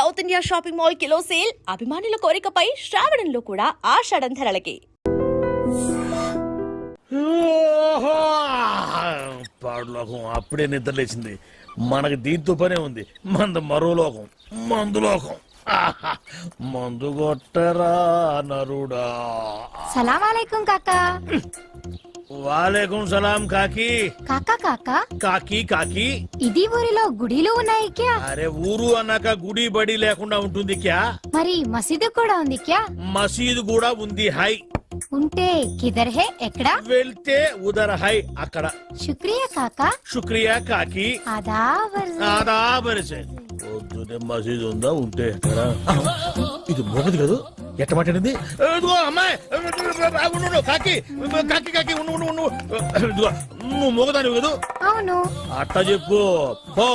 South India shopping mall kilo sale అభిమానుల కోరికపై శ్రావణంలో కూడా ఆషాఢం ధరలకి. పాడులోకం అప్పుడే నిద్రలేసింది. మనకి దీంతో పనే ఉంది. మందు మరో లోకం, మందు లోకం. మందు కొట్టరా నరుడా. సలాం అలైకుం కాకా. వాలేకుం సలాం కాకి. కాకా కాకా కాకి కాకి. ఇది ఊరిలో గుడిలు ఉన్నాయి క్యా? అరే ఊరు అన్నాక గుడి బడి లేకుండా ఉంటుంది క్యా? మరి మసీదు కూడా ఉంది క్యా? మసీదు కూడా ఉంది. హై ఉంటే కిదర్ హే ఎక్కడ? వెళ్తే ఉదర్ హై అక్కడ. శుక్రియా కాకా. శుక్రియా కాకి. ఆదాబర్. పొద్దునే మసీదు ఉందా? ఉంటే ఎక్కడ? ఇది మోగదు కదా? ఎట్ట మాట్లాడింది? అమ్మాయి కాకి కాకి కాకి ఇదిగో నువ్వు మోగదాని కదా? అవును. అట్ట చెప్పు పో.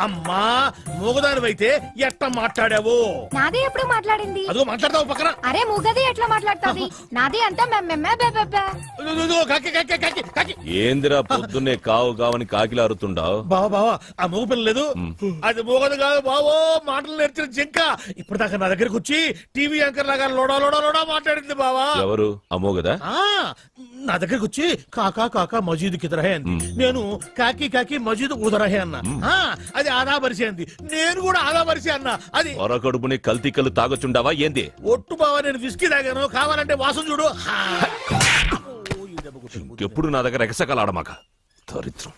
అమ్మా మోగదాని అయితే ఎట్ట మాట్లాడావు? నాది ఎప్పుడు మాట్లాడింది? అదిగో మాట్లాడతావు పక్కన. అరే మూగది ఎట్లా మాట్లాడుతుంది? నాది అంతా కాకి కాకి కాకి కాకి. ఏందిరా పొద్దున్నే కావు కావని కాకిలా అరుతుండావు? బావా బావా ఆ మోగ పిల్ల లేదు, అది మోగదు కాదు బావో. మాటలు నేర్చిన జింక ఇప్పటిదాకా నా దగ్గరకు వచ్చి టీవీ యాంకర్ లాగా లోడా లోడా లోడా మాట్లాడింది బావా. ఎవరు అమ్మోగదా? నా దగ్గరకు వచ్చి కాకా కాకా మజీద్ కిదరహే అంది. నేను కాకి కాకి మజీద్ ఉదరహే అన్నా. అది ఆదాబరిసి అంది. నేను కూడా ఆదాబరిసి అన్నా. అది పొరకడుపుని కల్తీ కళ్ళు తాగొచ్చుండావా ఏంది? ఒట్టు బావా, నేను విస్కీ తాగాను. కావాలంటే వాసన చూడు. ఎప్పుడు నా దగ్గర ఎగసకలాడమాక దరిద్రం.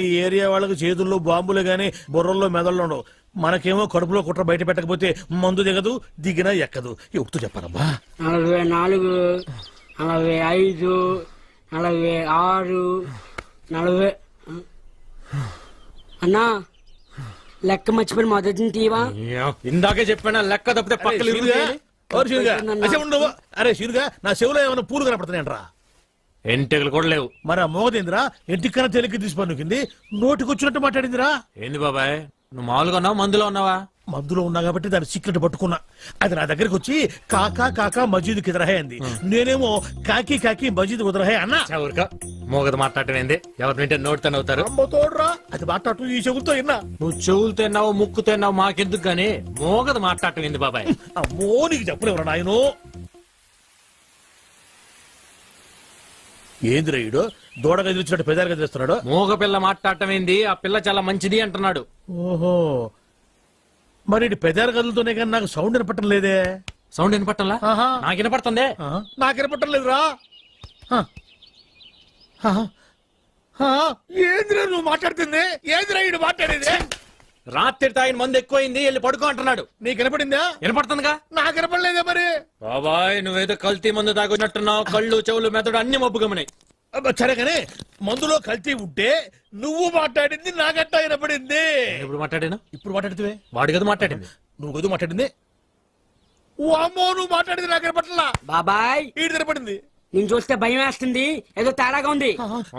ఈ ఏరియా వాళ్ళకి చేతుల్లో బాంబులే గాని బుర్రల్లో మెదళ్ళు ఉండవు. మనకేమో కడుపులో కుట్ర బయట పెట్టకపోతే మందు దిగదు, దిగినా ఎక్కదు. ఎప్పుడు చెప్పారమ్మా? 44, 45, 46, 40. అన్నా లెక్క మర్చిపోయి మొదటి తీవా. ఇందాకే చెప్పానా లెక్క తప్పితే పక్కన. అరే శీనుగా, నా చెవులో ఏమైనా పూలు కనపడుతున్నాయంట్రా? ఎంటెగలు కూడా లేవు. మరి ఆ మోగదేంద్రా ఎంటికన్నా తెలికి తీసి పన్నుకింది, నోటికొచ్చినట్టు మాట్లాడిందిరా. ఏంది బాబాయ్, నువ్వు మామూలుగా ఉన్నావు మందులో ఉన్నావా? మందులో ఉన్నా కాబట్టి దాని సీక్రెట్ పట్టుకున్నా. అది నా దగ్గరకు వచ్చి కాకా కాకా మజీద్ కిదరహే అంది. నేనేమో కాకి కాకి మజీద్ ఉదరహే అన్నా. మోగదు మాట్లాడటం ఏంది? ఎవరి వింటే నోటితో అవుతారు. తోడురా, అది మాట్లాడుతూ ఈ చెవులతో విన్నా. నువ్వు చెవులు తిన్నావు ముక్కు తిన్నావు మాకెందుకు గానీ మోగదు మాట్లాడటం ఏంది బాబాయ్? అమ్మో నీకు చెప్పలేవరా నాయనో. ఏందిరా ఈడు దూడగా ఎదిరించినట్టు పెదాలుగా చేస్తున్నాడు? మోగ పిల్ల మాట్లాడటం ఏంది? ఆ పిల్ల చాలా మంచిది అంటున్నాడు. ఓహో, మరి పెదాల గదులతోనే కానీ నాకు సౌండ్ వినపట్టం లేదే. సౌండ్ వినపట్టంలా? నాకు వినపడుతుంది. నాకు వినపట్టం లేదురా. ఏందిరా నువ్వు మాట్లాడుతుంది? ఏందిరా ఈడు మాట్లాడేది? రాత్రి తాగిన మందు ఎక్కువైంది, వెళ్ళి పడుకో అంటున్నాడు. నీకు వినపడిందా? వినపడుతుందిగా. నాకు వినపడలేదే. మరి బాబాయ్ నువ్వేదో కల్తీ మందు తాగున్నట్టున్నావు. కళ్ళు చెవులు మెదడు అన్ని మబ్బుగమనాయి. సరే కానీ మందులో కల్తీ ఉంటే నువ్వు మాట్లాడింది నాగట్టా వినపడింది. ఇప్పుడు మాట్లాడాను. ఇప్పుడు మాట్లాడితే వాడి కదా మాట్లాడింది. నువ్వు గదు మాట్లాడింది. అమ్మో నువ్వు మాట్లాడింది నాకు వినపట్లా. బాబాయ్ ఈడు వినపడింది. నేను చూస్తే భయం వేస్తుంది, ఏదో తేడాగా ఉంది.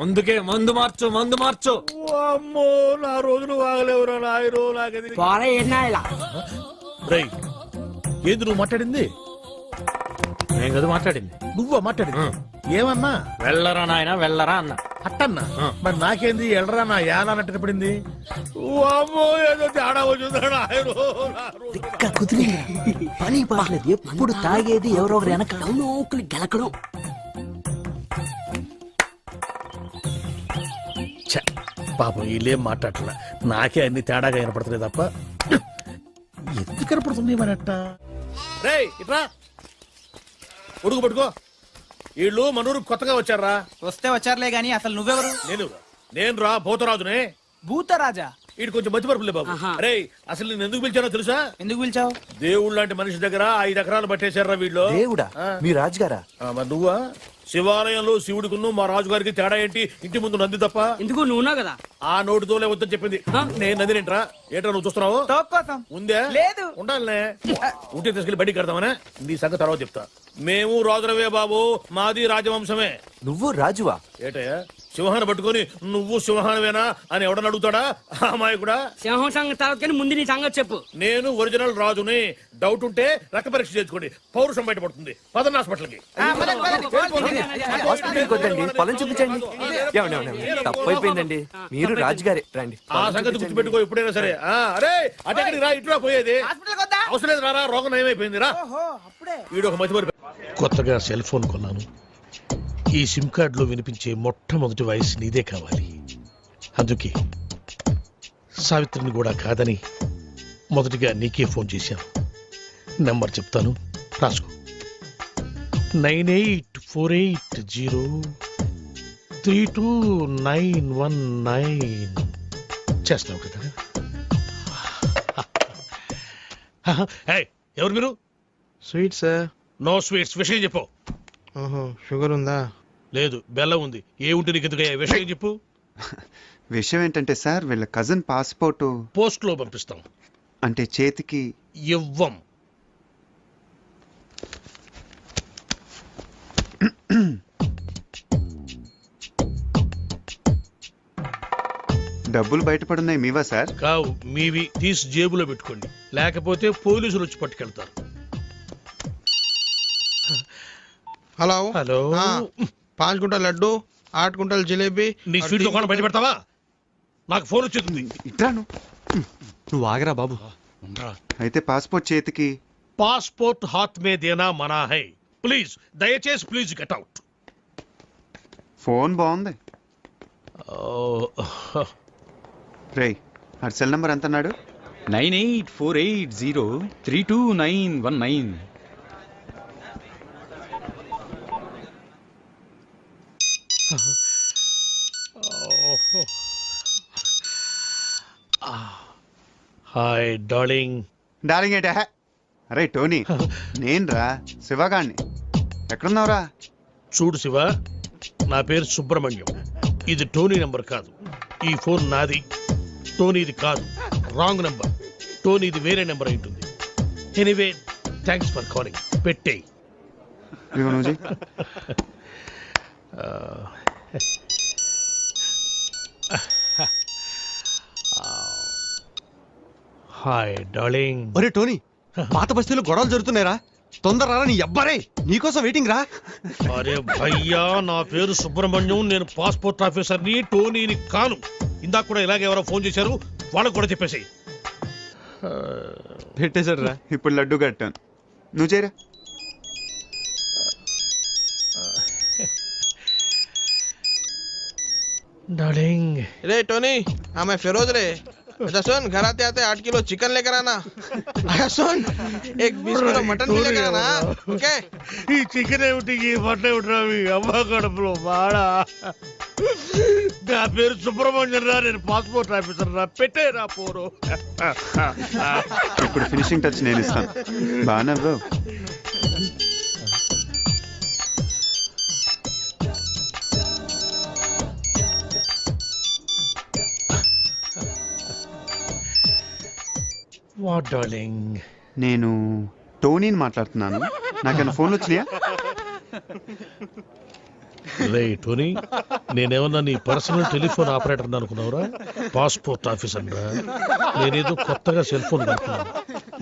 అందుకే మందు మార్చు మందు మార్చు. అమ్మో నా రోజులు వాగలేవురా నాయనో. నాకది పోరా ఏనా ఇలా. ఏంది నువ్వు మాట్లాడింది? నేను కదా మాట్లాడింది. నువ్వా మాట్లాడింది? ఏమన్నా? వెళ్ళరా నాయన వెళ్ళరా అన్న. అట్టన్నా? మరి నాకేంది ఎళ్ళరా నా యాన అన్నట్టు పడింది. అమ్మో ఏదో తేడా వచ్చిందా. పని పాటలేదు, ఎప్పుడు తాగేది ఎవరో ఒకరు వెనక గెలకడం. పాపం వీళ్ళేం మాట్లాడలే. నాకే అన్ని తేడాగా వినపడుతున్నాయి తప్ప ఎందుకు కనపడుతున్నాయి మరి అట్ట. రే ఇట్రా ఉడుకు పట్టుకో. వీళ్ళు మనూరు కొత్తగా వచ్చారా? వస్తే వచ్చారులే గాని అసలు నువ్వెవరు? నేను రా భూతరాజునే. భూతరాజా? వీడు కొంచెం మధ్యపరుపులే బాబు. అరే అసలు నేను ఎందుకు పిలిచానో తెలుసా? ఎందుకు పిలిచావు? దేవుడు లాంటి మనిషి దగ్గర 5 ఎకరాలు పట్టేశారా వీళ్ళు. దేవుడా? మీ రాజుగారా? మరి నువ్వా? శివాలయంలో శివుడికును మా రాజుగారికి తేడా ఏంటి? ఇంటి ముందు నంది తప్ప. ఎందుకు నువ్వున్నావు కదా. ఆ నోటితోలే వద్దని చెప్పింది. నేను నంది ఏంట్రా? ఏంట్రా నువ్వు చూస్తున్నావు? ఉందే లేదు. ఉండాలనే. ఉంటే తీసుకెళ్లి బయటికి కడతామనే. నీ సంగతి తర్వాత చెప్తా. మేము రాజులవే బాబు, మాది రాజవంశమే. నువ్వు రాజువా? ఏటయ్యా సింహాన్ని పట్టుకొని నువ్వు సింహానవేనా అని ఎవడని అడుగుతాడా ఆ అమ్మాయి కూడా. సింహం సంగతి తర్వాత కానీ ముందు నీ సంగతి చెప్పు. నేను ఒరిజినల్ రాజుని. డౌట్ ఉంటే రక్త పరీక్ష చేసుకోండి, పౌరుషం బయటపడుతుంది. పదన్న హాస్పిటల్కి. హాస్పిటల్కి వద్దండి, పొలం చూపించండి. తప్పు అయిపోయిందండి, మీరు రాజుగారే రండి. ఆ సంగతి గుర్తుపెట్టుకో ఎప్పుడైనా సరే. అరే అటెక్కడికి రా, ఇటురా పోయేది. అవసరం లేదు, రారా, రోగం నయమైపోయింది రా. వీడు ఒక మధ్య కొత్తగా సెల్ ఫోన్ కొన్నాను. ఈ సిమ్ కార్డులో వినిపించే మొట్టమొదటి వాయిస్ నీదే కావాలి. అందుకే సావిత్రిని కూడా కాదని మొదటిగా నీకే ఫోన్ చేశాను. నెంబర్ చెప్తాను, రాసుకో. 9848032919. చేస్తావు కదా? ఎవరు మీరు? Sweet sir. No sweets. విషయం చెప్పు. ఓహో, షుగర్ ఉందా? లేదు, బెల్లం ఉంది. ఏ ఉంటే నీకు ఎందుకయ్యా? విషయం చెప్పు. విషయం ఏంటంటే సార్, వీళ్ళ కజిన్ పాస్పోర్ట్ పోస్ట్ లో పంపిస్తాం. అంటే చేతికి ఇవ్వం. డబ్బులు బయటపడున్నాయి మీవా సార్? కావు, మీవి. తీసి జేబులో పెట్టుకోండి, లేకపోతే పోలీసులు వచ్చి పట్టుకెళ్తారు. Hello hello. 5 గుంటల లడ్డు, 8 గుంటల జిలేబీ. నీ స్వీట్ దుకాణం బయట పెడతావా? నాకు ఫోన్ వచ్చేస్తుంది. ఇట్రాను, నువ్వు ఆగరా బాబు. అయితే పాస్పోర్ట్ చేతికి. పాస్పోర్ట్ హాత్ మే దేనా మనా హై. ప్లీజ్, దయచేసి ప్లీజ్ గెట్ అవుట్. ఫోన్ బాగుంది. రేయ్, ఆ సెల్ నంబర్ ఎంత అన్నాడు? 9848032919. Hi darling. డార్లింగ్ ఏంటే? అరే టోనీ, నేను రా, శివగాణ్ణి. ఎక్కడున్నావురా? చూడు శివ, నా పేరు సుబ్రహ్మణ్యం. ఇది టోనీ నంబర్ కాదు. ఈ ఫోన్ నాది, టోనీది కాదు. Wrong number. టోనీది వేరే నెంబర్ అయి ఉంటుంది. Anyway, thanks for calling. పెట్టేయ్. ఇదిగో నువ్వు చెయ్. Hi darling. ఒరే టోనీ, పాత బస్తీలో గొడవలు జరుగుతున్నాయిరా, తొందర రారా, నీ అబ్బారే నీకోసం వెయిటింగ్ రా. అరే భయ్యా, నా పేరు సుబ్రహ్మణ్యం. నేను పాస్పోర్ట్ ఆఫీసర్ని, టోనీని కాను. ఇందాక కూడా ఇలాగే ఎవరో ఫోన్ చేశారు, వాళ్ళకు కూడా చెప్పేసి. పెట్టేశాడు రా. ఇప్పుడు లడ్డు కట్టాను, నువ్వు చేయరా. డార్లింగ్. रे टोनी, हाँ मैं फिरोज रे. अच्छा सुन, घर आते आते 8 किलो चिकन लेकर आना. अच्छा सुन, एक 20 किलो मटन भी लेकर आना. ओके? ఈ చికెన్ ఏమిటి, ఈ మటన్ ఏమిటి, మీ అమ్మ కడుపులో బాడా. నా పేరు సుబ్రహ్మణ్యం రా, నేను పాస్పోర్ట్ ఆఫీసర్ రా. పెట్టేరా పోరు. ఇప్పుడు ఫినిషింగ్ టచ్ నేను ఇస్తాను. బాగా బ్రో. What darling? నేను టోనీని మాట్లాడుతున్నాను. నాకన్నా ఫోన్లు వచ్చినాయా? రే టోనీ, నేనేమన్నా నీ పర్సనల్ టెలిఫోన్ ఆపరేటర్ అనుకున్నావురా? పాస్పోర్ట్ ఆఫీసర్ రా. నేనేదో కొత్తగా సెల్ ఫోన్ కొనుక్కున్నాను.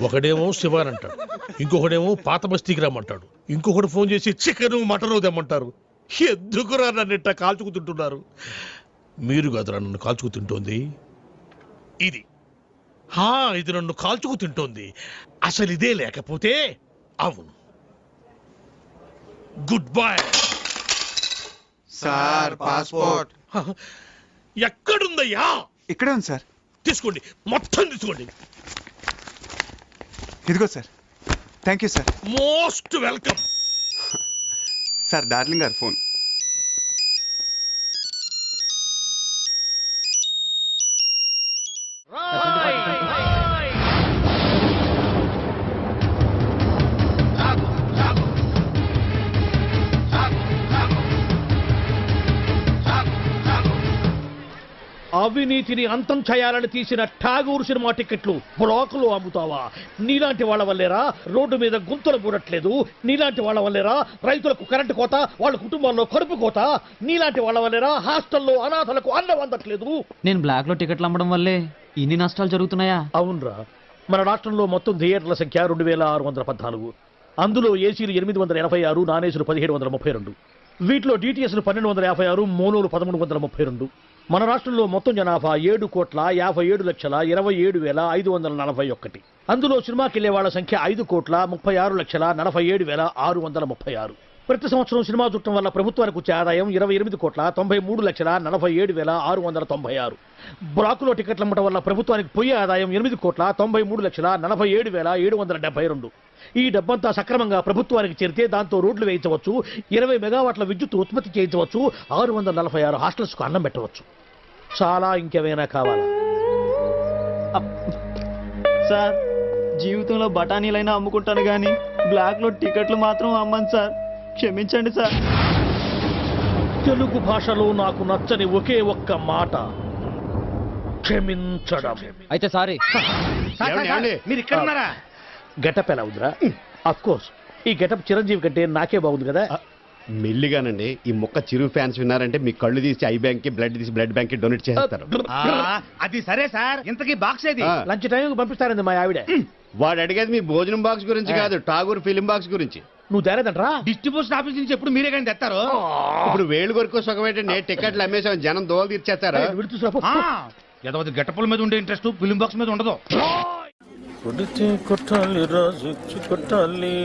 ఒకడేమో శివాన్ అంటాడు, ఇంకొకడేమో పాత బస్తీకి రమ్మంటాడు, ఇంకొకటి ఫోన్ చేసి చికెను మటను తెమ్మంటారు. ఎందుకురా నన్ను ఇట్టా కాల్చుకు తింటున్నారు? మీరు కాదురా నన్ను కాల్చుకు తింటోంది, ఇది. ఇది నన్ను కాల్చుకు తింటోంది. అసలు ఇదే లేకపోతే అవును. Good bye sir. పాస్పోర్ట్ ఎక్కడుందయ్యా? ఇక్కడే ఉంది సార్. తీసుకోండి, మొత్తం తీసుకోండి. ఇదిగో sir. Thank you sir. Most welcome. Sir, darling గారు ఫోన్. అవినీతిని అంతం చేయాలని తీసిన ఠాగూర్ సినిమా టికెట్లు బ్లాకులో అమ్ముతావా? నీలాంటి వాళ్ళ వల్లేరా రోడ్డు మీద గుంతలు పూడట్లేదు, నీలాంటి వాళ్ళ వల్లేరా రైతులకు కరెంటు కోత, వాళ్ళ కుటుంబాల్లో కడుపు కోత, నీలాంటి వాళ్ళ వల్లేరా హాస్టల్లో అనాథలకు అన్నం అందట్లేదు. నేను బ్లాక్ లో టికెట్లు అమ్మడం వల్లే ఇన్ని నష్టాలు జరుగుతున్నాయా? అవునరా, మన రాష్ట్రంలో మొత్తం థియేటర్ల సంఖ్య 2614. అందులో ఏసీలు 886, నాన్ ఏసీలు 1732. వీటిలో డిటిఎస్లు 1256, మోనోలు 1332. మన రాష్ట్రంలో మొత్తం జనాభా 7,57,27,541. అందులో సినిమాకి వెళ్లే వాళ్ళ సంఖ్య 5,36,47,636. ప్రతి సంవత్సరం సినిమా చూడటం వల్ల ప్రభుత్వానికి వచ్చే ఆదాయం 28,93,47,696. బ్లాకులో టికెట్లు అమ్మటం వల్ల ప్రభుత్వానికి పోయే ఆదాయం 8,93,47,772. ఈ డబ్బంతా సక్రమంగా ప్రభుత్వానికి చేరితే దాంతో రోడ్లు వేయించవచ్చు, 20 మెగావాట్ల విద్యుత్ ఉత్పత్తి చేయించవచ్చు, 646 హాస్టల్స్ కు అన్నం పెట్టవచ్చు. చాలా ఇంకేమైనా కావాలా? సార్, జీవితంలో బఠానీలైనా అమ్ముకుంటాను గానీ బ్లాక్ లో టికెట్లు మాత్రం అమ్మను సార్. క్షమించండి సార్. తెలుగు భాషలో నాకు నచ్చని ఒకే ఒక్క మాట క్షమించడం. అయితే సారీ. మీరు ఇక్కడ ఉన్నారా? గెటప్ ఎలా ఉందిరా? అఫ్ కోర్స్ ఈ గెటప్ చిరంజీవి కంటే నాకే బాగుంది కదా. మెల్లిగానండి, ఈ మొక్క చిరు ఫ్యాన్స్ విన్నారంటే మీ కళ్ళు తీసి ఐ బ్యాంక్ కి, బ్లడ్ తీసి బ్లడ్ బ్యాంక్ కి డొనేట్ చేస్తారు. అది సరే సార్, ఇంతకీ బాక్స్ ఏది? లంచ్ టైం పంపిస్తారండి మా ఆవిడ. వాడు అడిగేది మీ భోజనం బాక్స్ గురించి కాదు, ఠాగూర్ ఫిలిం బాక్స్ గురించి. నువ్వు తేలేదంట్రా? డిస్ట్రిబ్యూషన్ ఆఫీస్ నుంచి ఎప్పుడు మీరే కానీ తెస్తారు. ఇప్పుడు వేలు కొరకు సుఖమేటండి, టికెట్లు అమ్మేసాం, జనం దోలు తీర్చేస్తారు. ఏదో గెటపుల మీద ఉండే ఇంట్రెస్ట్ ఫిలిం బాక్స్ మీద ఉండదు. కొడితే కొట్టాలి రాజు కొట్టాలి,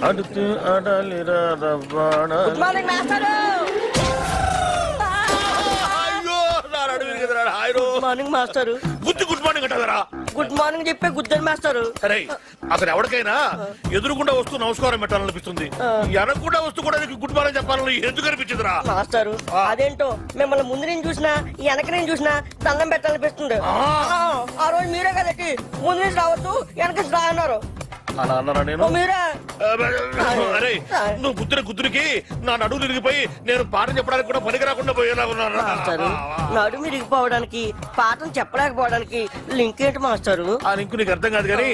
అడితే ఆడాలి రావాడా. Morning master. గుడ్ మార్నింగ్ అంటారా? గుడ్ మార్నింగ్ చెప్పే గుద్దని మాస్టర్. సరే, అసలు ఎవరికైనా ఎదురుకుండా వస్తూ నమస్కారం పెట్టాలనిపిస్తుంది, ఎనకుండా వస్తూ కూడా గుడ్ మార్నింగ్ చెప్పాలని ఎందుకు అనిపించిందిరా? మాస్టర్ అదేంటో మిమ్మల్ని ముందు నేను చూసినా వెనక నేను చూసినా దండం పెట్టాలనిపిస్తుంది. ఆ రోజు మీరే కదండి ముందు నుంచి రావద్దు వెనక రా అన్నారు. అలా అన్నారా నేను? మీరే. అరే, నువ్వు గుద్దురికి నా నడువు తిరిగిపోయి నేను పాఠం చెప్పడానికి కూడా పనికి రాకుండా పోయేలా ఉన్నాను. నడుము విరిగిపోవడానికి పాఠం చెప్పలేకపోవడానికి లింక్ ఏంటి మాస్టారు? ఆ లింక్ నీకు అర్థం కాదు కానీ,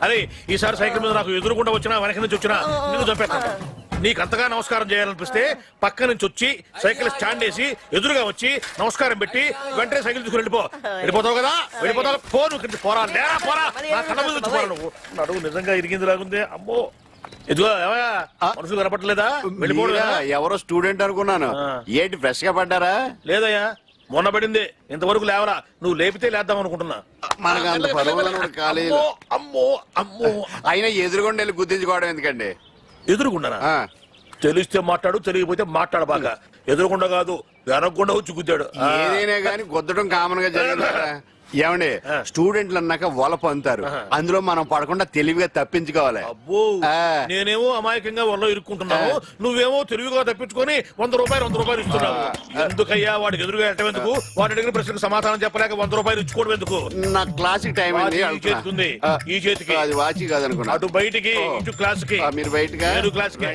అరే ఈసారి సైకిల్ మీద నాకు ఎదురుకుండా వచ్చినా వెనక నుంచి వచ్చినా నిన్ను చంపేస్తాను. నీకు అంతగా నమస్కారం చేయాలనిపిస్తే పక్క నుంచి వచ్చి సైకిల్ స్టాండ్ వేసి ఎదురుగా వచ్చి నమస్కారం పెట్టి వెంటనే సైకిల్ తీసుకుని వెళ్ళిపోతావు కదా. వెళ్ళిపోతావు పో, నువ్వు పోరా లేరా పోరా, నా కళ్ళ మీద వచ్చి పోరా. నువ్వు నడువు నిజంగా ఇరిగింది లాగుంది. అమ్మో, ఇదిగో మనుషులు కనపట్టలేదా? వెళ్ళిపోవడం. ఎవరో స్టూడెంట్ అనుకున్నాను, ఏంటి ఫ్రెష్ గా పడ్డారా? లేదయ్యా, మొన్న పడింది, ఇంతవరకు లేవరా. నువ్వు లేపితే లేద్దాం అనుకుంటున్నా. మనకు అంత పదవులను కాలేదు. అమ్మో అమ్మో, అయినా ఎదురుగొండ వెళ్ళి గుర్తించుకోవడం ఎందుకండి? ఎదురుకుండానా? తెలిస్తే మాట్లాడు, తెలియకపోతే మాట్లాడు. బాగా ఎదురుకుండా కాదు, వెనకుండా వచ్చి గుద్దాడు. ఏదైనా గానీ గుద్దడం కామన్ గా జరిగింది. ఏమండి, స్టూడెంట్లు అన్నాక వలప అంటారు, అందులో మనం పడకుండా తెలివిగా తప్పించుకోవాలి. అబ్బో, నేనేమో అమాయకంగా వల్ల ఇరుక్కుంటున్నావు, నువ్వేమో తెలివిగా తప్పించుకొని 100 రూపాయలు ఇస్తున్నావు. ఎందుకయ్యా వాడికి ఎదురుగా వెళ్ళటం ఎందుకు? వాడి అడిగిన ప్రశ్నకు సమాధానం చెప్పలేక 100 రూపాయలు ఇచ్చుకోవడం ఎందుకు? నా క్లాసిక్ టైం అయింది. చేతికుంది, ఈ చేతికి. అది వాచి కాదనుకున్నా. అటు బయటికి, ఇటు క్లాస్ కి. మీరు బయటగా, క్లాస్ కి.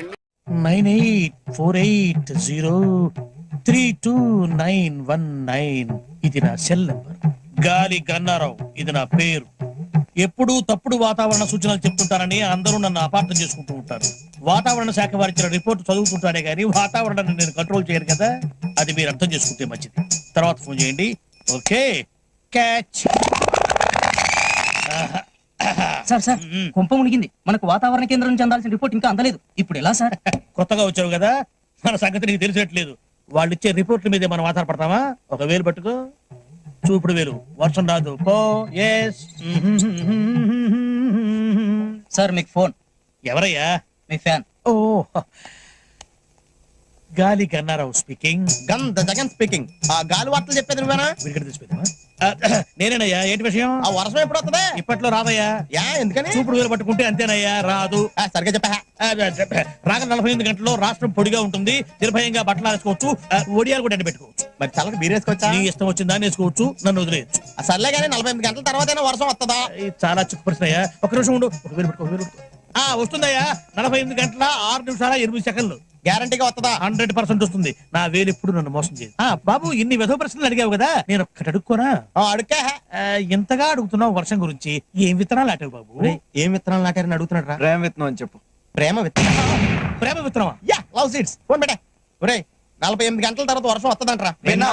9848032919 ఇది నా సెల్ నంబర్. గాలి గన్నారావు ఇది నా పేరు. ఎప్పుడూ తప్పుడు వాతావరణ సూచనలు చెప్తుంటారని అందరూ నన్ను అపార్థం చేసుకుంటూ ఉంటారు. వాతావరణ శాఖ వారిచ్చిన రిపోర్ట్ చదువుతుంటానే గానీ వాతావరణాన్ని నేను కంట్రోల్ చేయను కదా. అది మీరు అర్థం చేసుకుంటే మంచిది. తర్వాత ఫోన్ చేయండి. Okay, catch. సార్ సార్, కుంప మునిగింది. మనకు వాతావరణ కేంద్రం నుంచి అందాల్సిన రిపోర్ట్ ఇంకా అందలేదు. ఇప్పుడు ఎలా సార్? కొత్తగా వచ్చావు కదా, మన సంగతి నీకు తెలిసేట్లేదు. వాళ్ళు ఇచ్చే రిపోర్ట్ల మీదే మనం ఆధారపడతామా? 1,000 పట్టుకో, చూపుడు వేలు, వర్షం రాదు పో. ఎస్ సార్, మీకు ఫోన్. ఎవరయ్యా? మీ ఫ్యాన్. ఓ, గాలి గన్నారావు స్పీకింగ్. జగన్ స్పీకింగ్. ఆ గాలి వార్తలు చెప్పేది నువ్వేనా? నేనేనయ్యా. ఏంటి విషయం? ఆ వర్షం ఎప్పుడు వస్తుంది? ఇప్పట్లో రాదయ్యా. ఎందుకని? చూపుడు వేలు పట్టుకుంటే అంతేనయ్యా, రాదు. సరిగ్గా చెప్పా. రాగ 48 గంటల్లో రాష్ట్రం పొడిగా ఉంటుంది, నిర్భయంగా బట్టలు వేసుకోవచ్చు, ఒడియాలు కూడా పెట్టుకోవచ్చు. మరి చల్లకి బీరేసుకోవచ్చా? నీ ఇష్టం వచ్చిందా వేసుకోవచ్చు, నన్ను వదిలేయచ్చు. సర్లే కానీ 48 గంటల తర్వాత వర్షం వస్తుందా? చాలా చిక్కు ప్రశ్న అయ్యా. ఒక నిమిషం ఉండు. 1,000 వస్తుందయ్యా. 48 గంటల 6 నిమిషాల 8 సెకండ్లు. గ్యారంటీగా వస్తుందా? 100% వస్తుంది. నా వేలు ఎప్పుడు నన్ను మోసం చేయదు. బాబు ఇన్ని విధవ ప్రశ్నలు అడిగావు కదా, నేను ఒక్కటి అడుక్కోనా? అడుక్కా. ఇంతగా అడుగుతున్నావు వర్షం గురించి, ఏం విత్తనాలు నాటావు బాబు? ఏం విత్తనాలు నాటారని అడుగుతున్నాడు రా. ప్రేమ విత్తనం అని చెప్పు. ప్రేమ విత్తనం. ప్రేమ విత్తనమా? Yeah, love seeds. ఫోన్ పెట్టే. ఒరేయ్ 48 గంటల తర్వాత వర్షం వస్తుందంట్రా. విన్నా?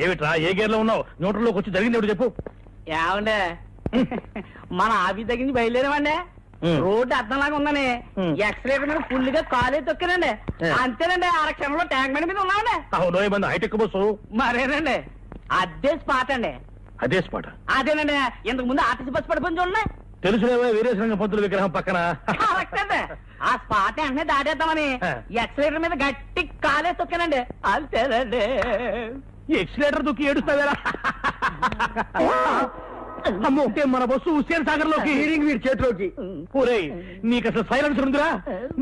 ఏమిట్రా ఏ గేర్ లో ఉన్నావు? న్యూట్రల్లోకి వచ్చి జరిగింది ఎవడు చెప్పు. ఏమండే మన ఆఫీస్ దగ్గర నుంచి బయలుదేరామండి. రోడ్డు అర్థంలాగా ఉందని ఎక్సలేటర్ మీద ఫుల్ గా కాలే తొక్కానండి. అంతేనండి, ఆరక్షణంలో ట్యాంక్ బండి మీద ఉన్నామండి. అవును ఏమంది హైటెక్ బస్సు? మరేనండి అదే స్పాట్ అండి. అదే స్పాట్? అదేనండి, ఇంతకు ముందు ఆర్టీసీ బస్సు పడిపోయింది చూడండి. తెలుసులేవా వీరేశలింగ పంతుల విగ్రహం పక్కన. కరెక్ట్ అండి. ఆ స్పాట్ వెంటనే దాటేద్దామని ఎక్సలేటర్ మీద గట్టి కాలే తొక్కానండి. అంతేనండి. ఎక్సిలేటర్ దుక్కి ఏడుస్తావేరా? అమ్మో, మన బస్సు హుస్సేన్ సాగర్ లోకి వీడి చేతిలోకి. ఒరేయ్ నీకు అసలు సైలెన్స్ ఉందిరా?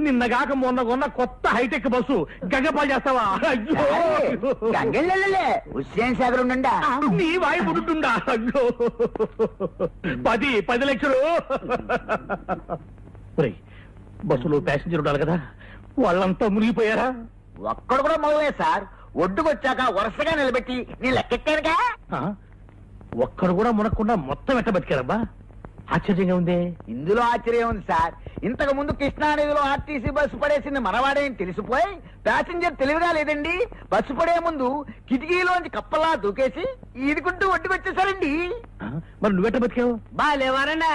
నిన్నగాక మొన్న కొన్న కొత్త హైటెక్ బస్సు గంగపాలు చేస్తావా? అయ్యో హుస్సేన్ సాగర్ ఉండండి. నీ వాయి పుడుతుండా? అయ్యో 10 లక్షలు. ఒరేయ్ బస్సులో ప్యాసింజర్ ఉండాలి కదా, వాళ్ళంతా మునిగిపోయారా? ఒక్కడు కూడా మొదలే సార్. ఒడ్డుకొచ్చాక వరుసగా నిలబెట్టి నేను లెక్కెట్టానుగా. ఒక్కడు కూడా మునక్కుండా మొత్తం ఎట్ట బతికారబ్బా? ఆశ్చర్యంగా ఉంది. ఇందులో ఆశ్చర్యం ఉంది సార్. ఇంతకు ముందు కృష్ణానదిలో ఆర్టీసీ బస్సు పడేసింది మనవాడేని తెలిసిపోయి ప్యాసింజర్ తెలివిగా లేదండి, బస్సు పడే ముందు కిటికీలోంచి కప్పలా దూకేసి ఈదుకుంటూ ఒడ్డుకొచ్చేసారండి. మరి నువ్వెట్ట బతికావు? బాగాలేవారండి,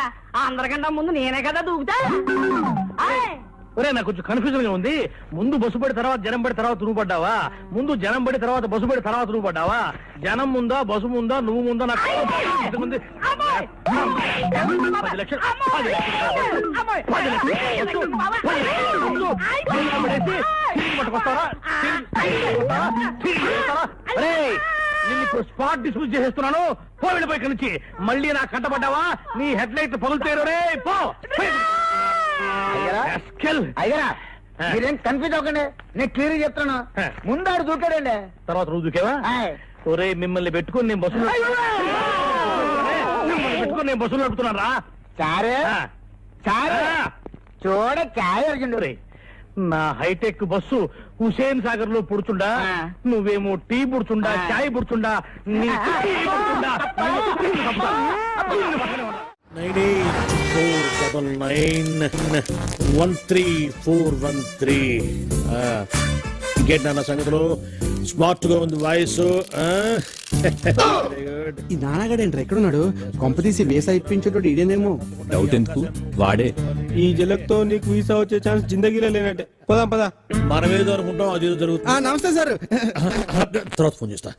అందరికంటే ముందు నేనే కదా దూకుతా. ఒరే నాకు కొంచెం కన్ఫ్యూజన్ గా ఉంది. ముందు బస్సు పడి తర్వాత జనం పడి తర్వాత నువ్వు పడ్డావా? ముందు జనం పడి తర్వాత బస్సు పడి తర్వాత నువ్వు పడ్డావా? జనం ముందా బస్సు ముందా నువ్వు ముందా? నాకు 10 లక్షలు 10 లక్షలు నిన్ను స్పాట్ డిస్మిస్ చేసేస్తున్నాను. పో వెళ్ళిపోయి ఇక్కడి నుంచి. మళ్ళీ నా కంటపడ్డావా నీ హెడ్ లైట్ పగులుతారు. రే పో. అయ్యరా మీరేం కన్ఫ్యూజ్ అవ్వకండి, నేను క్లియర్ చెప్తాను. ముందాడు దూకాడండి, తర్వాత నువ్వు దూకేవా? ఒరే మిమ్మల్ని పెట్టుకుని నేను బస్సు నడుపుతున్నాను రా. సారే సారే చూడ చాయ్ రే నా హైటెక్ బస్సు హుసేన్ సాగర్ లో పుడుచుండా, నువ్వేమో టీ పుడుచుండా, చాయ్ పుడుచుండా. 9849913413. ఇంకేంటి అన్న సంగతులు? స్మార్ట్ గా ఉంది వాయిస్. ఈ నాన్నగాడేంట్రా ఎక్కడున్నాడు? కొంపతీసి వేసా ఇప్పించేటోడు ఇదేనేమో. డౌట్ ఎందుకు, వాడే. ఈ జలక్తో నీకు వీసా వచ్చే ఛాన్స్ జిందగీలో లేనట్టే. పోదాం పదా. మనమేదో అనుకుంటాం, అదేదో జరుగుతుంది. నమస్తే సార్. తర్వాత ఫోన్ చేస్తా.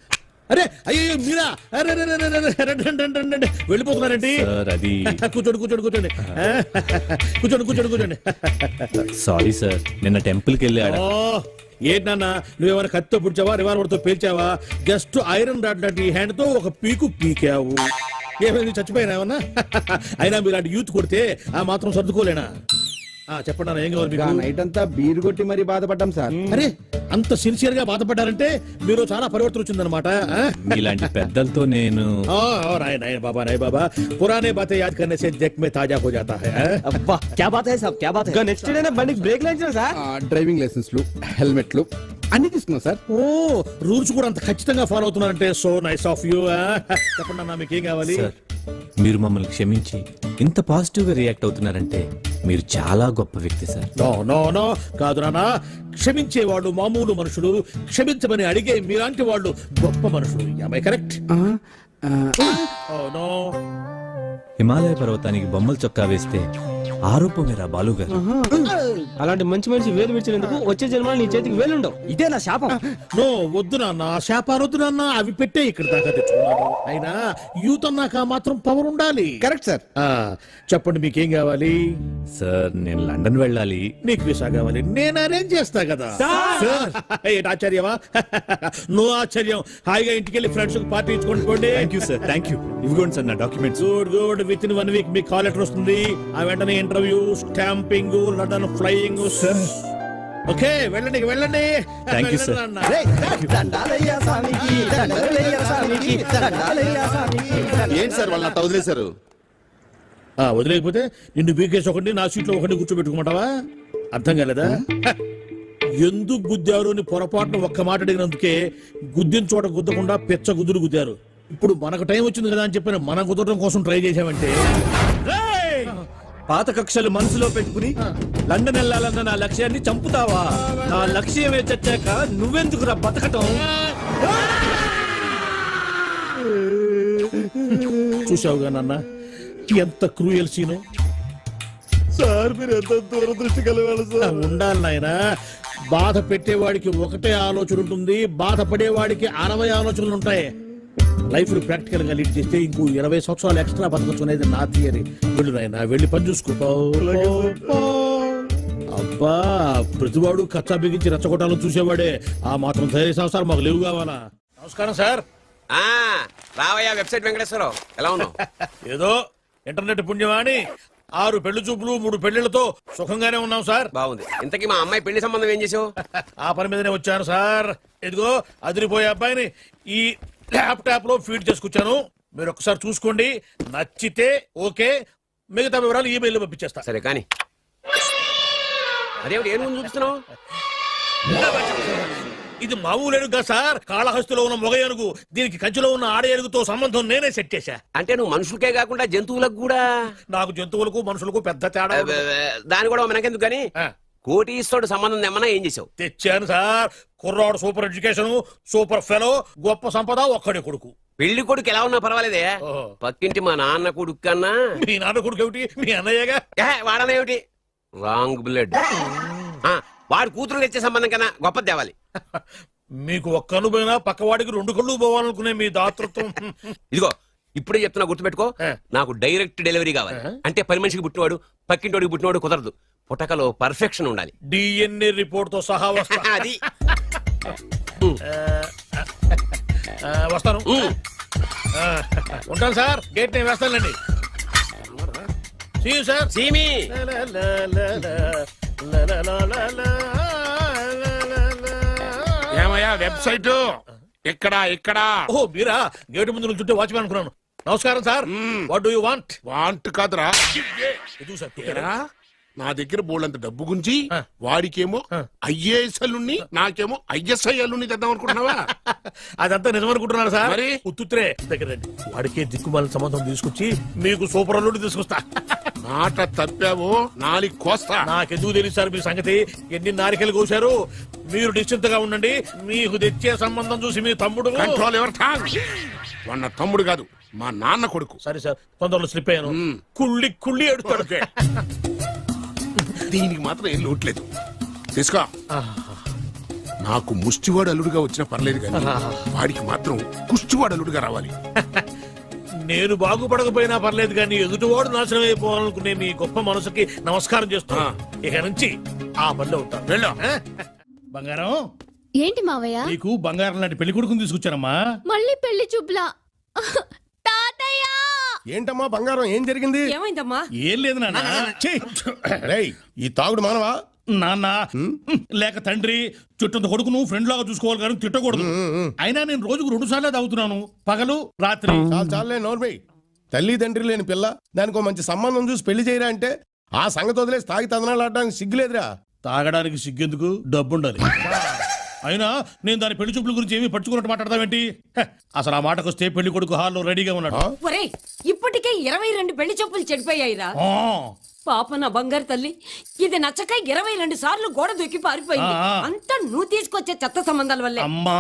అరే అయ్యో మీరా? వెళ్ళిపోతున్నారండి. అది కూర్చోండి కూర్చోండి కూర్చోండి కూర్చోండి. సారీ సార్, నిన్న టెంపుల్ కి వెళ్ళి ఏంటన్నా నువ్వేమైనా కత్తితో పుడిచావా, రివాల్వర్తో పేల్చావా? జస్ట్ ఐరన్ రాడ్ లాంటి హ్యాండ్ తో ఒక పీకు పీకావు. ఏమైంది, చచ్చిపోయినా ఏమన్నా? అయినా మీలాంటి యూత్ కొడితే ఆ మాత్రం సర్దుకోలేనా? చెప్పండి ఏం కావాలి మీకు? నైట్ అంతా బీరు కొట్టి మరీ బాధపడ్డాం సార్. అరే అంత సిన్సియర్ గా బాధపడ్డారంటే మీరు చాలా పరివర్తన వచ్చిందనమాట. ఇలాంటి పెద్దలతో నేను राय बाबा पुराने बातें याद करने से जग में ताजा हो जाता है. అబ్బా క్యా బాత్ హై సాబ్, క్యా బాత్ హై. నెక్స్ట్ డే బండికి బ్రేక్ లైన్స్ సార్. డ్రైవింగ్ లైసెన్స్లు, హెల్మెట్లు అన్ని తీసుకున్నాం సార్. ఓ రూల్స్ కూడా అంత ఖచ్చితంగా ఫాలో అవుతున్నారంటే సో నైస్ ఆఫ్ యూ. చెప్పండి అన్న మీకు ఏం కావాలి? సార్ మీరు మమ్మల్ని క్షమించి ఇంత పాజిటివ్ గా రియాక్ట్ అవుతున్నారంటే మీరు చాలా గొప్ప వ్యక్తి సార్. నో నో నో కాదు నాన్న, క్షమించేవాళ్ళు మామూలు మనుషులు, క్షమించమని అడిగే మీలాంటి వాళ్ళు గొప్ప మనుషులు. కరెక్ట్? నో హిమాలయ పర్వతానికి బొమ్మల చొక్కా వేస్తే ఆరోపమేరా బాలు గారు. అలాంటి మంచి మనిషి వేలు విడిచినందుకు వచ్చే జన్మలో నీ చేతికి వేలుండవు. ఇదే నా శాపం. నో వద్దు నాన్న, శాపారొద్దు నాన్న, అవి పెట్టే ఇక్కడ దాకా తెచ్చుకున్నాను. అయినా యూత్ అన్నాక మాత్రం పవర్ ఉండాలి. Correct sir. చెప్పండి మీకేం కావాలి? సార్ నేను లండన్ వెళ్ళాలి. నీకు వీసా కావాలి, నేను అరేంజ్ చేస్తా కదా. ఏంటి ఆశ్చర్యమా? నో ఆశ్చర్యం. హాయిగా ఇంటికి వెళ్ళి ఫ్రెండ్స్ పార్టీ ఇచ్చుకోండి. Thank you sir, thank you. ఇవ్వండి సార్ నా documents. Good good. Within 1 week మీకు కాల్ లెటర్ వస్తుంది. ఆ వెంటనే interview, stamping, London flying. Okay వెళ్ళండి వెళ్ళండి. Thank you sir. ఏంటి సార్ వాళ్ళు అట్ట వదిలేశారు? వదిలేకపోతే నిన్ను బీకేసి ఒకటి నా సీట్లో ఒకటి కూర్చోబెట్టుకోమంటావా? అర్థం కాలేదా? ఎందుకు గుద్దారు అని పొరపాటున ఒక్క మాట అడిగినందుకే గుద్దిన చోట గుద్దకుండా పెచ్చ గుద్దులు గుద్దారు. ఇప్పుడు మనకు టైం వచ్చింది కదా అని చెప్పిన మన కుదరడం కోసం ట్రై చేశామంటే పాత కక్షలు మనసులో పెట్టుకుని లండన్ వెళ్ళాలన్న నా లక్ష్యాన్ని చంపుతావా? నా లక్ష్యమే చచ్చాక నువ్వెందుకురా బతకటం? చూసావుగా నాన్న ఎంత క్రూయల్ సీను. సార్ మీరు ఎంత దూరదృష్టి కలగాలి సార్. ఉండాలి నాయనా. బాధ పెట్టేవాడికి ఒకటే ఆలోచన ఉంటుంది, బాధపడేవాడికి 60 ఆలోచనలు ఉంటాయి. లైఫ్ ని ప్రాక్టికల్ గా లీడ్ చేస్తే ఇంకో 20 సంవత్సరాలు ఎక్స్ట్రా బతకచ్చు అనేది నా థియరీ. వెళ్ళు నాయనా, వెళ్ళి పని చూసుకో. అబ్బా, ప్రతివాడు కచ్చా బిగించి రెచ్చగొట్టాలని చూసేవాడే. ఆ మాత్రం ధైర్య సంవత్సరాలు మాకు లేవు కావాలా? నమస్కారం సార్. రావయ్యా వెబ్సైట్ వెంకటేశ్వరరావు, ఎలా ఉన్నావు? ఏదో ఇంటర్నెట్ పుణ్యమాని 6 పెళ్లి చూపులు 3 పెళ్లిళ్లతో సుఖంగానే ఉన్నాం సార్. బాగుంది. ఇంతకీ మా అమ్మాయి పెళ్లి సంబంధం ఏం చేసావు? ఆ పని మీదనే వచ్చాను సార్. ఇదిగో అదిరిపోయే అబ్బాయిని ఈ ల్యాప్టాప్ లో ఫీడ్ చేసుకొచ్చాను. మీరు ఒకసారి చూసుకోండి, నచ్చితే ఓకే, మిగతా వివరాలు ఈమెయిల్ పంపించేస్తా. సరే కానీ అదేమిటి ఏం ముందు చూపిస్తున్నావు? ఇది మామూలు ఏనుగు సార్, కాళహస్తిలో ఉన్న మొగ ఏనుగు. దీనికి కంచిలో ఉన్న ఆడ ఏనుగుతో సంబంధం నేనే సెట్ చేశా. అంటే నువ్వు మనుషులకే కాకుండా జంతువులకు కూడా? నాకు జంతువులకు మనుషులకు పెద్ద తేడా ఉండదు. దాని కూడా మనకెందుకు కానీ కోటీశ్వరుడు సంబంధం ఏమన్నా ఏం చేసావు? తెచ్చాను సార్. కుర్రాడు సూపర్ ఎడ్యుకేషన్, సూపర్ ఫెలో, గొప్ప సంపద, ఒక్కడే కొడుకు. పెళ్లి కొడుకు ఎలా ఉన్నా పర్వాలేదే, ఓహో. పక్కింటి మా నాన్న కొడుకు కన్నా మీ నాన్న కొడుకు ఏమిటి, మీ అన్నయ్యగా? వాడనేమిటి రాంగ్ బ్లడ్. వాడు కూతురు తెచ్చే సంబంధం కన్నా గొప్ప తేవాలి. మీకు ఒక్క అనుభవైనా పక్కవాడికి 2 కళ్ళు పోవాలనుకునే మీ దాతృత్వం. ఇదిగో ఇప్పుడే చెప్తున్నా, గుర్తుపెట్టుకో. నాకు డైరెక్ట్ డెలివరీ కావాలి. అంటే పని మనిషికి పుట్టినవాడు పక్కింటోడికి పుట్టినవాడు కుదరదు. పుట్టకలో పర్ఫెక్షన్ ఉండాలి. డిఎన్ఏ రిపోర్ట్ తో సహా వస్తా. అది వస్తాను. ఉంటాను సార్, గేట్ నేను వేస్తానండి. సార్ సీమి ఏమయ్యా వెబ్సైట్ ఇక్కడ ఓ మీరా? గేటు ముందు నుంచుంటే వాచ్మెన్ అనుకున్నాను. నమస్కారం sir. What do you want? Want కాదురా, ఇది సార్. ఏరా, నా దగ్గర బోళ్ళంత డబ్బు గుంచి వాడికేమో ఐఏఎస్ అల్లుని నాకేమో ఐఎస్ఐ అల్లుని తెద్దాం అనుకుంటున్నావా? అదంతా నిజమనుకుంటున్నారు సార్. మరి? ఉత్తుత్రే దగ్గర రండి. వాడికే దిక్కుమాల సంబంధం తీసుకొచ్చి మీకు సూపర్ అల్లుడు తీసుకొస్తా. మాట తప్పావో నాలుగు కోస్తా. నాకెందుకు తెలుసు సార్ మీ సంగతి? ఎన్ని నారికలు కోశారు. మీరు నిశ్చింతగా ఉండండి. మీకు తెచ్చే సంబంధం చూసి మీ తమ్ముడు కంట్రోల్ ఎవరు థాంగ్? వాడు నా తమ్ముడు కాదు, మా నాన్న కొడుకు. సరే సార్, తొందరలో స్లిప్ అయ్యాను. కుళ్ళి కుళ్ళి ఎడుతాడు. దీనికి మాత్రం ఏం లోట్లేదు. తీసుకో. నాకు ముష్టివాడు అల్లుడుగా వచ్చినా పర్లేదు కానీ వాడికి మాత్రం కుష్టివాడు అల్లుడుగా రావాలి. నేను బాగుపడకపోయినా పర్లేదు కానీ ఎదుటివాడు నాశనం అయిపోవాలనుకునే మీ గొప్ప మనసుకి నమస్కారం చేస్తున్నా. ఇక నుంచి ఆ పనిలో ఉంటాను. వెళ్ళు. బంగారం, ఏంటి మావయ్య? నీకు బంగారం లాంటి పెళ్లి కొడుకుని తీసుకొచ్చానమ్మా. మళ్ళీ పెళ్లి చూపులా? తాతయ్య! ఏంటమ్మా బంగారం, ఏం జరిగింది? ఏమైందమ్మా? ఏం లేదు నాన్న. ఛీ! రేయ్, ఈ తాగుడు మానవా? నాన్న లేక తండ్రి చుట్టంత కొడుకును ఫ్రెండ్ లాగా చూసుకోవాలి కానీ తిట్టకూడదు. అయినా నేను రోజుకు 2 సార్లు తాగుతున్నాను, పగలు రాత్రి. చాలే నోర్మై. తల్లి తండ్రి లేని పిల్ల, దానికి మంచి సంబంధం చూసి పెళ్లి చేయరా అంటే ఆ సంగతి వదిలేసి తాగి తదనాలు ఆడడానికి సిగ్గులేదురా? తాగడానికి సిగ్గెందుకు, డబ్బుండాలి. అయినా నేను దాని పెళ్లి చూపుల గురించి ఏమీ పట్టుకున్నట్టు మాట్లాడతావేంటి? అసలు ఆ మాటకొస్తే పెళ్లి కొడుకు హాల్లో రెడీగా ఉన్నాడు. ఒరేయ్, ఇప్పటికే 22 పెళ్లి చూపులు చెడిపోయాయిరా. పాప నా బంగారు తల్లి, ఇది నచ్చక 22 సార్లు గోడ దూకి పారిపోయింది. అంతా నువ్వు తీసుకొచ్చే చెత్త సంబంధాల వల్లే. అమ్మా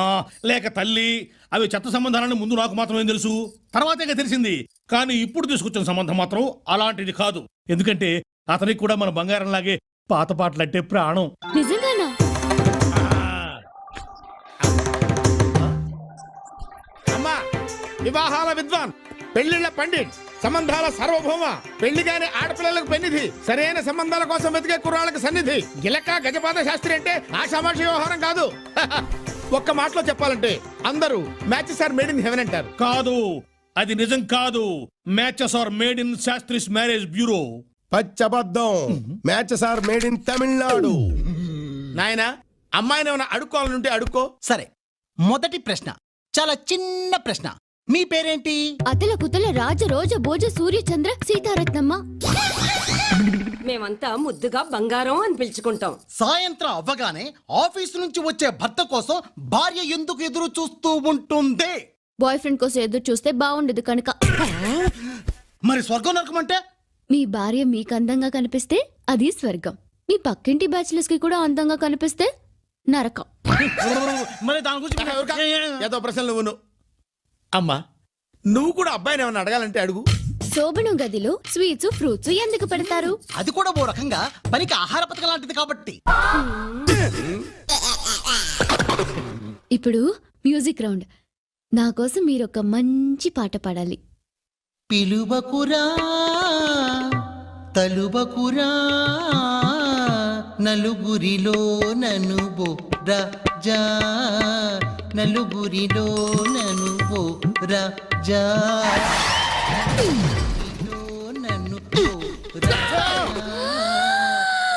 లేక తల్లి, అవి చెత్త సంబంధాలని ముందు నాకు మాత్రమే తెలుసు, తర్వాతే తెలిసింది. కానీ ఇప్పుడు తీసుకొచ్చిన సంబంధం మాత్రం అలాంటిది కాదు. ఎందుకంటే అతనికి కూడా మన బంగారం లాగే పాత పాటలంటే ప్రాణం. నిజంగానా? అమ్మా, వివాహాల విద్వాన్, పెళ్లిళ్ల పండిట్, సంబంధాల సార్వభౌమ, పెళ్లి కాని ఆడపిల్లలకు పెన్నిధి, సరైన సంబంధాల కోసం వెతికే కుర్రాళ్ళకి సన్నిధి. గిలక గజపాద శాస్త్రి అంటే ఆషామాషి వ్యవహారం కాదు. ఒక్క మాటలో చెప్పాలంటే అందరూ matches are made in heaven అంటారు. కాదు, అది నిజం కాదు. Matches are made in Shastri's marriage bureau. పచ్చబద్ధం. Matches are made in Tamil. Nadu, అమ్మాయిని ఏమైనా అడుక్కోవాలంటే అడుక్కో. సరే, మొదటి ప్రశ్న చాలా చిన్న ప్రశ్న. మీ పేరేంటి? అతల కుతల రాజ రోజ భోజ సూర్య చంద్ర సీతారత్నమ్మ. మేమంతా ముద్దుగా బంగారం అని పిలుచుకుంటాం. సాయంత్రం అవ్వగానే ఆఫీసు నుంచి వచ్చే భర్త కోసం భార్య ఎందుకు ఎదురు చూస్తూ ఉంటుంది? బాయ్ ఫ్రెండ్ కోసం ఎదురు చూస్తే బాగుండదు కనుక. మరి స్వర్గం నరకం అంటే? మీ భార్య మీకు అందంగా కనిపిస్తే అది స్వర్గం. మీ పక్కింటి బ్యాచిలర్స్ కి కూడా అందంగా కనిపిస్తే నరకం. మరి దాని గురించి ఏదో ప్రశ్నలు నువ్వు. అమ్మా, నువ్వు కూడా అబ్బాయిని ఏమన్నా అడగాలంటే అడుగు. శోభనం గదిలో స్వీట్స్ ఫ్రూట్స్ ఎందుకు పెడతారు? అది కూడా ఓ రకంగా పనికి ఆహార పథకం లాంటిది కాబట్టి. ఇప్పుడు మ్యూజిక్ రౌండ్. నా కోసం మీరు ఒక మంచి పాట పాడాలి. పిలువకురా తలువకురా నలుగురిలో ననుబో రాజా, నలుగురిలో ననుబో రాజా,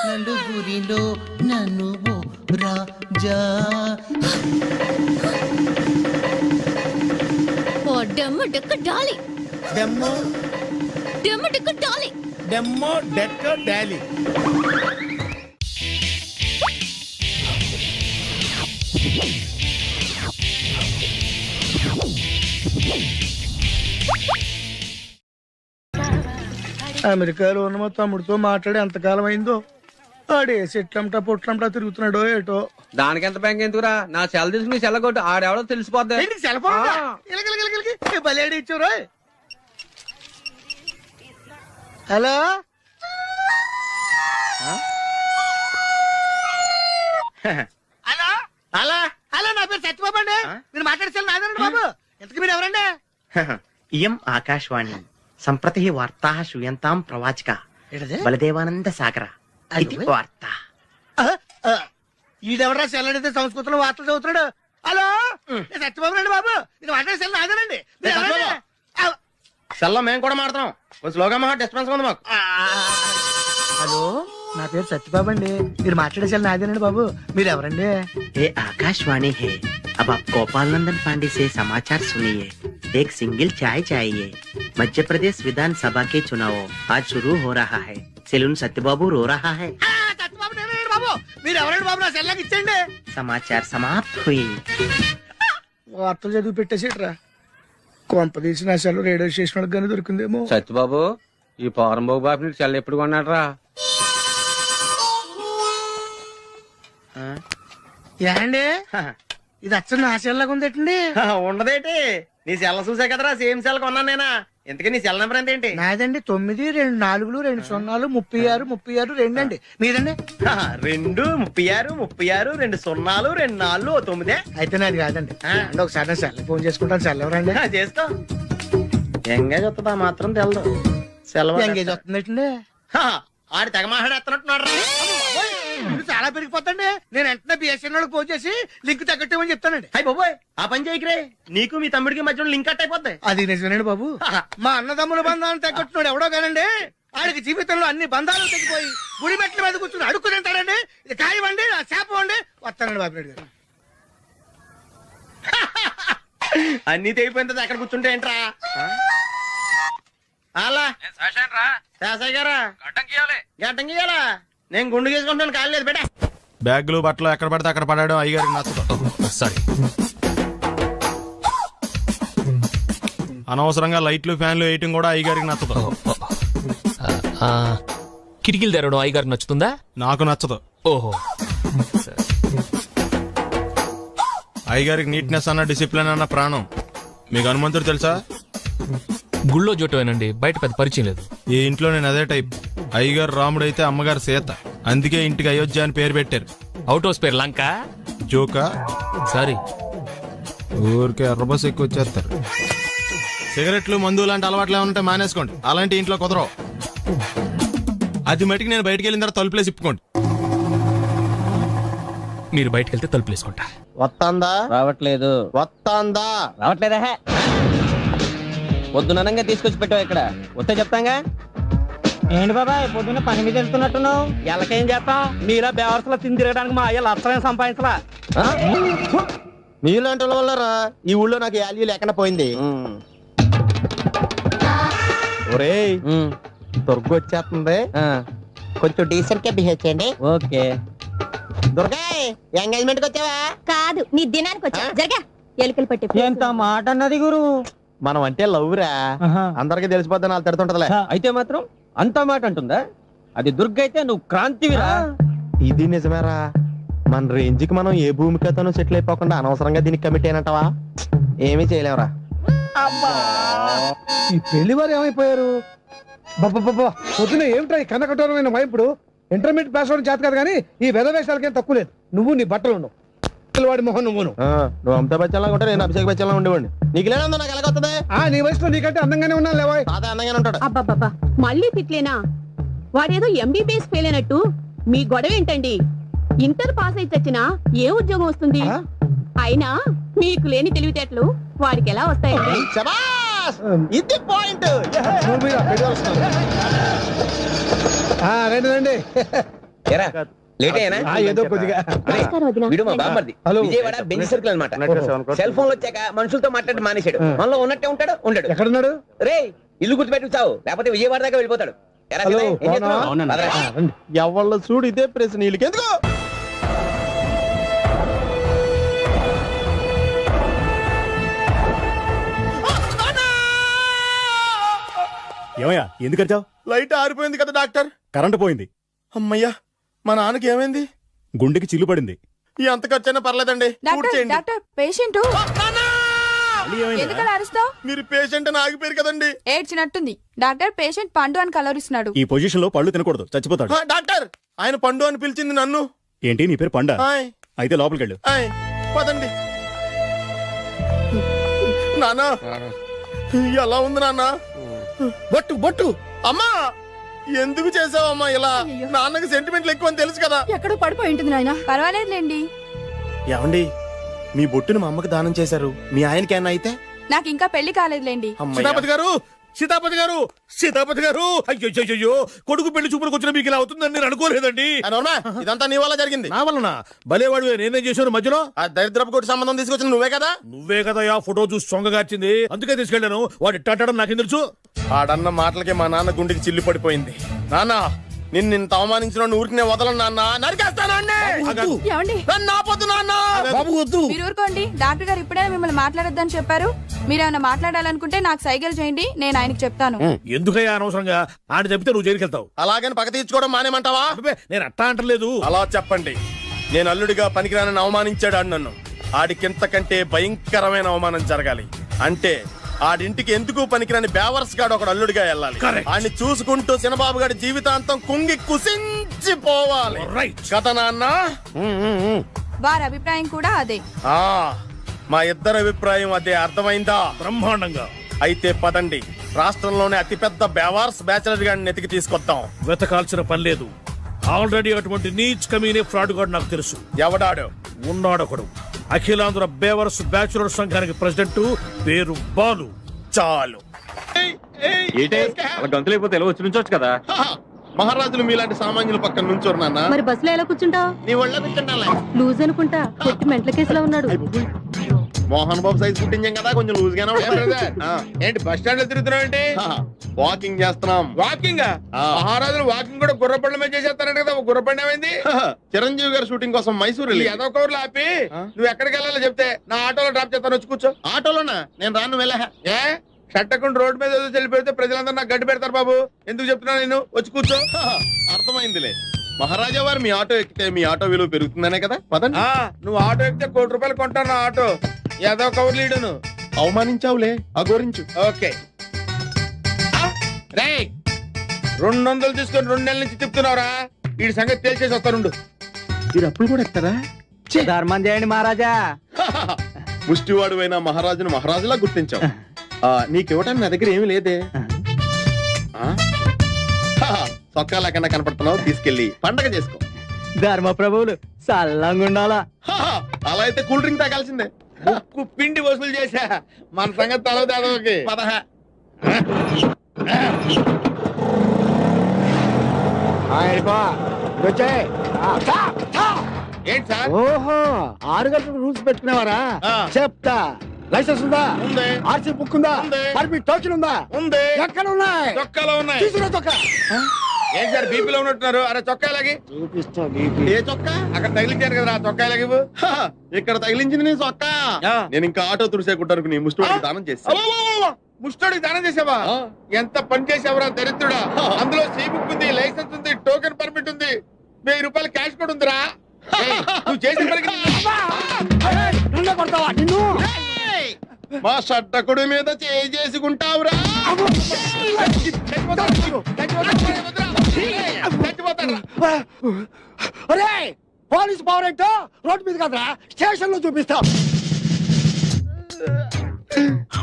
నలుగురిలో ననుబో రాజా. డెమ్మ డెక్క డాలి, డెమ్మో డెమ్మ డెక్క డాలి. డెమ్మో డెక్క డాలి. అమెరికాలో ఉన్న మా తమ్ముడితో మాట్లాడి ఎంతకాలం అయిందో. ఆడే చెట్లంటా పొట్లంటా తిరుగుతున్నాడో ఏటో. దానికి ఎంత బ్యాంక్ ఎందుకురా? నా సెల్ తీసుకుని సెల్లగొట్టు ఆడెవడో తెలిసిపోద్ది. బలేడి ఇచ్చారు. హలో, హలో హలో హలో, నా పేరు సత్యబాబు అండి. మీరు మాట్లాడేసారు నాదండి బాబు. ఎంతకు మీరు ఎవరండి? ఇయం ఆకాశవాణి సంప్రతి వార్తా శ్రూయంతాం ప్రవాచక బలదేవానంద సాగర ఇది వార్త. ఈడెవరా సెల్లడితే సంస్కృతంలో వార్తలు చదువుతున్నాడు. హలో, నేను సత్యబాబు రండి బాబు. మీరు మాట్లాడేసారు నాదేనండి. మీరు ఎవరండి? సెల్లో మేము కూడా మాడతాం. కొంచెం స్లోగా మా డిస్టర్బెన్స్ ఉంది మాకు. హలో, నా పేరు సత్యబాబు అండి. మీరు మాట్లాడేసారు నాదేనండి బాబు. మీరు ఎవరండి? ये आकाशवाणी है। अब आप गोपाल नंदन पांडे से समाचार सुनिए। एक सिंगल चाय चाहिए। मध्य प्रदेश विधानसभा के चुनाव आज शुरू हो रहा है। सेलून सत्यबाबू रो रहा है। సత్యబాబు నేనండి బాబు. మీరు ఎవరండి బాబు? నా సెల్లాకి ఇచ్చండి. समाचार समाप्त हुई। వార్తలు చదివి పెట్టేసేట్రా. కొంప తీసి నా సెల్ రేడియో స్టేషన్ గానీ దొరికిందేమో. సత్యబాబు, ఈ పౌరంబాబు బాబు నీకు సెల్ ఎప్పుడు కొన్నాడరా? ఏండి, ఇది అచ్చ నా సెల్లాగా ఉందేటండి. ఉండదేటి, నీ సెల్ చూసా కదరా సేమ్ సెల్ కొన్నాను నేనా. ఎందుకే నీ సెల్ నెంబర్ ఎంతేంటి? నాదండి 9 2 4 2 0 36 36 2 అండి. మీదండి? 2 36 36 2 0 2 4 9. అయితే నాది కాదండి. అంటే ఒకసారి నా సెల్ ఫోన్ చేసుకుంటాను. సెల్ ఎవరండి? చేసుకో. ఎంగేజ్ వస్తుందా మాత్రం తెలదు. సెలవు ఎంగేజ్ వస్తుందండి. ఆడి తెగ మాట్లాడేస్తున్నట్టున్నాడు. ఇప్పుడు చాలా పెరిగిపోతండి. నేను వెంటనే బిఎస్ఎన్ వాళ్ళకి ఫోన్ చేసి లింక్ తగ్గట్టమని చెప్తానండి. అయ్యి బాబోయ్, ఆ పని చేయకరే. నీకు మీ తమ్ముడికి మధ్యలో లింక్ కట్ అయిపోద్ది. అది నిజమేనండి బాబు. మా అన్నదమ్ముల బంధాలను తగ్గట్టున్నాడు ఎవడో కానండి. ఆడికి జీవితంలో అన్ని బంధాలు తగ్గిపోయి గుడి మెట్ల మీద కూర్చుని అడుక్కుని తింటాడండి. ఇది కాయవండి, నా చేప అండి. వస్తానండి బాబు నాయుడు గారు. అన్ని తెగిపోయింది. అక్కడ కూర్చుంటే ఏంట్రా? అలా శాసయ్య గారా గడ్డం గీయాలా? నేను గుండు గీసుకుంటాను. కాలేదు బేటా. బ్యాగులు బట్టలు ఎక్కడ పడితే అక్కడ పడడం అయ్యగారికి నచ్చదు. సారీ. అనవసరంగా లైట్లు ఫ్యాన్లు వేయటం కూడా అయ్యగారికి నచ్చదు. కిటికీలు తెరవడం అయ్యగారికి నచ్చుతుందా? నాకు నచ్చదు. ఓహో. అయ్యగారికి నీట్నెస్ అన్న డిసిప్లిన్ అన్న ప్రాణం. మీకు హనుమంతుడు తెలుసా? గుళ్ళో జోటమేనండి, బయట పెద్ద పరిచయం లేదు. ఈ ఇంట్లో నేను అదే టైప్. అయ్యగారు రాముడు అయితే అమ్మగారు సీత. అందుకే ఇంటికి అయోధ్య అని పేరు పెట్టారు. అవుట్ హౌస్ పేరు లంక. జోకా? సారీ. ఊరికే ఎర్రబస్ ఎక్కువ వచ్చేస్తారు. సిగరెట్లు మందు లాంటి అలవాట్లు ఏమంటే మానేసుకోండి. అలాంటి ఇంట్లో కుదరవు. అది మటుకు నేను బయటికి వెళ్ళిన తర్వాత తలుపులేసి ఇప్పుకోండి. మీరు బయటకు వెళ్తే తలుపులు వేసుకుంటా. వస్తాందా? రావట్లేదు. వస్తాందా? రావట్లేదా? పొద్దుననంగా తీసుకొచ్చి పెట్టావు ఇక్కడ. వస్తే చెప్తాంగా. ఏంటి బాబాయ్ పొద్దున్న పని మీద వెళ్తున్నట్టున్నావు? ఎలాకేం చేస్తాం? మీలా బేవర్సలో తిని తిరగడానికి మా అయ్య లక్షణం సంపాదించలా. నీలాంటి వాళ్ళ వల్లరా ఈ ఊళ్ళో నాకు వాల్యూ లేకుండా పోయింది. ఒరేయ్ దుర్గ వచ్చేస్తుంది, కొంచెం డీసెంట్ గా బిహేవ్ చేయండి. ఓకే. దుర్గా ఎంగేజ్మెంట్ కి వచ్చావా? కాదు, నీ దినానికి వచ్చా. జరగా ఎలుకలు పట్టి ఎంత మాట అన్నది గురు. మనం అంటే లవ్ రా, అందరికి తెలిసిపోద్ది వాళ్ళు తిడుతుంటదిలే. అయితే మాత్రం అంత మాట అంటుందా? అది దుర్గ అయితే నువ్వు క్రాంతివిరా. ఇది నిజమేరా, మన రేంజ్ కి మనం ఏ భూమికతోనూ సెటిల్ అయిపోకుండా అనవసరంగా దీనికి కమిట్ అయినట్టవా? ఏమీ చేయలేవురా. ఈ పెళ్లి వారు ఏమైపోయారు? పొద్దున ఏమిటా ఈ కన్నకఠోరమైన వైపుడు? ఇంటర్మీడియట్ పాస్ అవడం చేత కాదు కానీ ఈ వెధవేషాలకేం తక్కువ లేదు. నువ్వు నీ బట్టలు ఉండవు, వాడి మొహన్ నువ్వును. నువ్వు అమితాబ్ బచ్చన్ లాగా ఉంటే నేను అభిషేక్ బచ్చన్ లాగా ఉండేవాడిని. నీకు లేనందో నాకు ఎలాగొస్తుంది? నీ వయసులో నీకంటే అందంగానే ఉన్నాను లేవాయ్. తాత అందంగానే ఉంటాడు. అబ్బబ్బబ్బా, మళ్ళీ తిట్లేనా? వాడేదో ఎంబీబీఎస్ ఫెయిల్ అయినట్టు మీ గొడవ ఏంటండి? ఇంటర్ పాస్ అయితే వచ్చినా ఏ ఉద్యోగం వస్తుంది? అయినా మీకు లేని తెలివితేటలు వాడికి ఎలా వస్తాయండి? శబాష్! ఇది పాయింట్. రండి రండి. ఏదో కొద్దిగా విజయవాడ బెంచ్ సర్కిల్ అన్నమాట. సెల్ ఫోన్ వచ్చాక మనుషులతో మాట్లాడి మానేశాడు. మనలో ఉన్నట్టే ఉంటాడు ఉండడు. ఎక్కడున్నాడు? రే ఇల్లు గుర్తుపెట్టి చావు, లేకపోతే విజయవాడ దాకా వెళ్ళిపోతాడు. ఎరా కదా, ఏం చేస్తున్నావ్? ఎవళ్ళ చూడు ఇదే ప్రశ్న. వీళ్ళకి ఎందుకు? ఏమయ్యా ఎందుకు వచ్చావు? లైట్ ఆరిపోయింది కదా డాక్టర్. కరెంటు పోయింది. అమ్మయ్యా, మా నాన్నకి ఏమైంది? గుండెకి చిల్లు పడింది. ఎంత ఖర్చైనా పర్లేదండి. పూడ్చేయండి. పేషెంట్ మీరు పేషెంట్ అని ఆగిపోయారు కదండి. ఏడ్చినట్టుంది. డాక్టర్ పేషెంట్ పండు అని కలవరిస్తున్నాడు. ఈ పొజిషన్ లో పళ్ళు తినకూడదు, చచ్చిపోతాడు. డాక్టర్ ఆయన పండు అని పిలిచింది నన్ను. ఏంటి నీ పేరు పండా? ఆయ్, అయితే లోపలికి వెళ్ళు. ఆయ్, పదండి. నాన్న ఎలా ఉంది నాన్న? బొట్టు బొట్టు. అమ్మా ఎందుకు చేసావమ్మా ఇలా? నాన్నకి సెంటిమెంట్లు ఎక్కువ అని తెలుసు కదా. ఎక్కడో పడిపోయి ఉంటుంది నాయన. పర్వాలేదులేండి. ఏమండి, మీ బొట్టును మా అమ్మకి దానం చేశారు, మీ ఆయనకి ఏమన్నా అయితే? నాకు ఇంకా పెళ్లి కాలేదులేండి. సీతాపతి గారు, సీతాపతి గారు, సీతాపతి గారు, అయ్యో కొడుకు పెళ్లి చూపులకు వచ్చిన మీకు ఇలా అవుతుందని నేను అనుకోలేదండి. ఇదంతా నీ వల్ల జరిగింది. నా వలన? భలేవాడు, నేనేం చేశాను మధ్యలో? ఆ దరిద్రపు కొట్టి సంబంధం తీసుకొచ్చిన నువ్వే కదా. నువ్వే కదా ఆ ఫోటో చూసి సొంగగార్చింది, అందుకే తీసుకెళ్ళాను. వాడు ఇట్టాడడం నాకేం తెలుసు? ఆడన్న మాటలకి మా నాన్న గుండెకి చిల్లు పడిపోయింది. నాన్న నిన్ను ఇంత అవమానించిన ఊరికి వదలను నాన్న, నరికేస్తాను. మీరు ఊరుకోండి. డాక్టర్ గారు ఇప్పుడే మిమ్మల్ని మాట్లాడొద్దని చెప్పారు. మీరేమైనా మాట్లాడాలనుకుంటే నాకు సైగలు చేయండి, నేను ఆయనకి చెప్తాను. ఎందుకయ్యా అనవసరంగా ఆయన చెప్తే నువ్వు జైలుకి వెళ్తావు? అలాగని పక్క తీర్చుకోవడం మానేమంటావా? నేను అట్టా అంటలేదు. అలా చెప్పండి. నేను అల్లుడిగా పనికిరానని అవమానించాడు ఆడు నన్ను. ఆడికింతకంటే భయంకరమైన అవమానం జరగాలి. అంటే ఆడింటికి ఎందుకు పనికిరాని బేవర్స్ గాడు ఒకడు అల్లుడిగా వెళ్ళాలి. ఆడిని చూసుకుంటూ చిన్నబాబు గారి జీవితాంతం కుంగి కుసించిపోవాలి. కదా నాన్న? వారి అభిప్రాయం కూడా అదే. మా ఇద్దరి అభిప్రాయం అదే. అర్థమైందా? బ్రహ్మాండంగా. అయితే పదండి, రాష్ట్రంలోనే అతిపెద్ద బేవార్స్ బ్యాచిలర్ గాడిని ఎతికి తీసుకొద్దాం. వెతకాల్సిన పని లేదు. ఆల్రెడీ అటువంటి నీచ్ కమీనే ఫ్రాడ్ గాడు నాకు తెలుసు. ఎవడాడు? ఉన్నాడొకడు. అఖిలాంధ్ర బేవర్స్ బ్యాచులర్ సంఘానికి ప్రెసిడెంట్, పేరు బాలు. చాలు. గంతులైపోతే ఎలా వచ్చి నుంచోచ్చు కదా. మహారాజులు మీలాంటి సామాన్యుల పక్కన నుంచోరు నాన్న. మరి బస్సులో ఎలా కూర్చుంటావు? నీ ఒళ్ళో కూర్చుంటాలే. లూజ్ అనుకుంటా, కొట్టి మెంటల కేసులో ఉన్నాడు. మోహన్ బాబు సైజ్ పుట్టించాం కదా, కొంచెం లూజ్ గానే ఏంటి బస్ స్టాండ్ లో తిరుగుతున్నావు? ఏంటి వాకింగ్ చేస్తున్నాం. వాకింగ్? మహారాజులు వాకింగ్ కూడా గుర్రపండ మీద చేసేస్తారంట కదా. గుర్రపండ ఏమైంది? చిరంజీవి గారి షూటింగ్ కోసం మైసూరు ఏదో కౌరులు ఆపి నువ్వు ఎక్కడికి వెళ్ళాలో చెప్తే నా ఆటోలో డ్రాప్ చేస్తాను, వచ్చి కూర్చో. ఆటోలోనా? నేను రాను వెళ్ళా. ఏ షట్టకుండా రోడ్డు మీద వెళ్ళిపోతే ప్రజలందరూ నాకు గడ్డి పెడతారు బాబు. ఎందుకు చెప్తున్నా నేను, వచ్చి కూర్చో. అర్థమైందిలే. మహారాజా వారు మీ ఆటో ఎక్కితే మీ ఆటో విలువ పెరుగుతుందనే కదా. పదండి. నువ్వు ఆటో ఎక్కితే ₹1 కొంటాను నా ఆటో. ఏదో కౌరు లీడును అవమానించావులే, అగోరించు. ఓకే. 200 తీసుకొని 2 నెలల నుంచి తిప్పుతున్నావురా. వీడి సంగతి తేల్చేసి వస్తానుండు. మీరు అప్పుడు కూడా ఎక్కుతారా? ధర్మం చేయండి మహారాజా. ముష్టివాడు అయినా మహారాజును మహారాజులా గుర్తించావు. నీకివ్వటానికి నా దగ్గర ఏమీ లేదే. సొక్కా లేకుండా కనపడుతున్నావు, తీసుకెళ్లి పండగ చేసుకో. ధర్మ ప్రభువులు సల్లంగా ఉండాలా. అలా అయితే కూల్ డ్రింక్ తాగాల్సిందే. ఉక్కు పిండి వసూలు చేశా. మన సంగతి తల దాదాకి ఏంటి సార్? ఓహో 6 గంటలకు రూల్స్ పెట్టుకునేవారా? ఆ. చెప్తా. లైసెన్స్ ఉందా? ఉంది. ఆర్సీ బుక్ ఉందా? ఉంది. పర్మిట్ టోకెన్ ఉందా? ఉంది. ఎక్కడ ఉన్నాయి? చొక్కాలో ఉన్నాయి. తీసుకురా చొక్కా. ఏం సార్ బీపీలో ఉన్నట్టున్నారు? అరే చొక్కా లాగి. చూపిస్తా ఏ చొక్కా? అక్కడ తగిలించారు కదా చొక్కా లాగి. ఇక్కడ తగిలించింది నీ చొక్కా. ఆ. నేను ఇంకా ఆటో తుడిసేకుంటాను నీ ముష్టి దానం చేస్తా. ముష్టోడికి దానం చేసావా? ఆ. ఎంత పని చేసావురా దరిద్రుడా. అందులో సీ బుక్ ఉంది, లైసెన్స్ ఉంది, టోకెన్ పర్మిట్ ఉంది, 1000 రూపాయలు క్యాష్ కూడా ఉందిరా. ఏయ్, నువ్వు చేసిన పనికి నిన్ను కొడతావా? నిన్ను మా షట్టకుడి మీద చేయి చేసుకుంటావురా. అరే పోలీస్ పవర్ ఏంటో రోడ్డు మీద కదరా స్టేషన్ లో చూపిస్తా.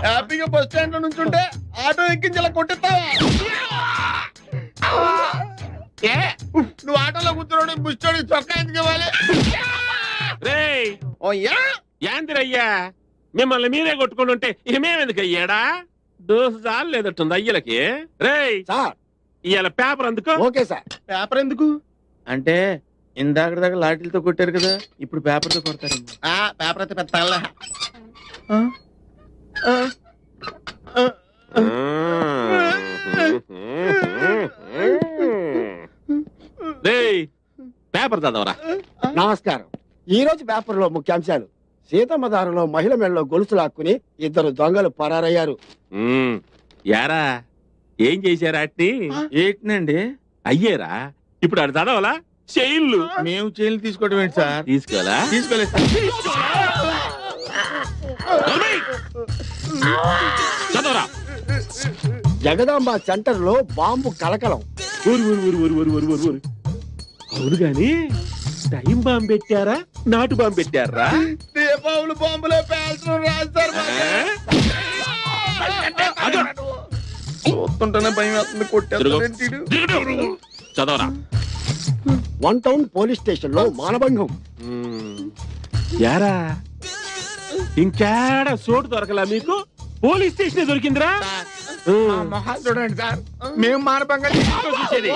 హ్యాపీగా బస్ స్టాండ్ లో నుంచుంటే ఆటో ఎక్కించి ఇలా కొట్టిస్తావా? ఏ నువ్వు ఆటోలో కూర్చున్నాడు ముష్టోడి చొక్కా ఎందుకు ఇవ్వాలి? యాందిరయ్యా మిమ్మల్ని మీరే కొట్టుకుని ఉంటే ఇక మేమెందుకు అయ్యాడా? దోశ చాలు లేదట్టుంది అయ్యలకి. రేయ్ సార్ ఇవాళ పేపర్ అందుకో. Okay sir. పేపర్ ఎందుకు? అంటే ఇందాక దాకా లాఠీలతో కొట్టారు కదా, ఇప్పుడు పేపర్ తో కొడతారు. పేపర్ అయితే పెద్ద రేయ్ పేపర్ చదవరా. నమస్కారం. ఈ రోజు పేపర్ లో ముఖ్యాంశాలు: సీతమ్మ దారిలో మహిళ మెడలో గొలుసు లాక్కుని 2 దొంగలు పరారయ్యారు. యారా ఏం చేశారా అట్ని? ఏంటండి అయ్యేరా ఇప్పుడు ఆడు చదవాలా? చైన్లు మేము చైన్లు తీసుకోవడం ఏంటి సార్? తీసుకోవాలా? తీసుకోలేదు సార్. చదవరా. జగదాంబ సెంటర్ లో బాంబు కలకలం. అవును గాని టైం బాంబు పెట్టారా నాటు బాంబు పెట్టారా? దీపావళి బాంబులో పేల్చడం రాదు సార్. చూస్తుంటేనే భయం వేస్తుంది. కొట్టేస్తాడు. చదవరా. 1 టౌన్ పోలీస్ స్టేషన్ లో మానభంగం. యారా ఇంకేడా చోటు దొరకలా మీకు? పోలీస్ స్టేషన్ దొరికిందిరా. మొహాలు చూడండి సార్, మేము మానభంగా చూసేది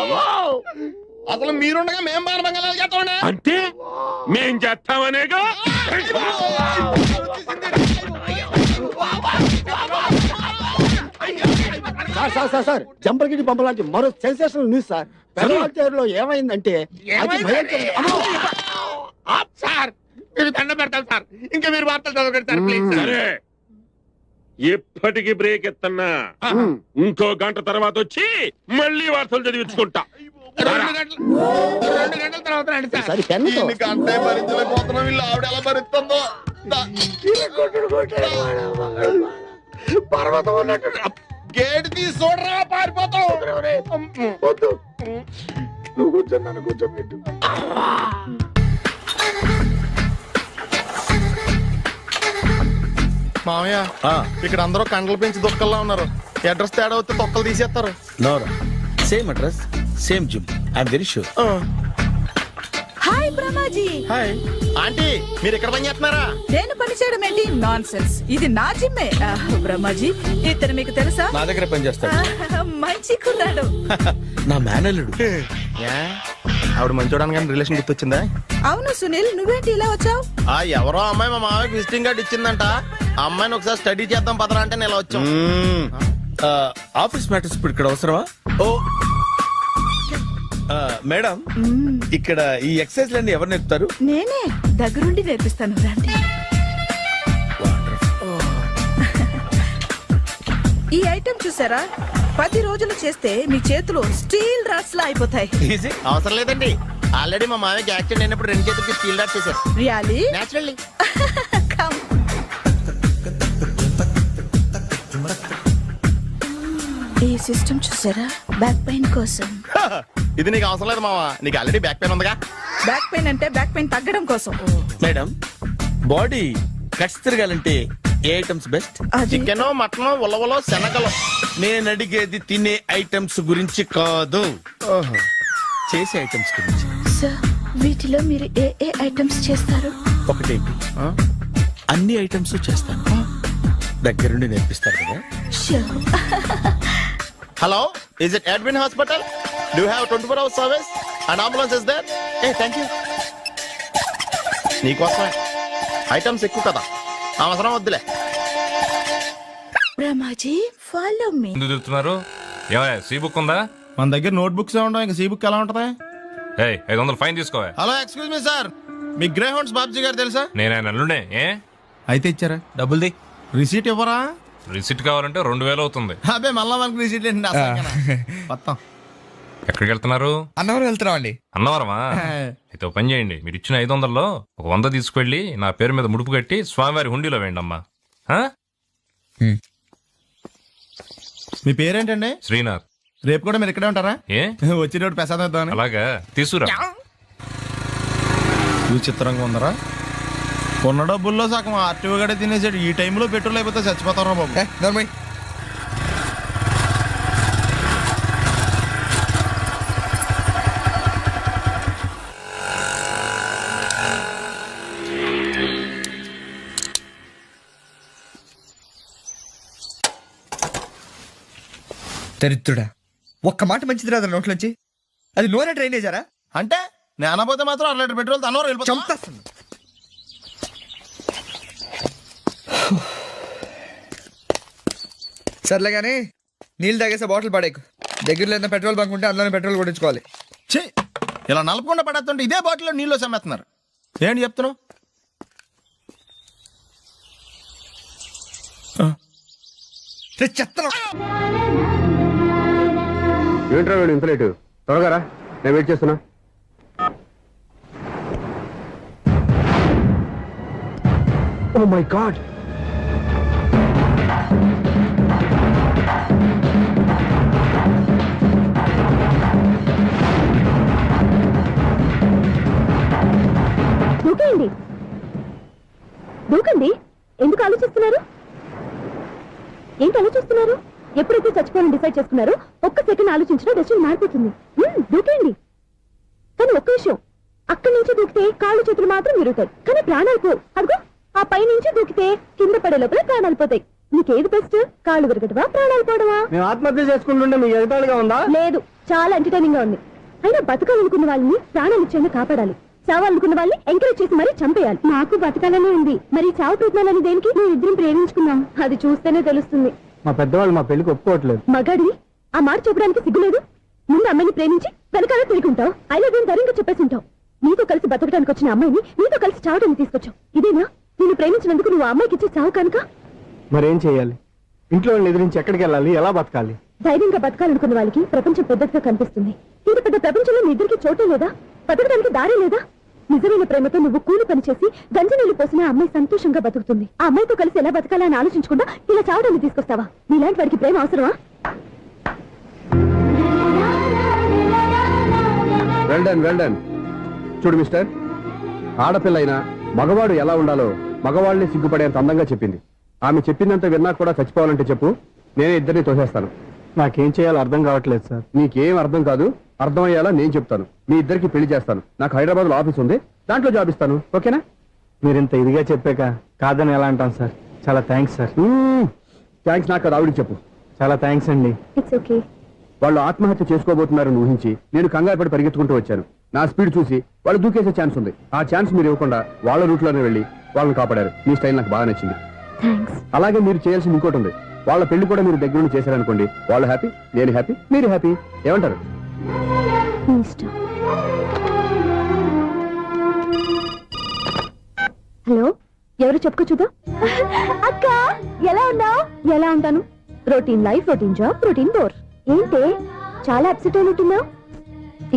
అసలు మీరుండగా మేము మానభంగాలు చేస్తామండి. అంటే మేం చేస్తామనేగా. సార్ జంపర్గిడి పంప లాంటి మరో సెన్సేషనల్ న్యూస్ సార్. పెద్దలో ఏమైందంటే అతి భయంకర- అమ్మో! సార్ మీరు దండ పెడతారు సార్, ఇంకా మీరు వార్తలు చదవకండి సార్ ప్లీజ్ సార్. సరే ఎప్పటికి బ్రేక్ ఎత్తన్నా ఇంకో గంట తర్వాత వచ్చి మళ్ళీ వార్తలు చదివించుకుంటా. 2 గంటల తర్వాత రండి సార్. సరే పెన్నుతో. దీనికి అంటే భరించలేకపోతున్నాం. వీళ్ళు ఆవిడ ఎలా భరిస్తుందో. పర్వతం ఉన్నట్టు గేట్ తీసి చూడరా, పారిపోతాం. వద్దు, నువ్వు కూర్చొని నన్ను కూర్చోబెట్టు. మామయ్య ఇక్కడ అందరూ కండలు పెంచి దుక్కల్లా ఉన్నారు. అడ్రస్ తేడా వస్తే తొక్కలు తీసేస్తారు. నోరా same address same gym. I'm very sure. Hi Brahmaji. Hi aunty, మీరు ఇక్కడ పని చేస్తున్నారా? నేను పని చేయడం ఏంటి? Nonsense. ఇది నా జిమ్మే. బ్రహ్మాజీ ఇతను మీకు తెలుసా? నా దగ్గర పని చేస్తాడు. మంచి కుర్రాడు. నా మేనల్లుడు. ఆవిడ మంచోడానికి కానీ రిలేషన్ గుర్తొచ్చిందా? అవును సునీల్, నువ్వేంటి ఇలా వచ్చావు? ఎవరో అమ్మాయి మా మామయ్యకి విజిటింగ్ కార్డు ఇచ్చిందంట. ఆ అమ్మాయిని ఒకసారి స్టడీ చేద్దాం పదరా అంటే నేను ఇలా వచ్చాం. ఆఫీస్ మ్యాటర్స్ ఇప్పుడు ఇక్కడ అవసరమా? ఓ మేడం, ఇక్కడ ఈ ఎక్సర్సైజ్ లన్నీ ఎవరు నేర్పుతారు? నేనే దగ్గరుండి నేర్పిస్తాను, రండి. ఈ ఐటెం చూసారా? 10 రోజులు చేస్తే మీ చేతులు స్టీల్ రాట్స్ లా అయిపోతాయి. ఈజీ. అవసరం లేదండి, ఆల్రెడీ మా మామయ్యకి యాక్సిడెంట్ అయినప్పుడు 2 చేతులకి స్టీల్ డాట్ చేశారు. రియాలీ? నేచురల్లీ. కమ్. ఈ సిస్టమ్ చూసారా? బ్యాక్ పెయిన్ కోసం. ఇది నీకు అవసరం లేదు మావా, నీకు ఆల్రెడీ బ్యాక్ పెయిన్ ఉందిగా. బ్యాక్ పెయిన్ అంటే బ్యాక్ పెయిన్ తగ్గడం కోసం. మేడం, బాడీ కట్స్ తిరగాలంటే ఏ ఐటమ్స్ బెస్ట్? చికెన్, మటన్, ఉలవలో, శనగలు. నేను అడిగేది తినే ఐటమ్స్ గురించి కాదు, చేసే ఐటమ్స్ గురించి. సార్ వీటిలో మీరు ఏ ఏ ఐటమ్స్ చేస్తారు? ఒకటేంటి, అన్ని ఐటమ్స్ చేస్తాను. దగ్గరుండి నేర్పిస్తారు కదా. Hello, is it admin hospital? Do have 24 hours service and ambulance is there? A thank you. నీకోసమే. ఐటమ్స్ ఎక్కువ కదా, అవసరం వద్దులే. Ramaji follow me. ఎందుకు తిరుగుతున్నారు? ఏమయ్య సీ బుక్ ఉందా? మన దగ్గర నోట్ బుక్స్ ఉండవు, ఇంకా సీ బుక్ ఎలా ఉంటది? ఏయ్ 500 ఫైన్ తీసుకోవా. హలో, ఎక్స్క్యూజ్ మీ సార్, మీ గ్రే హౌండ్స్ బాబ్జీ గారు తెలుసా? నేను ఆయన అల్లుడే. ఏ అయితే ఇచ్చారా? డబ్బుల్ది రిసీట్ ఇవ్వరా? రిసిట్ కావాలంటే 2000 అవుతుంది. అబ్బే మళ్ళా మనకి రిసీట్ ఏంటి? మొత్తం ఎక్కడికి వెళ్తున్నారు? అన్నవరం వెళ్తున్నాం అండి. అన్నవరమా? అయితే ఒక పని చేయండి, మీరు ఇచ్చిన 500లో ఒక 100 తీసుకెళ్లి నా పేరు మీద ముడుపు కట్టి స్వామివారి హుండీలో వేయండి అమ్మా. ఆ? మీ పేరేంటండి? శ్రీనాథ్. రేపు కూడా మీరు ఇక్కడే ఉంటారా? ఏ వచ్చినప్పుడు ప్రసాదం ఇద్దామని. అలాగా, తీసుకురా. విచిత్రంగా ఉందరా, కొన్న డబ్బుల్లో సగం ఆర్టీఓ గడే తినేసాడు. ఈ టైంలో పెట్రోల్ అయిపోతే చచ్చిపోతారా బాబు. దరిద్రుడా, ఒక్క మాట మంచిది రాదు నోట్లోంచి. అది నూనె డ్రైనేజారా? అంటే నేను అనబోతే మాత్రం 2 లీటర్ పెట్రోల్ తనవరం వెళ్ళిపోతాం. చంపేస్తుంది. సర్లే కానీ నీళ్ళు తాగేసే బాటిల్ పడేకు. దగ్గరలో ఏదైనా పెట్రోల్ బంక్ ఉంటే అందులోనే పెట్రోల్ కొట్టించుకోవాలి. ఛీ, ఇలా నలపకుండా పడేస్తుంటే ఇదే బాటిల్లో నీళ్ళు సమ్మేస్తున్నారు. ఏంటి చెప్తున్నావు? చెత్త. ఏంట్రా వీడు ఇంత లేటు? త్వరగా రా, నేను వెయిట్ చేస్తున్నా. ఓ మై గాడ్, దూకేయండి, దూకండి. ఎందుకు ఆలోచిస్తున్నారు? ఏంటి ఆలోచిస్తున్నారు? ఎప్పుడైతే చచ్చిపోవాలని డిసైడ్ చేసుకున్నారో ఒక్క సెకండ్ ఆలోచించడం డెసిషన్ మారిపోతుంది. దూకేయండి. కానీ ఒక్క విషయం, అక్కడి నుంచి దూకితే కాళ్ళు చేతులు మాత్రం విరుగుతాయి, కానీ ప్రాణాలు పోవు. అదిగో ఆ పై నుంచి దూకితే కింద పడే లోపల ప్రాణాలు పోతాయి. నీకేది బెస్ట్? కాళ్ళు విరగటవా, ప్రాణాలు పోవడమా? మేము ఆత్మహత్య చేసుకుంటుంటే మీకు ఎగతాళిగా ఉందా? లేదు, చాలా ఎంటర్టైనింగ్ గా ఉంది. అయినా బతకాలనుకున్న వాళ్ళని ప్రాణాలు ఇచ్చేందుకు కాపాడాలి, చావాలనుకున్న వాళ్ళని ఎంకరేజ్ చేసి మరీ చంపేయాలి. నాకు బతకాలనే ఉంది, మరి చావు ప్రయత్నాలని దేనికి? మేము ఇద్దరం ప్రేమించుకున్నాం, అది చూస్తేనే తెలుస్తుంది. మా పెద్దవాళ్ళు మా పెళ్లికి ఒప్పుకోవట్లేదు. మగాడి ఆ మాట చెప్పడానికి సిగ్గులేదు? ముందు అమ్మాయిని ప్రేమించి వెనకాల తిరుగుంటావు, ఐ లవ్ యూ ధైర్యంగా చెప్పేసి ఉంటావు. నీతో కలిసి బతకడానికి వచ్చిన అమ్మాయిని నీతో కలిసి చావడానికి తీసుకొచ్చావు. ఇదేనా నిన్ను ప్రేమించినందుకు నువ్వు అమ్మాయికి ఇచ్చే చావు కనుక? మరేం చేయాలి? ఇంట్లో వాళ్ళని ఎదిరించి ఎక్కడికి వెళ్ళాలి? ఎలా బతకాలి? ధైర్యంగా బతకాలనుకున్న వాళ్ళకి ప్రపంచం పెద్దదిగా కనిపిస్తుంది. ఇంత పెద్ద ప్రపంచంలో మీ ఇద్దరికి చోటే లేదా? బతకడానికి దారి లేదా? నిజమైన ప్రేమతో నువ్వు కూలి పని చేసి గంజి నీళ్లు పోసిన అమ్మాయి సంతోషంగా బతుకుతుంది. ఆ అమ్మాయితో కలిసి ఎలా బతకాలా అని ఆలోచించకుండా ఇలా చావడాన్ని తీసుకొస్తావా? నీలాంటి వాడికి ప్రేమ అవసరమా? Well done. చూడు మిస్టర్, ఆడపిల్ల అయినా మగవాడు ఎలా ఉండాలో మగవాళ్ళని సిగ్గుపడేంత అందంగా చెప్పింది. ఆమె చెప్పిందంత విన్నా కూడా చచ్చిపోవాలంటే చెప్పు, నేనే ఇద్దరిని తోసేస్తాను. నాకేం చేయాలో అర్థం కావట్లేదు సార్. నీకేం అర్థం కాదు, అర్థమయ్యేలా నేను చెప్తాను. మీ ఇద్దరికి పెళ్లి చేస్తాను. నాకు హైదరాబాద్ లో ఆఫీస్ ఉంది, దాంట్లో జాబ్ ఇస్తాను. ఓకేనా? మీరు ఇంత ఇదిగా చెప్పాక కాదని ఎలా అంటాను సార్? చాలా థ్యాంక్స్ సార్. థ్యాంక్స్ నాకు కాదు, ఆవిడికి చెప్పు. చాలా థ్యాంక్స్ అండి. It's okay. వాళ్ళు ఆత్మహత్య చేసుకోబోతున్నారని ఊహించి నేను కంగారు పడి పరిగెత్తుకుంటూ వచ్చాను. నా స్పీడ్ చూసి వాళ్ళు దూకేసే ఛాన్స్ ఉంది. ఆ ఛాన్స్ మీరు ఇవ్వకుండా వాళ్ళ రూట్లోనే వెళ్ళి వాళ్ళని కాపాడారు. మీ స్టైల్ నాకు బాగా నచ్చింది. అలాగే మీరు చేయాల్సింది ఇంకోటి ఉంది. వాళ్ళ పెళ్లి కూడా మీరు దగ్గర నుండి చేశారనుకోండి, వాళ్ళు హ్యాపీ, నేను హ్యాపీ, మీరు హ్యాపీ. ఏమంటారు? హలో, ఎవరు చెప్పుకో చూద్దాం. అక్క ఎలా ఉన్నావు? ఎలా ఉంటాను? Routine life, routine job, routine bore. ఏంటే చాలా అప్సెట్ అయినట్టున్నావు?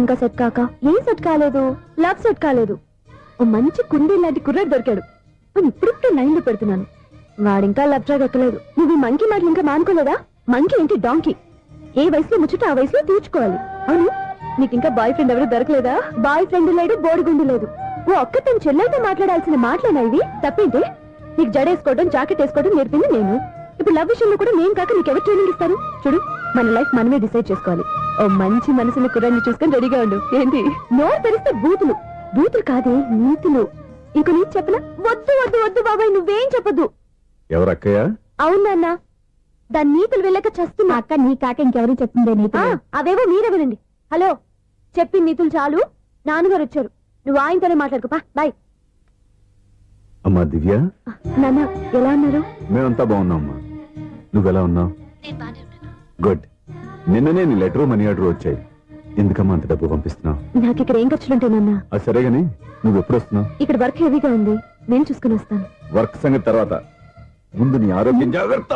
ఇంకా సెట్ కాక? ఏం సెట్ కాలేదు? లవ్ సెట్ కాలేదు. ఓ మంచి కుండీ లాంటి కుర్రాడు దొరికాడు, నేను ఇప్పుడిప్పుడే లైన్ లో పెడుతున్నాను. వాడింకా లవ్ ట్రాక్ ఎక్కలేదు. నువ్వు ఈ మంకీ మాటలు ఇంకా మానుకోలేదా? మంకీ ఏంటి డాంకీ? ఏ వయసులో ముచ్చట ఆ వయసులో తీర్చుకోవాలి. అవును, నీకు ఇంకా బాయ్ ఫ్రెండ్ ఎవరు దొరకలేదా? బాయ్ ఫ్రెండ్ లేడు, బోడిగుండు లేదు. ఓ ఒక్క తన చెల్లెలతో మాట్లాడాల్సిన మాటలేనా ఇవి? తప్పేంటి? నీకు జడేసుకోవడం, జాకెట్ వేసుకోవడం నేర్పింది నేను. ఇప్పుడు లవ్ విషయంలో కూడా నేను కాక నీకెవరు ట్రైనింగ్ ఇస్తారు? చూడు, మన లైఫ్ మనమే డిసైడ్ చేసుకోవాలి. ఓ మంచి మనసుని కుర్రాన్ని చూసుకొని రెడీగా ఉండు. ఏంటి నోరు తెరిస్తే బూతులు? బూతులు కాదే, నీతులు. ఇంకో నీతి చెప్పనా? వద్దు వద్దు వద్దు బాబాయ్, నువ్వేం చెప్పొద్దు. ఎవరక్కయ్యా? అవునన్నా, దాని నీతులు వెళ్ళక చస్తున్నా. అక్క నీ కాక ఇంకెవరు చెప్తుందే నీతులు? అవేవో మీరే వినండి. హలో, చెప్పి నీతులు చాలు, నాన్నగారు వచ్చారు. నువ్వు ఆయనతోనే మాట్లాడుకోపా. బాయ్. అమ్మా దివ్య, నాన్న ఎలా ఉన్నారు? మేమంతా బాగున్నాం అమ్మా. నువ్వెలా ఉన్నావు? గుడ్. నిన్ననే నీ లెటర్ మనీ ఆర్డర్ వచ్చాయి. ఎందుకమ్మా అంత డబ్బు పంపిస్తున్నావు? నాకు ఇక్కడ ఏం ఖర్చులుంటాయి నాన్న. అది సరే గానీ నువ్వు ఎప్పుడు వస్తున్నావు? ఇక్కడ వర్క్ హెవీగా ఉంది, నేను చూసుకుని వస్తాను. వర్క్ సంగతి తర్వాత, ముందు నీ ఆరోగ్యం జాగ్రత్త.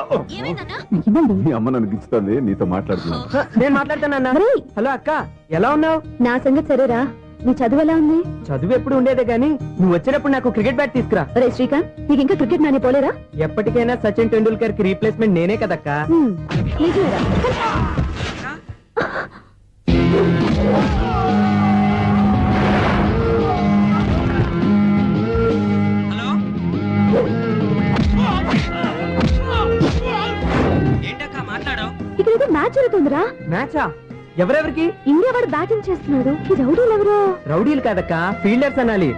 మీ అమ్మ నన్ను గిచ్చుతుంది, నీతో మాట్లాడుతున్నాను. నేను మాట్లాడుతాను. హలో అక్క, ఎలా ఉన్నావు? నా సంగతి సరేరా, నీ చదువు ఎలా ఉంది? చదువు ఎప్పుడు ఉండేదే గానీ నువ్వు వచ్చినప్పుడు నాకు క్రికెట్ బ్యాట్ తీసుకురా. రే శ్రీకాంత్, నీకు ఇంకా క్రికెట్ నాని పోలేరా? ఎప్పటికైనా సచిన్ టెండూల్కర్ కి రీప్లేస్మెంట్ నేనే కదక్కా. నిజమేరా? ఇక్కడ ఏదో మ్యాచ్ జరుగుతుందిరా. మ్యాచా? ఎవరెవరికి? ఇండియా వాడు బ్యాటింగ్ చేస్తున్నాడు. ఈ రౌడీలు ఎవరు? రౌడీలు కాదక్క, ఫీల్డర్స్ అనాలి.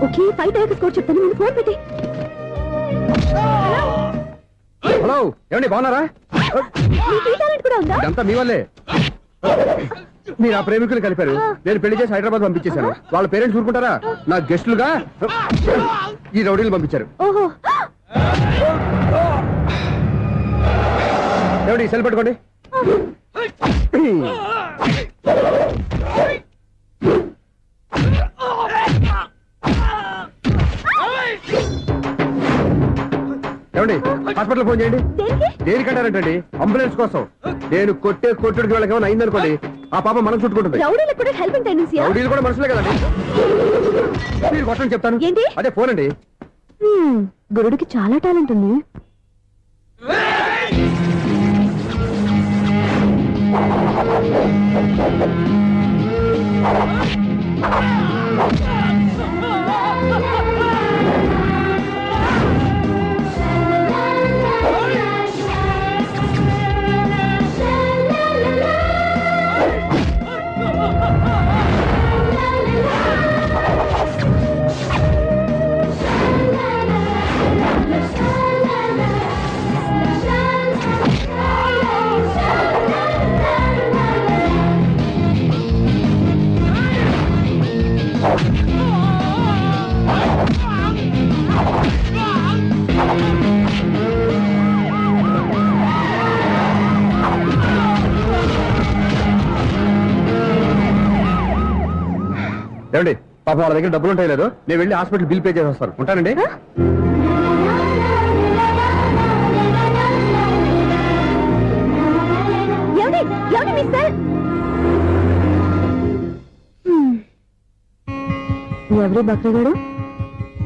ఓకే, ఫైట్ అయ్యాక స్కోర్ చెప్తాను, ముందు ఫోన్ పెట్టి. హలో, ఏమండి బాగున్నారా? నీకు ఈ టాలెంట్ కూడా ఉందా? ఇదంతా మీ వల్లే. మీరు ఆ ప్రేమికులు కలిపారు, నేను పెళ్లి చేసి హైదరాబాద్ పంపించేశాను. వాళ్ళ పేరెంట్స్ ఊరుకుంటారా? నా గెస్టులుగా ఈ రౌడీలు పంపించారు. ఓహో, ఏమండి సెల్ పెట్టుకోండి. ఏమండి హాస్పిటల్ ఫోన్ చేయండి. దేనికంటారంటండి? అంబులెన్స్ కోసం. నేను కొట్టే కొట్టుడికి వాళ్ళకి ఏమైనా అయిందనుకోండి, ఆ పాప మనం చుట్టుకుంటుంది. రౌడీలకు కూడా హెల్పింగ్ టెండెన్సీ. రౌడీలు కూడా మనుషులే కదండి. మీరు కొట్టని చెప్తాను. ఏంటి? అదే ఫోన్ అండి. గురుడికి చాలా టాలెంట్ ఉంది. ఏమండి పాప వాళ్ళ దగ్గర డబ్బులు ఉంటాయి లేదు, నేను వెళ్ళి హాస్పిటల్ బిల్ పే చేసి వస్తాను. ఉంటానండి. ఎవరి బక్రగాడు?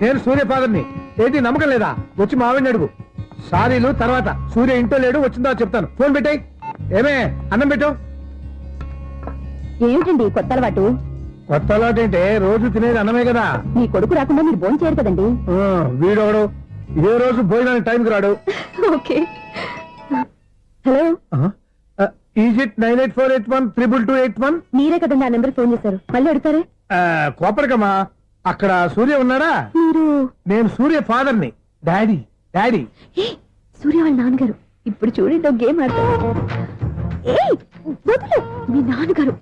నేను సూర్య ఫాదర్ని. ఏంటి నమ్మకం లేదా? వచ్చి మావిని అడుగు. సారీలు తర్వాత. సూర్య ఇంట్లో లేడు, వచ్చిందో చెప్తాను. ఫోన్ పెట్టాయి. ఏమే అన్నం పెట్టు. ఏమిటండి కొత్త అలవాటు? కొత్త అలవాటు ఏంటే? రోజు తినేది అన్నమే కదా. మీ కొడుకు రాకుండా మీరు భోజనం చేయరు కదండి. వీడోడు ఏ రోజు భోజనానికి టైంకి రాడు. ఓకే. Hello, is it 9848132281. మీరే కదండి ఆ నెంబర్ ఫోన్ చేశారు, మళ్ళీ అడుగుతారే? కోపడికమ్మా. అక్కడ సూర్య ఉన్నాడా? మీరు? నేను సూర్య ఫాదర్ని. Daddy daddy. సూర్య వాళ్ళ నాన్నగారు. ఇప్పుడు చూడండి ఒక గేమ్ ఆడతారు. మీ నాన్నగారు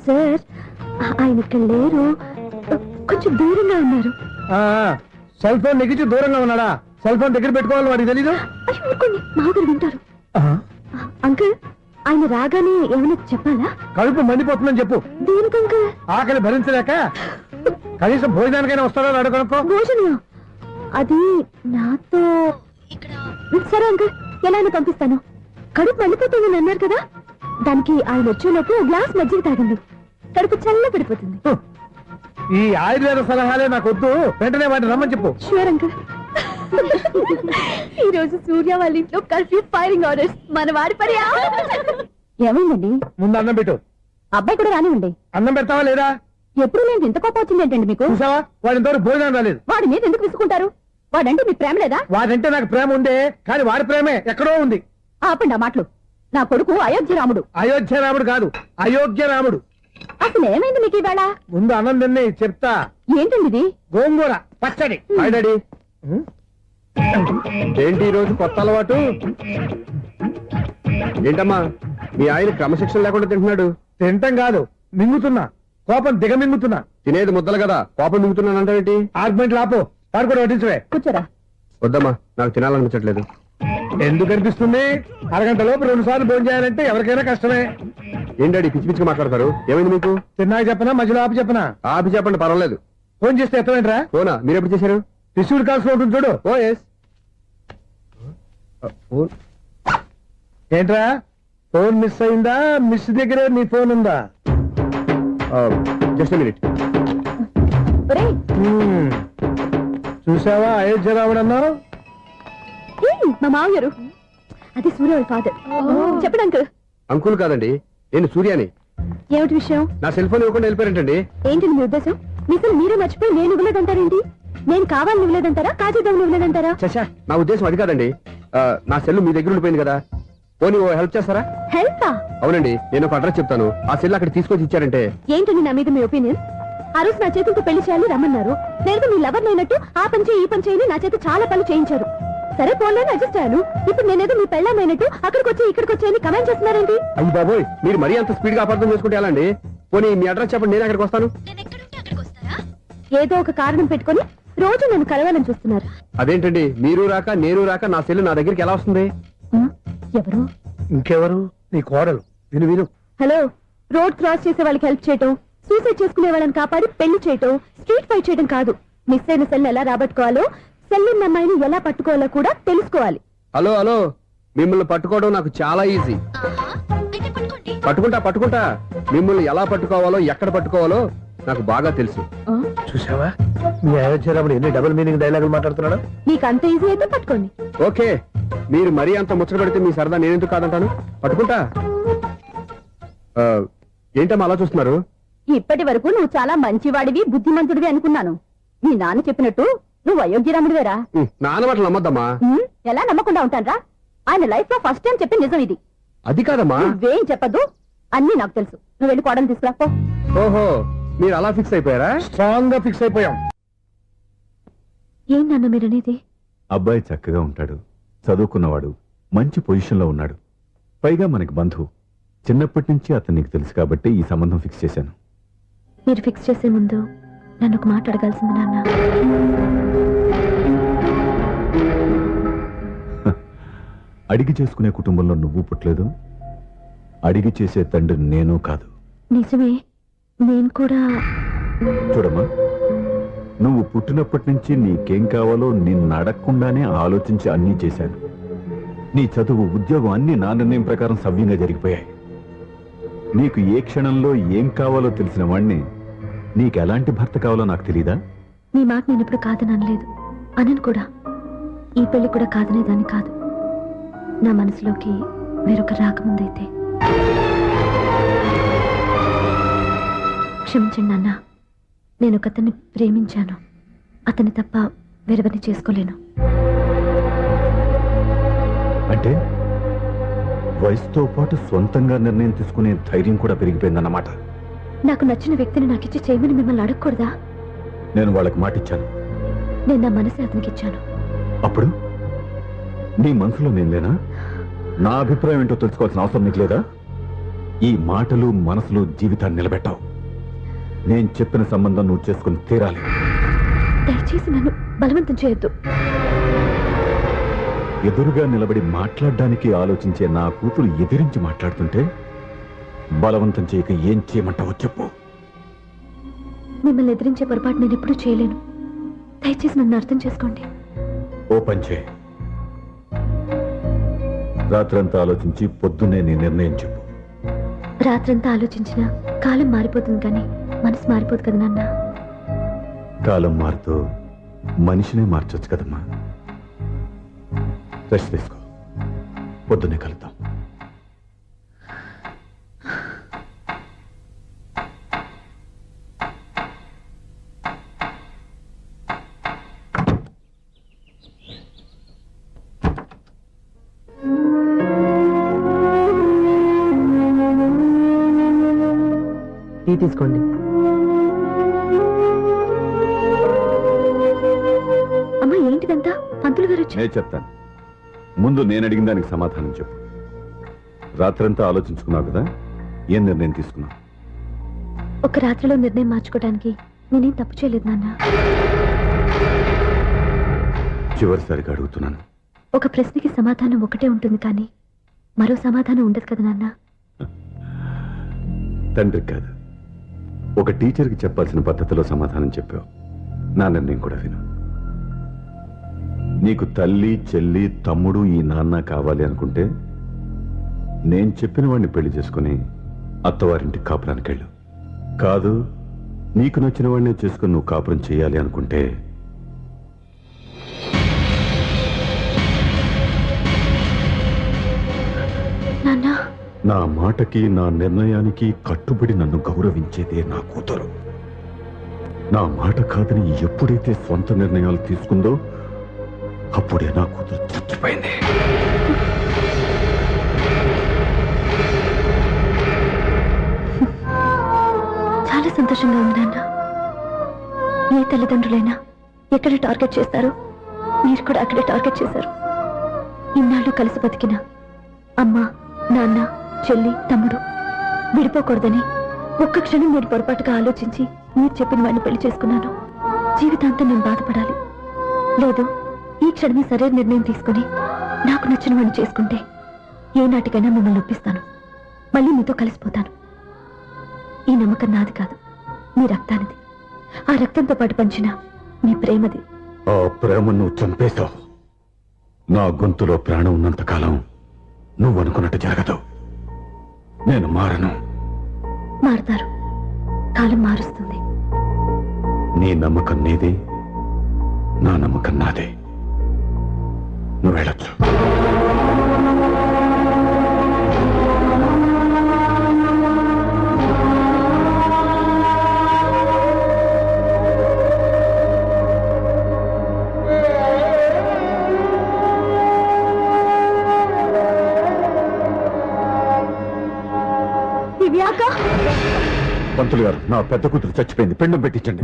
సార్, ఆయన ఇక్కడ లేరు, కొంచెం దూరంగా ఉన్నారు. సెల్ ఫోన్ నెగిచి దూరంగా ఉన్నాడా? సెల్ ఫోన్ దగ్గర పెట్టుకోవాలి, వాడికి తెలీదు. మామగారు వింటారు. అంకుల్, ఆయన రాగానే ఏమైనా చెప్పాలా? కడుపు మండిపోతుందని చెప్పు. దేనికి అంకుల్? ఆకలి భరించలేక కనీసం భోజనానికైనా వస్తాడో అడగనుకో. భోజనం అది నాతో ఇక్కడ. సరే అంకుల్, ఎలా అయినా పంపిస్తాను. కడుపు మండిపోతుందని అన్నారు కదా, దానికి ఆయన వచ్చేలోపు గ్లాస్ మజ్జిగ తాగండి, కడుపు చల్ల పడిపోతుంది. ఈ ఆయుర్వేద సలహాలే నాకు వద్దు, వెంటనే వాటిని రమ్మని చెప్పు. Sure uncle. ఈ రోజు సూర్య వాళ్ళ ఇంట్లో కర్ఫ్యూ ఫైరింగ్ ఆర్డర్స్. మన వాడి పని ఏమైందండి? ముందు అన్నం పెట్టు. అబ్బాయి కూడా రానివ్వండి. అన్నం పెడతావా లేదా? ఎప్పుడు నేను ఇంత కోపం వచ్చింది ఏంటండి మీకు? చూసావా, వాడి ఇంతవరకు భోజనం రాలేదు. వాడి మీద ఎందుకు విసుకుంటారు? వాడంటే మీకు ప్రేమ లేదా? వాడంటే నాకు ప్రేమ ఉందే, కానీ వాడి ప్రేమే ఎక్కడో ఉంది. ఆపండి ఆ మాటలు. నా కొడుకు అయోధ్య రాముడు. అయోధ్య రాముడు కాదు, అయోగ్య రాముడు. అసలు ఏమైంది మీకు ఈవేళ? ముందు అన్నం తిని చెప్తా. ఏంటండి ఇది? గోంగూర పచ్చడి. Hi daddy. ఏంటి ఈ రోజు కొత్త అలవాటు? ఏంటమ్మా, మీ ఆయన క్రమశిక్షణ లేకుండా తింటున్నాడు? తింటం కాదు, మింగుతున్నా. కోపం దిగమింగుతున్నా. తినేది ముద్దలు కదా కోపం మిగుతున్నానంటే ఆర్గ్మెంట్ లాపు వాడు కూడా వడ్డించవే. కూర్చోరా. వద్దమ్మా నాకు తినాలనిపించట్లేదు. ఎందుకు అనిపిస్తుంది? అరగంట లోపు 2 సార్లు భోజనం చేయాలంటే ఎవరికైనా కష్టమే. ఏంటండి పిచ్చి పిచ్చిగా మాట్లాడతారు? ఏమైంది మీకు? తిన్నాక చెప్పనా మధ్యలో ఆపి చెప్పనా? ఆపి చెప్పండి, పర్వాలేదు. ఫోన్ చేస్తే ఎత్తమేంట్రా? ఫోనా? మీరు ఎప్పుడు చేశారు? రిసీవ్డ్ కాల్స్ లో ఉంటుంది చూడు. ఓ ఎస్. ఏంట్రా ఫోన్ మిస్ అయిందా? మిస్ దగ్గరే నీ ఫోన్ ఉందా? Just minute. ఒరేయ్, చూసావా అయోధ్య రావడం అన్నారు. మా మామగారు. అది సూర్య వాళ్ళ ఫాదర్. చెప్పండి అంకుల్. అంకుల్ కాదండి, నేను సూర్యాని. ఏమిటి విషయం? నా సెల్ ఫోన్ ఇవ్వకుండా వెళ్ళిపోయారంటండి. ఏంటండి మీ ఉద్దేశం? మీకు మీరే మర్చిపోయి నేను ఇవ్వలేదంటారేంటి? నేను కావాలని ఇవ్వలేదంటారా, కాజేద్దామని ఇవ్వలేదంటారా? చచ్చా, నా ఉద్దేశం అది కాదండి. నా సెల్ మీ దగ్గర ఉండిపోయింది కదా, పోనీ ఓ హెల్ప్ చేస్తారా? హెల్పా? అవునండి, నేను ఒక అడ్రస్ చెప్తాను, ఆ సెల్ అక్కడ తీసుకొచ్చి ఇచ్చారంటే. ఏంటండి నా మీద మీ ఒపీనియన్? ఆ రోజు నా చేతులతో పెళ్లి చేయాలి రమ్మన్నారు. నేను మీ లవర్ అయినట్టు ఆ పని చేయి ఈ పని చేయని నా చేత చాలా పనులు చేయించారు. సరే ఫోన్లోనే అడ్జస్ట్ అయ్యాను. ఇప్పుడు నేనేదో మీ పెళ్ళమైనట్టు అక్కడికి వచ్చి ఇక్కడికి వచ్చి కమెంట్ చేస్తున్నారేంటి? అయ్యి బాబోయ్, మీరు మరీ అంత స్పీడ్ గా అపార్థం చేసుకుంటే ఎలా అండి? పోనీ మీ అడ్రస్ చెప్పండి, నేను అక్కడికి వస్తాను. ఏదో ఒక కారణం పెట్టుకొని రోజు నన్ను కలవాలని చూస్తున్నారు. అదేంటండి, మీరు రాక నేను రాక నా సెల్ నా దగ్గరికి ఎలా వస్తుంది? ఎవరు? ఇంకెవరు? నీ కోడలు. విను విను. హలో, రోడ్ క్రాస్ చేసే వాళ్ళకి హెల్ప్ చేయటం, సూసైడ్ చేసుకునే వాళ్ళని కాపాడి పెళ్లి చేయటం, స్ట్రీట్ ఫైట్ చేయడం కాదు. మిస్ అయిన సెల్ ఎలా రాబట్టుకోవాలో, సెల్లున్న అమ్మాయిని ఎలా పట్టుకోవాలో కూడా తెలుసుకోవాలి. హలో హలో, మిమ్మల్ని పట్టుకోవడం నాకు చాలా ఈజీ. పట్టుకుంటా. మిమ్మల్ని ఎలా పట్టుకోవాలో ఎక్కడ పట్టుకోవాలో నాకు బాగా తెలుసు. చూసావా మీ అయోధ్య రాముడు ఎన్ని డబుల్ మీనింగ్ డైలాగులు మాట్లాడుతున్నాడు. మీకు అంత ఈజీ అయితే పట్టుకోండి. ఓకే, మీరు మరీ అంత ముచ్చట పెడితే మీ సరదా నేనెందుకు కాదంటాను. పట్టుకుంటా. ఏంటమ్మా అలా చూస్తున్నారు? ఇప్పటి వరకు నువ్వు చాలా మంచివాడివి, బుద్ధిమంతుడివి అనుకున్నాను. మీ నాన్న చెప్పినట్టు నువ్వు అయోగ్యరాముడివేరా? నాన్న మాటలు నమ్మద్దమ్మా. ఎలా నమ్మకుండా ఉంటానరా? ఆయన లైఫ్ లో ఫస్ట్ టైం చెప్పిన నిజం ఇది. అది కాదమ్మా. నువ్వేం చెప్పదు, అన్ని నాకు తెలుసు. నువ్వు వెళ్ళి కోడలు తీసుకురాపో. ఓహో, మీరు అలా ఫిక్స్ అయిపోయారా? స్ట్రాంగ్ గా ఫిక్స్ అయిపోయాం. ఏం నాన్న మీరనేది? అబ్బాయి చక్కగా ఉంటాడు, చదువుకున్నవాడు, మంచి పొజిషన్లో ఉన్నాడు, పైగా మనకి బంధువు. చిన్నప్పటి నుంచి అతను నీకు తెలుసు కాబట్టి ఈ సంబంధం ఫిక్స్ చేశాను. మీరు ఫిక్స్ చేసే ముందు నన్ను ఒక మాట అడగాల్సింది నాన్న. అడిగి చేసుకునే కుటుంబంలో నువ్వు పుట్టలేదు, అడిగి చేసే తండ్రి నేను కాదు. నిజమే, నేను కూడా. చూడమ్మా, నువ్వు పుట్టినప్పటి నుంచి నీకేం కావాలో నిన్ను అడగకుండానే ఆలోచించి అన్నీ చేశాను. నీ చదువు, ఉద్యోగం అన్నీ నా నిర్ణయం ప్రకారం సవ్యంగా జరిగిపోయాయి. నీకు ఏ క్షణంలో ఏం కావాలో తెలిసిన వాణ్ణి నీకు ఎలాంటి భర్త కావాలో నాకు తెలీదా? నీ మాట నేను ఎప్పుడు కాదనలేదు, అనను కూడా. ఈ పెళ్లి కూడా కాదనేదాన్ని కాదు. నా మనసులోకి వేరొక రాకముందైతే. క్షమించండి నాన్న, నేను ఒకతన్ని ప్రేమించాను. అతన్ని తప్ప వేరెవరిని చేసుకోలేను. అంటే వయసుతో పాటు సొంతంగా నిర్ణయం తీసుకునే ధైర్యం కూడా పెరిగిపోయిందన్నమాట. నాకు నచ్చిన వ్యక్తిని నాకిచ్చి చేయమని మిమ్మల్ని అడగకూడదా? నేను వాళ్ళకి మాటిచ్చాను. నేను నా మనసే అతనికి ఇచ్చాను. అప్పుడు నీ మనసులో నేను లేనా? నా అభిప్రాయం ఏంటో తెలుసుకోవాల్సిన అవసరం నీకు లేదా? ఈ మాటలు మనసులు జీవితాన్ని నిలబెట్టావు. నేను చెప్పిన సంబంధం నువ్వు చేసుకుని తీరాలి. దయచేసి నన్ను బలవంతం చేయొద్దు. ఎదురుగా నిలబడి మాట్లాడడానికి ఆలోచించే నా కూతురు ఎదిరించి మాట్లాడుతుంటే బలవంతం చేయక ఏం చేయమంటావో చెప్పు. మిమ్మల్ని ఎదిరించే పొరపాటు నేను ఎప్పుడూ చేయలేను. దయచేసి నన్ను అర్థం చేసుకోండి. ఓ పని చేయి, రాత్రంతా ఆలోచించి పొద్దున్నే నీ నిర్ణయం చెప్పు. రాత్రంతా ఆలోచించినా కాలం మారిపోతుంది కానీ మనసు మారిపోదు కదా నాన్న. కాలం మారుతూ మనిషినే మార్చొచ్చు కదమ్మా. రెస్ట్ తీసుకో, పొద్దున్నే కలుద్దాం. టీ తీసుకోండి. అమ్మా ఏంటిదంతా? పంతులు గారు వచ్చి. నేను చెప్తాను, ముందు నేను అడిగిన దానికి సమాధానం చెప్పు. రాత్రంతా ఆలోచించుకున్నావు కదా, ఏం నిర్ణయం తీసుకున్నావు? ఒక రాత్రిలో నిర్ణయం మార్చుకోవడానికి నేనేం తప్పు చేయలేదు నాన్న. చివరిసారిగా అడుగుతున్నాను, ఒక ప్రశ్నకి సమాధానం ఒకటే ఉంటుంది కానీ మరో సమాధానం ఉండదు కదా నాన్న. తండ్రికి కాదు, ఒక టీచర్కి చెప్పాల్సిన పద్ధతిలో సమాధానం చెప్పావు. నా నిర్ణయం కూడా విను. నీకు తల్లి, చెల్లి, తమ్ముడు, ఈ నాన్న కావాలి అనుకుంటే నేను చెప్పిన వాడిని పెళ్లి చేసుకుని అత్తవారింటికి కాపురానికి వెళ్ళు. కాదు, నీకు నచ్చిన వాడినే చేసుకుని నువ్వు కాపురం చేయాలి అనుకుంటే నాన్న, నా మాటకి, నా నిర్ణయానికి కట్టుబడి నన్ను గౌరవించేదే నా కూతురు. నా మాట కాదని ఎప్పుడైతే సొంత నిర్ణయాలు తీసుకుందో అప్పుడే నా కూతురు చచ్చిపోయింది. చాలా సంతోషంగా ఉంది నాన్న. ఏ తల్లిదండ్రులైనా ఎక్కడ టార్గెట్ చేస్తారో మీరు కూడా అక్కడే టార్గెట్ చేశారు. ఇన్నాళ్ళు కలిసి బతికిన అమ్మ, నాన్న, చెల్లి, తమ్ముడు విడిపోకూడదని ఒక్క క్షణం నేను పొరపాటుగా ఆలోచించి మీరు చెప్పిన వాడిని పెళ్లి చేసుకున్నాను. జీవితాంతం నేను బాధపడాలి. లేదు, ఈ క్షణమే సరైన నిర్ణయం తీసుకుని నాకు నచ్చిన వాడిని చేసుకుంటే ఏ నాటికైనా మిమ్మల్ని ఒప్పిస్తాను. మళ్ళీ మీతో కలిసిపోతాను. ఈ నమ్మకం నాది కాదు, మీ రక్తానిది. ఆ రక్తంతో పాటు పంచిన మీ ప్రేమది. ఆ ప్రేమ నువ్వు చంపేశావు. నా గొంతులో ప్రాణం ఉన్నంత కాలం నువ్వు అనుకున్నట్టు జరగదు. నేను మారను. మారుతారు, కాలం మారుస్తుంది. నీ నమ్మకం నీదే, నా నమ్మకం నాదే. నువ్వు వెళ్ళొచ్చు. దివ్యాక, పంతులు గారు, నా పెద్ద కూతురు చచ్చిపోయింది, పిండం పెట్టించండి.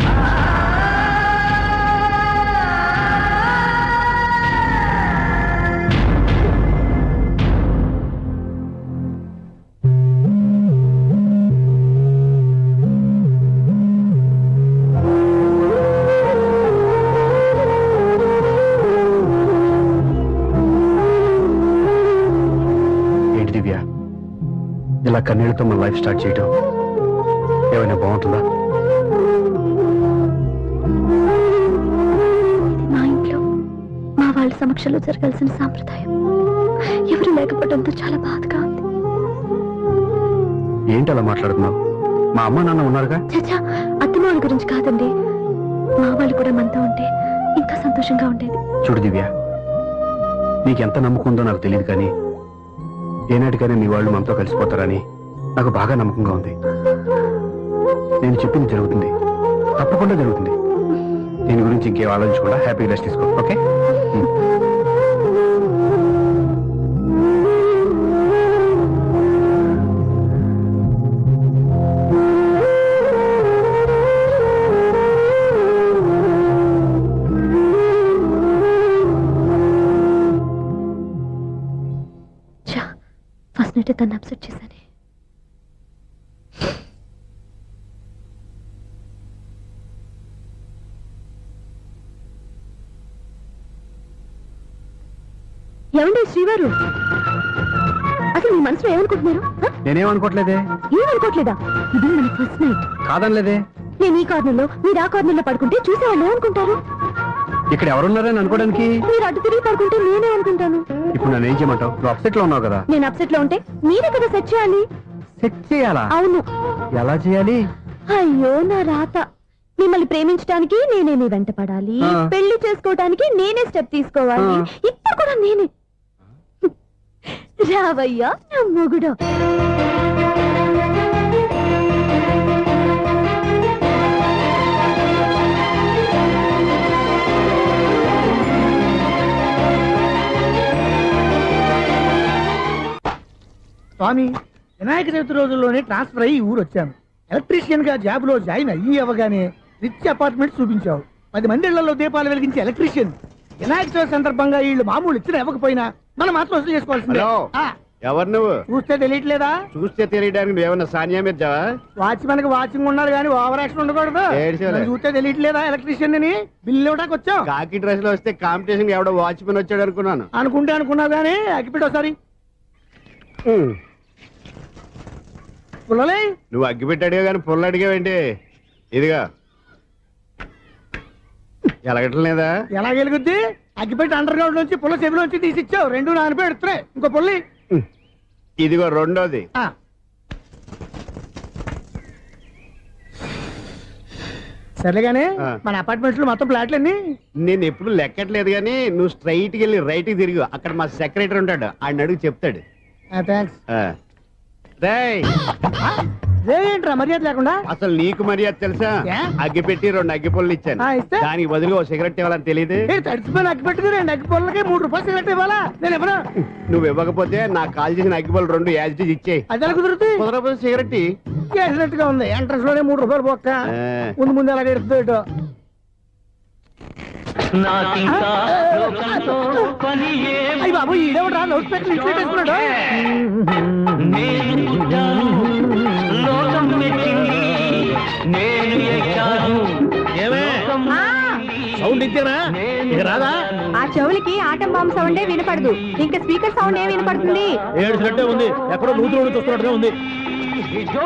ఏంటి దివ్య, ఇలా కన్నీళ్లతో మన లైఫ్ స్టార్ట్ చేయటం ఏమైనా బాగుంటుందా? మా ఇంట్లో మా వాళ్ళ సమక్షంలో జరగాల్సిన సాంప్రదాయం ఎవరు లేకపోవడంతో చాలా బాధగా ఉంది. ఏంటి అలా మాట్లాడుతున్నావు? మా అమ్మ నాన్న ఉన్నారుగా. చచ్చా, అత్తమాల గురించి కాదండి. మా వాళ్ళు కూడా మనతో ఉంటే ఇంకా సంతోషంగా ఉండేది. చూడు దివ్య, నీకెంత నమ్మకం ఉందో నాకు తెలియదు, కానీ ఏనాటికైనా మీ వాళ్ళు మనతో కలిసిపోతారని నాకు బాగా నమ్మకంగా ఉంది. నేను చెప్పింది జరుగుతుంది, తప్పకుండా జరుగుతుంది. దీని గురించి ఇంకేం ఆలోచించకుండా హ్యాపీగా రెస్ట్ తీసుకో. ఓకే? ఫస్ట్ నైట్ తను అప్సెట్ చేశాను. ఏమండి శ్రీవారు, అసలు మీ మనసులో ఏమనుకుంటున్నారు? నేనేమనుకోవట్లేదే. ఏమనుకోవట్లేదా? ఇది మన ఫస్ట్ నైట్. కాదనలేదే. నేను ఈ కార్నర్లో, మీరు ఆ కార్నర్లో పడుకుంటే చూసేవాళ్ళు ఏమనుకుంటారు? ఇక్కడ ఎవరున్నారని అనుకోవడానికి. మీరు అటు తిరిగి పడుకుంటే నేనే అనుకుంటాను. ఇప్పుడు నన్ను ఏం చేయమంటావు? నువ్వు అప్సెట్ లో ఉన్నావు కదా. నేను అప్సెట్ లో ఉంటే మీరే కదా సెట్ చేయాలి. సెట్ చేయాలా? అవును. ఎలా చేయాలి? అయ్యో నా రాత. మిమ్మల్ని ప్రేమించడానికి నేనే మీ వెంట పడాలి, పెళ్లి చేసుకోవడానికి నేనే స్టెప్ తీసుకోవాలి. ఇప్పుడు కూడా నేనే. రావయ్యా నా మొగుడు. స్వామి, వినాయక చవితి రోజుల్లోనే ట్రాన్స్ఫర్ అయ్యి ఊరు వచ్చాను. ఎలక్ట్రీషియన్ గా జాబ్ లో జాయిన్ అయ్యి అవగానే రిచ్ అపార్ట్మెంట్ చూపించావు. 10 మంది ఇళ్లలో దీపాలు వెలిగించే ఎలక్ట్రీషియన్. వినాయక చవితి సందర్భంగా వీళ్ళు మామూలు ఇచ్చిన ఇవ్వకపోయినా మనం మాత్రం వసూలు చేసుకోవాల్సిందే. ఎవరు నువ్వు? చూస్తే తెలియట్లేదా? చూస్తే తెలియడానికి నువ్వేమన్నా సానియా మీర్జావా? వాచ్మెన్ కి వాచింగ్ ఉండాలి కానీ ఓవర్ యాక్షన్ ఉండకూడదు. ఏడ్చేలే. నన్ను చూస్తే తెలియట్లేదా ఎలక్ట్రీషియన్ అని? బిల్లు ఇవ్వడానికి వచ్చాం. కాకి డ్రెస్ లో వస్తే కాంపిటీషన్ ఎవడో వాచ్మెన్ వచ్చాడు అనుకున్నాను. అనుకుంటే అనుకున్నావు కానీ అగ్గిపెట్టి ఒకసారి పుల్లలే. నువ్వు అగ్గి పెట్టాడుగా కానీ పుల్ల అడిగావేంటి? ఇదిగా ఎలగటం లేదా? ఎలా వెలుగుద్ది? అగ్గిపెట్టి అండర్ గ్రౌండ్ నుంచి పుల్ల చెవిలోంచి తీసిచ్చావు. రెండు నాన్నపై ఎడుతున్నాయి. ఇంకో పుల్లి. ఇదిగో రెండోది. సరేగానే మన అపార్ట్మెంట్ లో మొత్తం ఫ్లాట్లు అన్ని నేను ఎప్పుడు లెక్కట్లేదు కానీ నువ్వు స్ట్రైట్ కి వెళ్ళి రైట్ కి తిరిగి అక్కడ మా సెక్రటరీ ఉంటాడు, ఆయన అడుగు చెప్తాడు. థ్యాంక్స్. రేయ్, ఏంట్రా మర్యాద లేకుండా? అసలు నీకు మర్యాద తెలుసా? ఏ? అగ్గి పెట్టి 2 అగ్గి పుల్లలు ఇచ్చాను. ఇస్తే? దానికి బదులుగా 1 సిగరెట్ ఇవ్వాలని తెలియదు. తడిచిపోయిన అగ్గి పెట్టుకుని 2 అగ్గి పుల్లకి 3 రూపాయలు సిగరెట్ ఇవ్వాలా? నేను ఇవ్వను. నువ్వు ఇవ్వకపోతే నాకు కాల్ చేసిన అగ్గి పుల్లలు 2 యాజిటీజ్ ఇచ్చేయి. అది ఎలా కుదురుతుంది? కుదరకపోతే సిగరెట్ ఇయ్యి. చేసినట్టుగా ఉంది. ఎంట్రన్స్ లోనే 3 రూపాయలు పోక్క. ముందు ముందు అలాగే ఎడుతుంది ఇటు. అయ్యి బాబు ఈడేవడా లౌడ్ స్పీకర్ ఇంట్లో వేసుకున్నాడు? సౌండ్ ఇచ్చానా? ఇక రాదా? ఆ చెవులకి ఆటం బాంబు సౌండే వినపడదు. ఇంకా స్పీకర్ సౌండ్ ఏ వినపడుతుంది? ఏడుసినట్టే ఉంది. ఎక్కడో నూతులు చూస్తున్నట్టుగా ఉంది.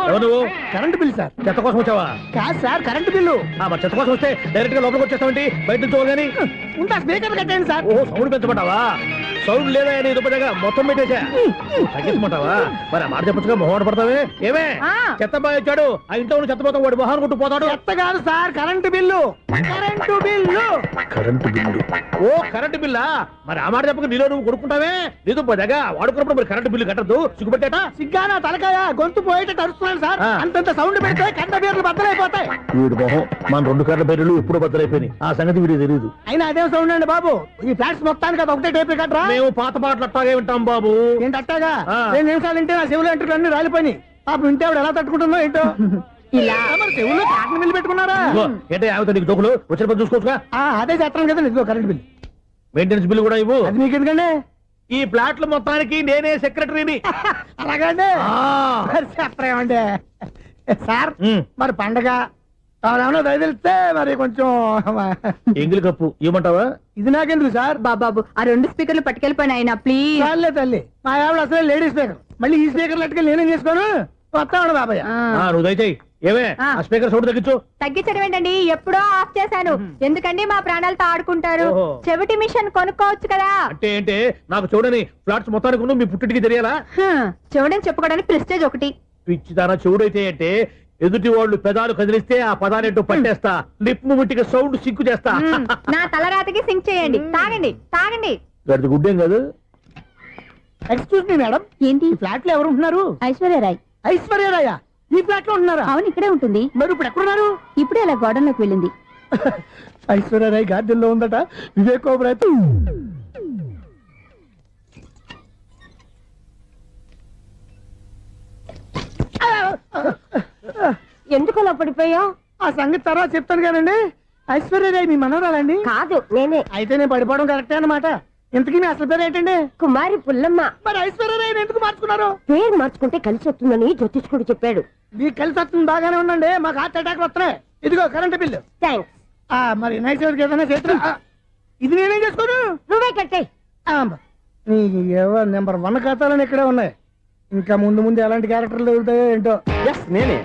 ఎవరు నువ్వు? Current bill sir. చెత్త కోసం వచ్చావా? కాదు సార్, కరెంట్ బిల్లు. మరి చెత్త కోసం వస్తే డైరెక్ట్ గా లోపలికి వచ్చేస్తామంటే బయట నుంచి కానీ ఉంటా స్పీకర్ కట్టండి సార్. ఓ సౌండ్ పెంచమంటావా? సౌండ్ లేదా నీ దుప్పటగా మొత్తం పెట్టేసా. తగ్గించమంటావా? మరి ఆ మాట చెప్పచ్చుగా మొహమాట పడతావే. ఏమే చెత్త బాగా వచ్చాడు, ఆ ఇంట్లో ఉన్న చెత్త పోతాం, వాడు మొహాన్ని కొట్టు పోతాడు. చెత్త కాదు sir, current bill. Current bill. Current bill. ఓ కరెంటు బిల్లా? మరి ఆ మాట చెప్పక నీలో నువ్వు కొడుకుంటావే. నీ దుప్పటగా వాడుకున్నప్పుడు మరి కరెంటు బిల్లు కట్టద్దు. సిగ్గుపెట్టాట? సిగ్గానా తలకాయ? గొంతు పోయేటట్టు అరుస్తున్నాను సార్. అంతంత సౌండ్ పెడితే కంట బీర్లు బద్దలైపోతాయి. వీడు మొహం మన 2 కర్ల పేర్లు ఎప్పుడో బద్దలైపోయినాయి. ఆ సంగతి వీడికి తెలియదు. అయినా అదే సౌండ్ అండి బాబు. ఈ ఫ్లాట్స్ మొత్తానికి అది ఒకటే టేప్ కట్టరా? మేము పాత పాటలు అట్టాగే వింటాం బాబు. ఏంటి అట్టాగా? 2 నిమిషాలు వింటే నా చెవులు ఎంట్రులు అన్ని రాలిపోయినాయి. పాపం వింటే ఆవిడ ఎలా తట్టుకుంటుందో ఏంటో. ఇలా మరి చెవుల్లో కాటన్ బిల్లు పెట్టుకున్నారా? ఏంటో ఆమెతో నీకు దోకులు వచ్చిన పని చూసుకోవచ్చుగా. అదే చేస్తాను కదా. ఇదిగో కరెంట్ బిల్. మెయింటెనెన్స్ బిల్లు కూడా ఇవ్వు. అది మీకు ఎందుకండి? ఈ ప్లాట్ల మొత్తానికి నేనే సెక్రటరీని. అలాగండి. చెప్పరేమండి సార్. మరి పండగ ఏమన్నా దయదలిస్తే మరి కొంచెం ఎంగిలి కప్పు ఇవ్వమంటావా? ఇది నాకెందుకు సార్? బాబాబు ఆ 2 స్పీకర్లు పట్టుకెళ్ళిపోయిన ఆయన ప్లీజ్. చాలే తల్లి, మా ఆవిడ అసలే లేడీ స్పీకర్. మళ్ళీ ఈ స్పీకర్ లెట్టుకెళ్ళి నేనేం చేసుకోను? వస్తాడు బాబాయ్. నువ్వు దయచేయి. ఏమే ఆ స్పీకర్ సౌండ్ తగ్గించు. తగ్గించడం ఏంటండి? ఎప్పుడో ఆఫ్ చేశాను. ఎందుకండి మా ప్రాణాలతో ఆడుకుంటారు? చెవిటి మిషన్ కొనుక్కోవచ్చు కదా. అంటే ఏంటే నాకు చూడని ఫ్లాట్స్ మొత్తానికి ఉన్న మీ పుట్టింటికి తెలియాలా? చెవిడని చెప్పుకోవడానికి ప్రెస్టేజ్ ఒకటి. పిచ్చిదానా చెవుడైతే అంటే ఎదుటి వాళ్ళు పెదాలు కదిలిస్తే ఆ పదాలేంటో పట్టేస్తా. లిప్ ముట్టికి సౌండ్ సింకు చేస్తా. నా తలరాతకి సింక్ చేయండి. తాగండి తాగండి. గడిది గుడ్డేం కాదు. ఎక్స్క్యూజ్ మీ మేడం, ఏంటి? ఫ్లాట్ లో ఎవరు ఉంటున్నారు? ఐశ్వర్యరాయ్. ఐశ్వర్యరాయ ఈ ఫ్లాట్ లో ఉంటున్నారా? అవును, ఇక్కడే ఉంటుంది. మరి ఇప్పుడు ఎక్కడున్నారు? ఇప్పుడే అలా గోడంలోకి వెళ్ళింది. ఐశ్వర్యరాయ్ గార్డెన్ లో ఉందట. వివేక్ ఓబరాయ్ ఎందుకు అలా పడిపోయా? ఆ సంగతి తర్వాత చెప్తాను కానండి. ఐశ్వర్యరాయ్ మీ మనవరాలండి? కాదు, నేనే. అయితే నేను పడిపోవడం కరెక్టే అన్నమాట. ఇంతకీ మీ అసలు పేరు ఏంటండి? కుమారి పుల్లమ్మ. మరి ఐశ్వర్యరాయ్ ఎందుకు మార్చుకున్నారు? పేరు మార్చుకుంటే కలిసి వస్తుందని జ్యోతిష్కుడు చెప్పాడు. మీకు కలిసి వస్తుంది, బాగానే ఉండండి. మాకు హార్ట్ అటాక్ వస్తున్నాయి. ఇదిగో కరెంట్ బిల్లు. థ్యాంక్స్. మరి నైట్ ఏదైనా చేస్తా. ఇది నేనేం చేసుకోను? నువ్వే కట్టే. నెంబర్ 1 ఖాతాలని ఇక్కడే ఉన్నాయి. ఇంకా ముందు ముందు ఎలాంటి క్యారెక్టర్లు దొరుకుతాయో ఏంటో. నేనే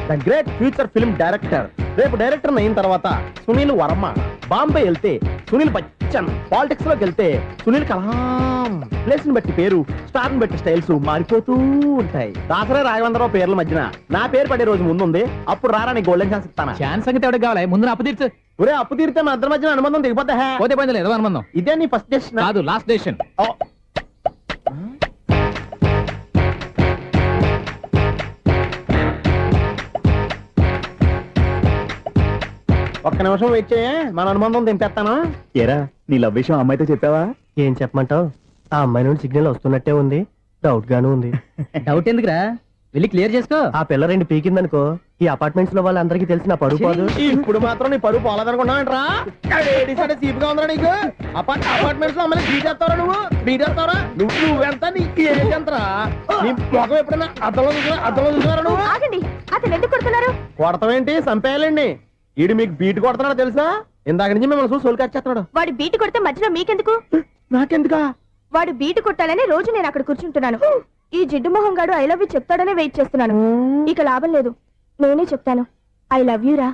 the great future film director. రేపు డైరెక్టర్ అయిన తర్వాత సునీల్ వర్మ. బాంబే వెళ్తే సునీల్ బచ్చన్. పాలిటిక్స్ లోకి వెళ్తే సునీల్ కలాం. ప్లేస్ ని బట్టి పేరు, స్టార్ ని బట్టి స్టైల్స్ మారిపోతూ ఉంటాయి. దాసరా రాఘవేంద్రరావు పేర్ల మధ్యన నా పేరు పడే రోజు ముందుంది. అప్పుడు రారా నీ గోల్డెన్ ఛాన్స్ ఇస్తానా? ఛాన్స్ సంగతి ఎవరికి కావాలి? ముందు అప్పు తీర్చు. ఒరే అప్పు తీరితే మన ఇద్దరి మధ్యన అనుబంధం దిగిపోతా. పోతే పోయింది లేదు అనుబంధం. ఇదే నీ ఫస్ట్ డెస్టినేషన్ కాదు, లాస్ట్ డెసిషన్. ఒక్క నిమిషం వెయిట్ చేయ, మన అనుబంధం దింపేస్తాను. ఏరా నీ లవ్ విషయం అమ్మాయితో చెప్పావా? ఏం చెప్పమంటావు? ఆ అమ్మాయి నుండి సిగ్నల్ వస్తున్నట్టే ఉంది. డౌట్ గాను ఉంది. డౌట్ ఎందుకురా? వెళ్ళి క్లియర్ చేసుకో. ఆ పిల్ల రెండు పీకిందనుకో ఈ అపార్ట్మెంట్స్ లో వాళ్ళందరికీ తెలిసిన పరువు పోదు. ఇప్పుడు మాత్రం నీ పరువు పోలేదనుకున్నావంటరా? సీపుగా ఉందా నీకు? అపార్ట్మెంట్స్ లో అమ్మని బీటేస్తారా నువ్వు? బీటేస్తారా నువ్వెంత నీకు ఏంటంతరా? నీ ముఖం ఎప్పుడైనా అద్దంలో చూసారా నువ్వు? ఆగండి, అతను ఎందుకు కొడుతున్నారు? కొడతావేంటి? చంపేయాలండి. ఈడు మీకు బీట్ కొడుతున్నాడు తెలుసా? ఇందాక నుంచి మిమ్మల్ని చూసి సోల్ కచ్చేస్తున్నాడు. వాడు బీటు కొడితే మధ్యలో మీకెందుకు? నాకెందుకా? వాడు బీటు కొట్టాలని రోజు నేను అక్కడ కూర్చుంటున్నాను. ఈ జిడ్డు మొహం గాడు ఐ లవ్ యూ చెప్తాడనే వెయిట్ చేస్తున్నాను. ఇక లాభం లేదు, నేనే చెప్తాను ఐ లవ్ యూ రా.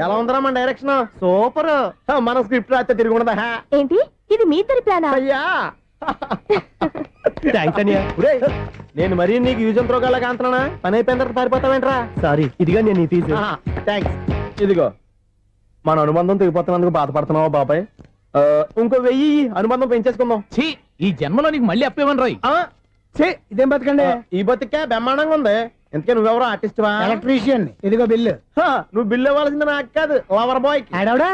ఎలా ఉందరా మన డైరెక్షన్? సూపర్. మన స్క్రిప్ట్ రాస్తే తిరిగి ఉండదా? ఏంటి ఇది మీ ఇద్దరి ప్లానా? అయ్యా నేను మరీ నీకు యూజ్ త్రోగాలా కాంతనా? పని అయిపోయిన తర్వాత పారిపోతావేంట్రా? సారీ, ఇదిగా నేను తీసు. థ్యాంక్స్. ఇదిగో మన అనుబంధం తెగిపోతున్నందుకు బాధపడుతున్నావా బాబాయ్? ఇంకో 1000 అనుబంధం పెంచేసుకుందాం. ఈ జన్మలో నీకు మళ్ళీ అప్పేమని రాయి. ఇదేం బతకండి? ఈ బతికే బ్రహ్మాండంగా ఉంది. ఎందుకే నువ్వెవరో ఆర్టిస్ట్ వా? ఎలక్ట్రీషియన్. ఇదిగో బిల్లు. నువ్వు బిల్లు ఇవ్వాల్సింది నాకు కాదు, లవర్ బాయ్. ఆడవడా?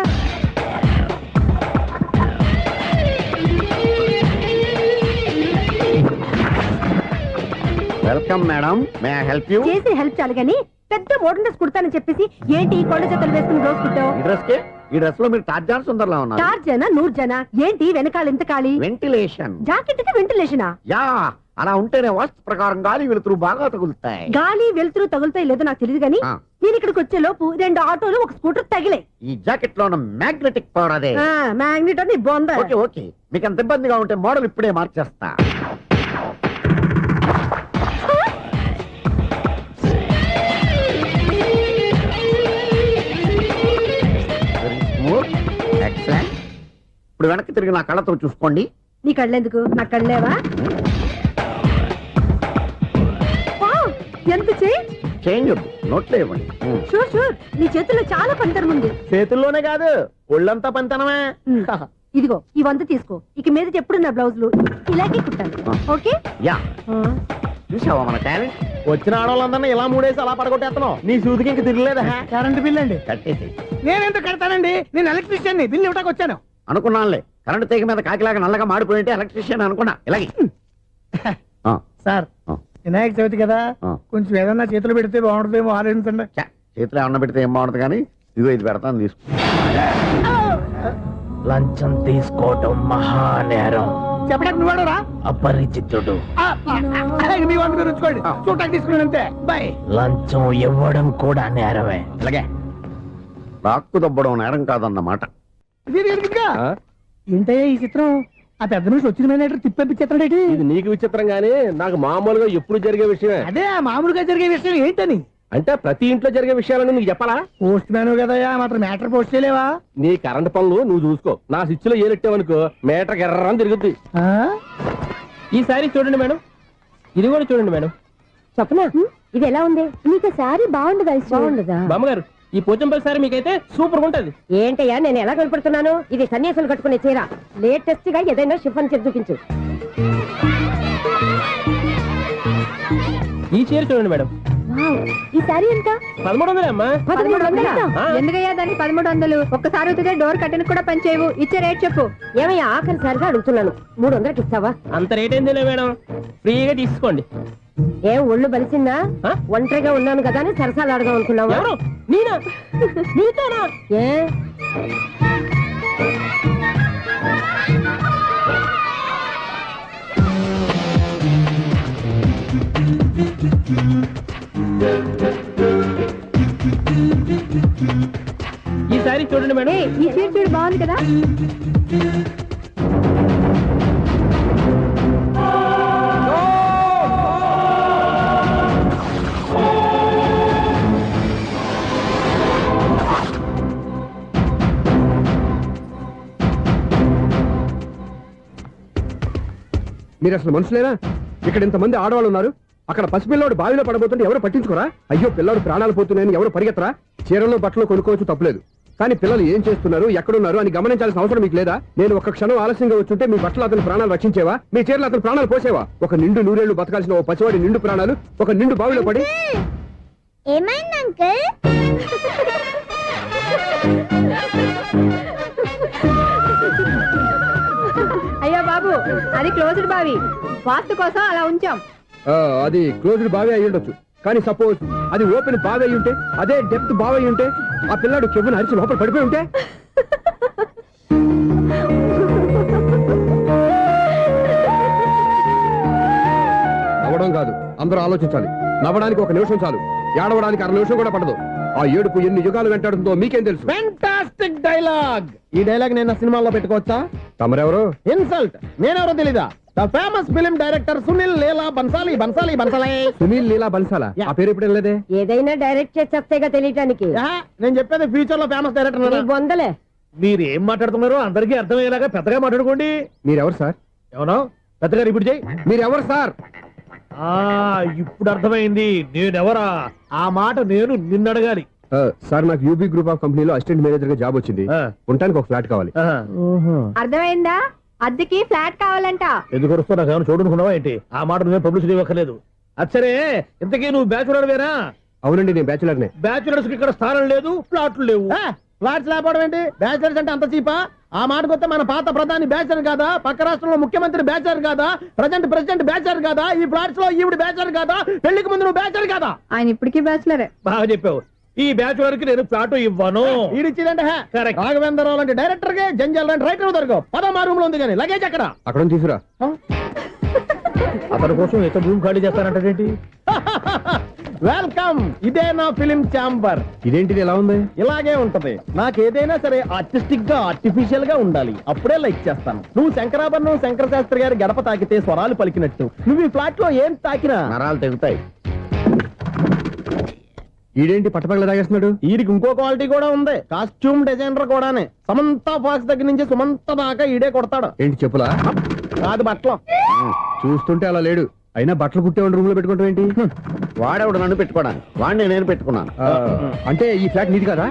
Welcome madam, may I help you? చేసి హెల్ప్ చాలు గాని పెద్ద మోడల్ డ్రెస్ కుడతానని చెప్పేసి ఏంటి కొండ జతలు వేసుకుని రోజు కుట్టావు? ఈ డ్రెస్ కే, ఈ డ్రెస్ లో మీరు టార్జాన్ సుందర్లా ఉన్నారు. చార్జనా 100 జనా? ఏంటి వెనకాల ఇంత ఖాళీ? వెంటిలేషన్. జాకెట్ కి వెంటిలేషనా? యా, అలా ఉంటేనే వాస్తు ప్రకారం గాలి వెలుతురు బాగా తగులుతాయి. గాలి వెలుతురు తగులుతాయి లేదో నాకు తెలియదు గానీ నేను ఇక్కడికి వచ్చే లోపు 2 ఆటోలు ఒక స్కూటర్ తగిలే. ఈ జాకెట్ లో ఉన్న మ్యాగ్నెటిక్ పవర్ అదే. మ్యాగ్నెట్ అని బొంద. ఓకే ఓకే, మీకు అంత ఇబ్బందిగా ఉంటే మోడల్ ఇప్పుడే మార్చేస్తా. ఎక్సలెంట్. ఇప్పుడు వెనక్కి తిరిగి నా కళ్ళతో చూసుకోండి. నీ కళ్ళెందుకు? నా కళ్ళేవా? ఎంత చేంజ్? చేంజ్ వద్దు, నోట్లో ఇవ్వండి. షూర్ షూర్, నీ చేతుల్లో చాలా పంతరం ఉంది. చేతుల్లోనే కాదు ఒళ్ళంతా పంతనమే. ఇదిగో ఈ 100 తీసుకో. ఇక మీద ఎప్పుడు నా బ్లౌజులు ఇలాగే కుట్టాను. ఓకే? యా, చూసావా మన టాలెంట్? వచ్చిన ఆడవాళ్ళందరినీ ఇలా మూడేసి అలా పడగొట్టేస్తున్నావు. నీ సూదికి ఇంక తిరగలేదా? కరెంట్ బిల్ అండి. కట్టేసి. నేనెందుకు కడతానండి? నేను ఎలక్ట్రీషియన్. బిల్ ఇవ్వడానికి వచ్చాను. అనుకున్నానులే, కరెంట్ తీగ మీద కాకిలాగా నల్లగా మాడిపోయింటే ఎలక్ట్రీషియన్ అనుకున్నా. ఇలాగే సార్, వినాయక చవితి కదా, కొంచెం ఏదన్నా చేతులు పెడితే బాగుంటుందేమో ఆలోచించండి. చేతిలో అన్న పెడితే ఏం బాగుంటుంది కానీ ఇదిగో ఇది పెడతాను, తీసుకో. లంచం తీసుకోవటం మహానేరం. చెప్పడానికి నువ్వాడరా? అపరిచితుడు. మీ వంట మీరు ఉంచుకోండి, చూడటానికి తీసుకున్నాను అంతే. బాయ్. లంచం ఇవ్వడం కూడా నేరమే. ఇలాగే రాక్కు దబ్బడం నేరం కాదన్నమాట. ఏంటయ్యా ఈ చిత్రం? ఆ పెద్ద నుంచి వచ్చిన మేనేటర్ తిప్పించేస్తాడేటి? ఇది నీకు విచిత్రం గానీ నాకు మామూలుగా ఎప్పుడు జరిగే విషయమే. అదే మామూలుగా జరిగే విషయం ఏంటని? అంటే ప్రతి ఇంట్లో జరిగే విషయాలని నీకు చెప్పాలా? పోస్ట్ మ్యాన్ కదయ్యా, మాత్రం మ్యాటర్ పోస్ట్ చేయలేవా? నీ కరెంట్ పనులు నువ్వు చూసుకో. నా స్విచ్ లో ఏలెట్టావనుకో మీటర్ ఎర్రని తిరుగుద్ది. ఈసారి చూడండి మేడం, ఇది కూడా చూడండి మేడం. చెప్పనా? ఇది ఎలా ఉంది? నీకు సారీ బాగుండదా? బాగుండదా బామ్మగారు? ఈ పోచంపల్లి సారీ మీకైతే సూపర్ ఉంటది. ఏంటయ్యా నేను ఎలా కనపడుతున్నాను? ఇది సన్యాసులు కట్టుకునే చీర. లేటెస్ట్ గా ఏదైనా షిఫన్ చేసి చూపించు. ఈ చీర చూడండి మేడం. ఈ సారీ ఎంత? 1300 అమ్మా. 1300? ఎందుకయ్యా దాన్ని 1300? ఒక్కసారి అవుతుందే డోర్ కట్టెన్ కూడా పని చేయవు. ఇచ్చే రేట్ చెప్పు. ఏమయ్యా ఆఖరిసారిగా అడుగుతున్నాను, 300కి ఇస్తావా? అంత రేట్ ఏందిలే మేడం, ఫ్రీగా తీసుకోండి. ఏం ఒళ్ళు బలిసిందా? ఒంటరిగా ఉన్నాను కదా అని సరసాలు అడగా అనుకున్నావా? ఎవరు? నేనా? నీతోనా? ఏ ఈ సారీ చూడండి మేడం. ఈ చీర చూడు, బాగుంది కదా? మీరు అసలు మనుషులేనా? ఇక్కడ ఇంతమంది ఆడవాళ్ళు ఉన్నారు, అక్కడ పసిపిల్లాడు బావిలో పడబోతుంటే ఎవరు పట్టించుకోరా? అయ్యో పిల్లాడు ప్రాణాలు పోతున్నాయని ఎవరు పరిగెత్తరా? చీరలో బట్టలు కొనుక్కోవచ్చు, తప్పులేదు. కానీ పిల్లలు ఏం చేస్తున్నారు, ఎక్కడున్నారు అని గమనించాల్సిన అవసరం మీకు లేదా? నేను ఒక క్షణం ఆలస్యంగా వచ్చుంటే మీ బట్టలు అతని ప్రాణాలు రక్షించేవా? మీ చీరలు అతని ప్రాణాలు పోసేవా? ఒక నిండు నూరేళ్లు బతకాల్సిన ఓ పసివాడి నిండు ప్రాణాలు ఒక నిండు బావిలో పడి. ఏమైంది అంకుల్? అయ్యో బాబు, అది క్లోజ్డ్ బావి, వాస్తు కోసం అలా ఉంచాం. అది క్లోజ్డ్ బావి అయి ఉండొచ్చు, కానీ సపోజ్ అది ఓపెన్ బావి అయి ఉంటే, అదే డెప్త్ బావి అయి ఉంటే, ఆ పిల్లాడు కెవ్వును అరిచి లోపల పడిపోయి ఉంటే. నవ్వడం కాదు, అందరూ ఆలోచించాలి. నవ్వడానికి 1 నిమిషం చాలు, ఏడవడానికి 1/2 నిమిషం కూడా పడదు. ఆ ఏడుపు ఎన్ని యుగాలు వెంటాడుతుందో మీకేం తెలుసు? Fantastic dialogue. ఈ డైలాగ్ నేను సినిమాలో పెట్టుకోవచ్చా? తమరెవరు? ఇన్సల్ట్. నేనెవరో తెలీదా? The famous film director Sunil Leela Bhansali. Sunil Leela బన్సాలా? ఆ పేరు ఇప్పుడు లేదే. ఏదైనా డైరెక్ట్ చేసేగా తెలియటానికి. నేను చెప్పేది ఫ్యూచర్ లో ఫేమస్ డైరెక్టర్. బొందలే. మీరు ఏం మాట్లాడుతున్నారో అందరికీ అర్థమయ్యేలాగా పెద్దగా మాట్లాడుకోండి. మీరెవరు సార్? ఎవరో పెద్దగా రిపీట్ చేయి. మీరెవరు సార్? ఇప్పుడు అర్థమైంది. నేనెవరా? ఆ మాట నేను నిన్ను అడగాలి. సార్, నాకు యూబీ గ్రూప్ ఆఫ్ కంపెనీలో అసిస్టెంట్ మేనేజర్ గా జాబ్ వచ్చింది. ఉండటానికి 1 ఫ్లాట్ కావాలి. అర్థమైందా? అద్దెకి ఫ్లాట్ కావాలంట. ఎందుకు వస్తా? నాకు ఏమైనా చూడనుకున్నావా ఏంటి? ఆ మాట నువ్వే పబ్లిసిటీ ఇవ్వక్కర్లేదు. అచ్చరే, ఇంతకీ నువ్వు బ్యాచులర్ వేరా? అవునండి, నేను బ్యాచులర్నే. బ్యాచులర్స్ కి ఇక్కడ స్థానం లేదు, ప్లాట్లు లేవు. ఫ్లాట్స్ లేకపోవడం ఏంటి? బ్యాచిలర్స్ అంటే అంత చీపా? ఆ మాటకొస్తే మన పాత ప్రధాని బ్యాచర్ కాదా? పక్క రాష్ట్రంలో ముఖ్యమంత్రి బ్యాచర్ కాదా? ప్రెసిడెంట్ బ్యాచర్ కాదా? ఈ ఫ్లాట్స్ లో ఈవిడ బ్యాచర్ కాదా? పెళ్లికి ముందు నువ్వు బ్యాచర్ కాదా? ఆయన ఇప్పటికీ బ్యాచులరే. బాగా చెప్పావు. ఈ బ్యాచులర్ కి నేను ఫ్లాట్ ఇవ్వను. ఈడిచ్చిందంటే రాఘవేంద్రరావు లాంటి డైరెక్టర్ కి జంజల్ లాంటి రైటర్ దొరకవు. 10 రూమ్ లో ఉంది కానీ లగేజ్ అక్కడ. అక్కడ తీసుకురా. అతని కోసం ఎంత రూమ్ ఖాళీ చేస్తానంటే వెల్కమ్. ఇదే నా ఫిలిం ఛాంబర్. ఇదేంటిది ఎలా ఉంది? ఇలాగే ఉంటది. నాకు ఏదైనా సరే ఆర్టిస్టిక్ గా ఆర్టిఫిషియల్ గా ఉండాలి. అప్పుడే లైక్ చేస్తాను. నువ్వు శంకరాభరణం శంకర శాస్త్రి గారి గడప తాకితే స్వరాలు పలికినట్టు నువ్వు ఈ ఫ్లాట్ లో ఏం తాకినా నరాలు తెగుతాయి. ఈడేంటి పట్టపగల తాగేస్తున్నాడు? వీడికి ఇంకో క్వాలిటీ కూడా ఉంది. కాస్ట్యూమ్ డిజైనర్ కూడానే. సమంత ఫాక్స్ దగ్గర నుంచి సుమంత దాకా ఈడే కొడతాడు. ఏంటి చెప్పులా? కాదు, బట్టలు. చూస్తుంటే అలా లేడు. అయినా బట్టలు కుట్టేవాడి రూమ్ లో పెట్టుకుంటాం ఏంటి? వాడేవాడు నన్ను పెట్టుకోవడానికి, వాడిని నేను పెట్టుకున్నాను. అంటే ఈ ఫ్లాట్ నీది కదా?